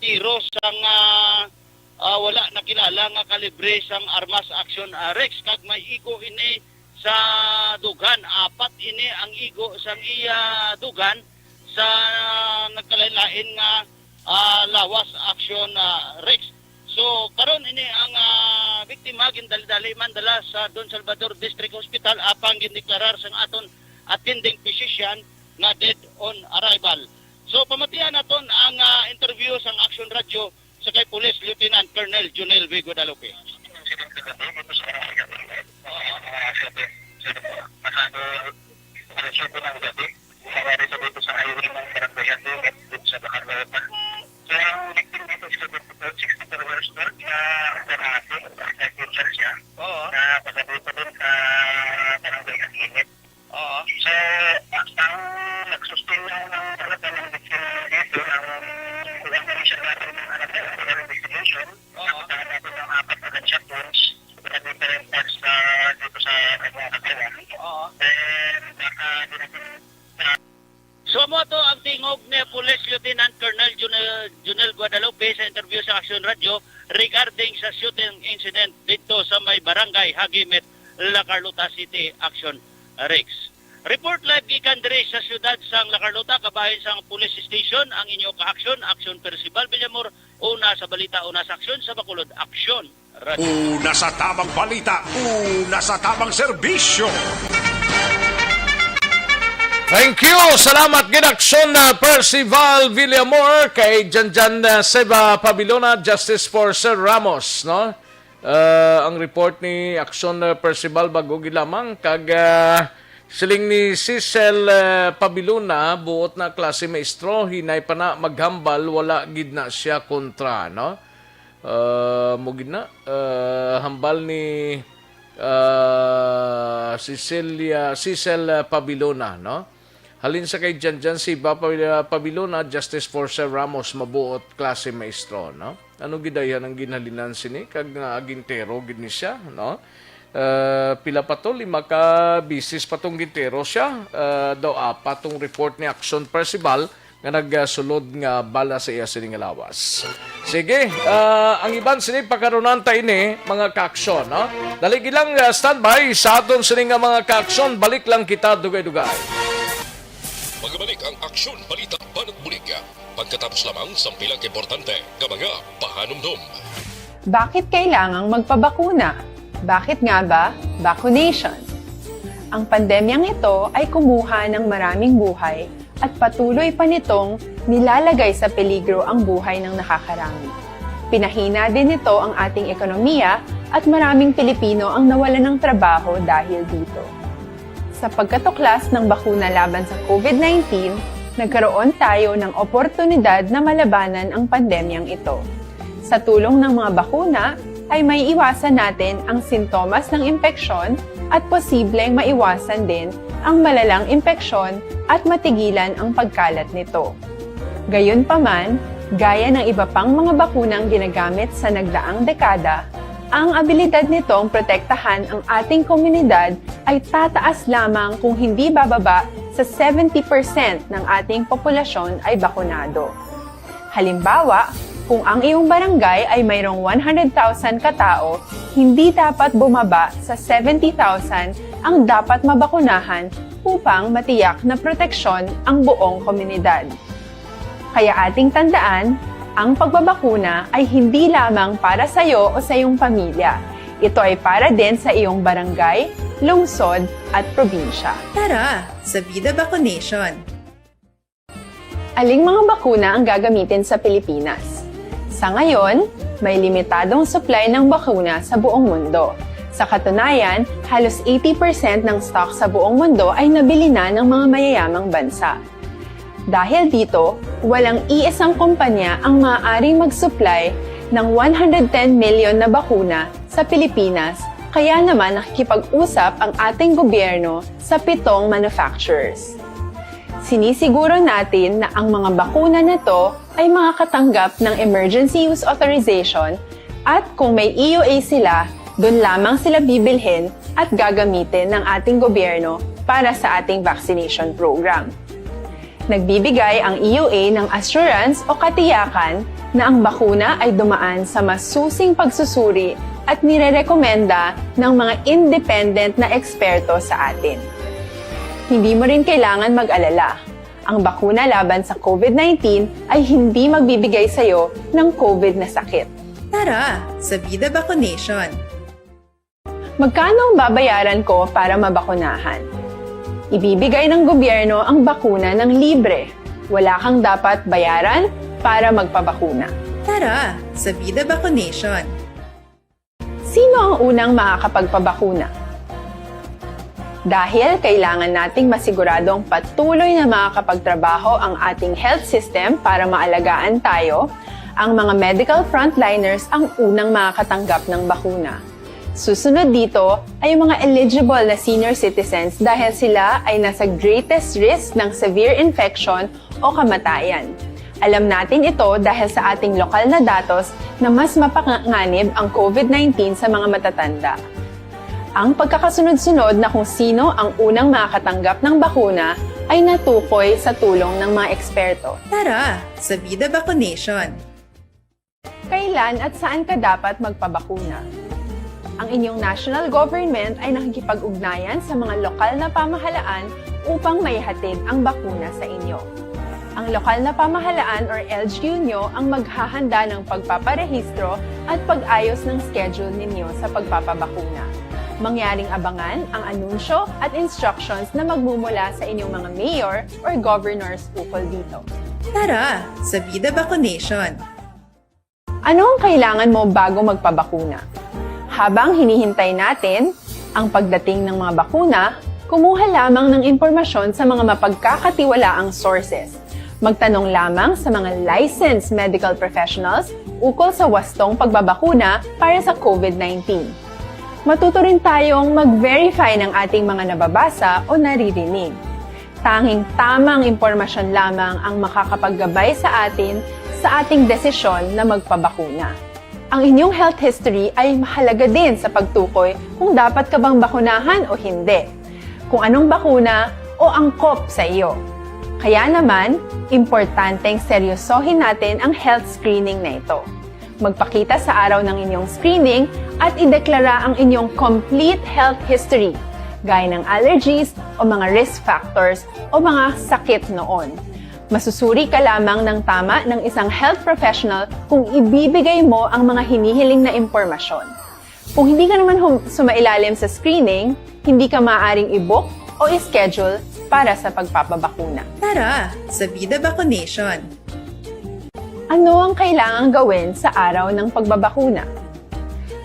tiro sang wala nakilala nga kalibre sang armas Action Rex kag may igo ini sa dugan. Apat ini ang igo sang iya dugan sa nagkalain nga lawas Action Rex. So karon ini ang biktima gindali-dali man dala sa Don Salvador District Hospital apang gindeklarar sang aton attending physician nga dead on arrival. So pamatian naton ang interview sang Action Radio sa kay Police Lieutenant Colonel Junel V. Guadalupe. ang nagsustain ng talaga ng dito, ang investigation natin ng investigation, napuntahan natin ng 4 na gunshot wounds sa different parts dito sa katawan. And baka So mo to ang tingog ni Police Lieutenant Colonel Junel Guadalupe sa interview sa Aksyon Radio regarding sa shooting incident dito sa may barangay Hagimet, La Carlota City, Aksyon Rex. Report live gikan diri sa syudad sang La Carlota kabahin sang police station ang inyo ka-aksyon, Aksyon Percival Villamor, una sa balita, una sa aksyon sa Bacolod, Aksyon Radio. Una sa tamang balita, una sa tamang serbisyo. Thank you! Salamat Ginaksyon na Percival Villamor kay Janjan Seba Pabilona, Justice for Sir Ramos, no? Ang report ni Aksyon Percival bago gilamang kag siling ni Cecil Pabilona buot na klase maestro hinay pa na maghambal wala gid na siya kontra, no? Mugid na hambal ni Cecil Pabilona, no? Halin sa kay Janjan si Pabilona, Justice for Sir Ramos, mabuot klase maestro, no? Ano gidayan ang ginhalinan sini kag agintero gid ni siya, no? Pila pa to, 5 ka bisis pa tong gintero siya, daw 4 tong report ni Aksyon Percival nga nagsulod nga bala sa iya sining lawas. Sige, ang iban sini pagkaronan ta ini mga kaaksyon, no? Dali gilang standby sa aton sining mga kaaksyon, balik lang kita dugay-dugay. Magbalik ang Aksyon Balita Banat Bulig. Pagkatapos lamang sa pilang importante ng mga pahanumdum. Bakit kailangang magpabakuna? Bakit nga ba vaccination? Ang pandemyang ito ay kumuha ng maraming buhay at patuloy pa nitong nilalagay sa peligro ang buhay ng nakakarami. Pinahina din nito ang ating ekonomiya at maraming Pilipino ang nawalan ng trabaho dahil dito. Sa pagkatuklas ng bakuna laban sa COVID-19, nagkaroon tayo ng oportunidad na malabanan ang pandemyang ito. Sa tulong ng mga bakuna, ay may iwasan natin ang sintomas ng impeksyon at posibleng maiwasan din ang malalang impeksyon at matigilan ang pagkalat nito. Gayunpaman, gaya ng iba pang mga bakunang ginagamit sa nagdaang dekada, ang abilidad nitong protektahan ang ating komunidad ay tataas lamang kung hindi bababa sa 70% ng ating populasyon ay bakunado. Halimbawa, kung ang iyong barangay ay mayroong 100,000 katao, hindi dapat bumaba sa 70,000 ang dapat mabakunahan upang matiyak na proteksyon ang buong komunidad. Kaya ating tandaan, ang pagbabakuna ay hindi lamang para sa iyo o sa iyong pamilya. Ito ay para din sa iyong barangay, lungsod at probinsya. Tara, sa Vida Vaccination! Aling mga bakuna ang gagamitin sa Pilipinas? Sa ngayon, may limitadong supply ng bakuna sa buong mundo. Sa katunayan, halos 80% ng stock sa buong mundo ay nabili na ng mga mayayamang bansa. Dahil dito, walang iisang kumpanya ang maaaring mag-supply ng 110 million na bakuna sa Pilipinas, kaya naman nakikipag-usap ang ating gobyerno sa 7 manufacturers. Sinisiguro natin na ang mga bakuna na to ay makakatanggap ng Emergency Use Authorization at kung may EUA sila, doon lamang sila bibilhin at gagamitin ng ating gobyerno para sa ating vaccination program. Nagbibigay ang EUA ng assurance o katiyakan na ang bakuna ay dumaan sa masusing pagsusuri at nirerekomenda ng mga independent na eksperto sa atin. Hindi mo rin kailangan mag-alala. Ang bakuna laban sa COVID-19 ay hindi magbibigay sa iyo ng COVID na sakit. Tara, sa Vida Vaccination! Magkano ang babayaran ko para mabakunahan? Ibibigay ng gobyerno ang bakuna ng libre. Wala kang dapat bayaran para magpabakuna. Tara, sa Vida Vaccination! Sino ang unang makakapagpabakuna? Dahil kailangan nating masiguradong patuloy na makakapagtrabaho ang ating health system para maalagaan tayo, ang mga medical frontliners ang unang makakatanggap ng bakuna. Susunod dito ay yung mga eligible na senior citizens dahil sila ay nasa greatest risk ng severe infection o kamatayan. Alam natin ito dahil sa ating lokal na datos na mas mapanganib ang COVID-19 sa mga matatanda. Ang pagkakasunod-sunod na kung sino ang unang makakatanggap ng bakuna ay natukoy sa tulong ng mga eksperto. Tara, sa Vida Vaccination! Kailan at saan ka dapat magpabakuna? Ang inyong national government ay nakikipag-ugnayan sa mga lokal na pamahalaan upang maihatid ang bakuna sa inyo. Ang lokal na pamahalaan or LGU nyo ang maghahanda ng pagpaparehistro at pag-ayos ng schedule ninyo sa pagpapabakuna. Mangyaring abangan ang anunsyo at instructions na magmumula sa inyong mga mayor or governors ukol dito. Tara, sa Vida Vaccination! Ano ang kailangan mo bago magpabakuna? Habang hinihintay natin ang pagdating ng mga bakuna, kumuha lamang ng impormasyon sa mga mapagkakatiwalaang sources. Magtanong lamang sa mga licensed medical professionals ukol sa wastong pagbabakuna para sa COVID-19. Matuto rin tayong mag-verify ng ating mga nababasa o naririnig. Tanging tamang impormasyon lamang ang makakapaggabay sa ating desisyon na magpabakuna. Ang inyong health history ay mahalaga din sa pagtukoy kung dapat ka bang bakunahan o hindi, kung anong bakuna o angkop sa iyo. Kaya naman, importanteng seryosohin natin ang health screening na ito. Magpakita sa araw ng inyong screening at ideklara ang inyong complete health history, gaya ng allergies o mga risk factors o mga sakit noon. Masusuri ka lamang ng tama ng isang health professional kung ibibigay mo ang mga hinihiling na impormasyon. Kung hindi ka naman sumailalim sa screening, hindi ka maaaring i-book o i-schedule para sa pagpapabakuna. Tara, sa Vida Vaccination! Ano ang kailangang gawin sa araw ng pagbabakuna?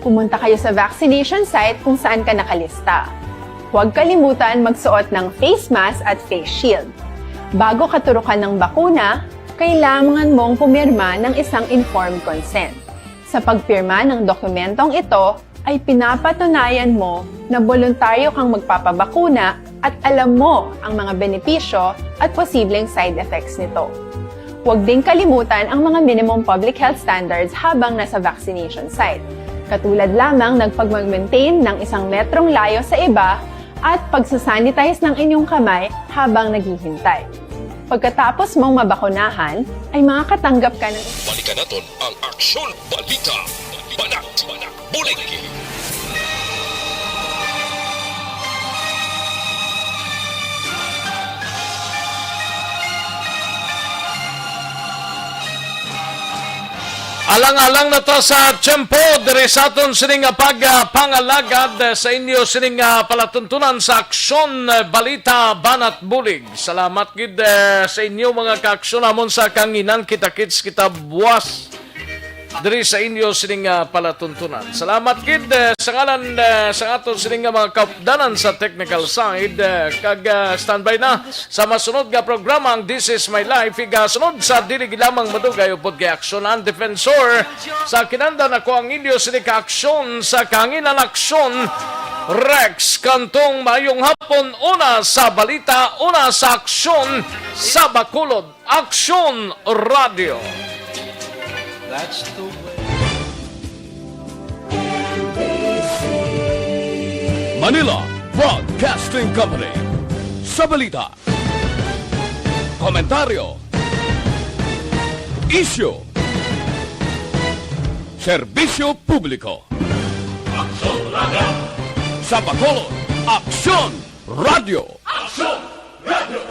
Pumunta kayo sa vaccination site kung saan ka nakalista. Huwag kalimutan magsuot ng face mask at face shield. Bago katurukan ng bakuna, kailangan mong pumirma ng isang informed consent. Sa pagpirma ng dokumentong ito, ay pinapatunayan mo na voluntaryo kang magpapabakuna at alam mo ang mga benepisyo at posibleng side effects nito. Huwag din kalimutan ang mga minimum public health standards habang nasa vaccination site. Katulad lamang ng pag-maintain ng 1 metrong layo sa iba at pagsasanitize ng inyong kamay habang naghihintay. Pagkatapos mong mabakunahan, ay makakatanggap ka ng... Balikan natin ang Aksyon Balita. Banat, Bulig. Alang-alang na to sa tiyempo, diri sa aton sining pagpangalagad sa inyo sining palatuntunan sa Aksyon Balita Banat Bulig. Salamat gid sa inyo mga kaaksyon namon sa kanginan kita-kits kita buwas diri sa inyo sining palatuntunan. Salamat gid sa ngalan sa aton sining mga kaupdanan sa technical side kag standby na sa masunod nga programa ang This Is My Life sunod sa dili lamang madugay upod kay aksyon ang defensor sa kinanda nako ang inyo sining kaaksyon sa kanginan aksyon Rex Cantong. Mayong hapon, una sa balita, una sa aksyon sa Bacolod, Aksyon Radio. That's the way. Manila Broadcasting Company. Sa balita, komentaryo, isyu, serbisyo publiko. Aksyon Radio. Sa Bacolod, Aksyon Radio. Aksyon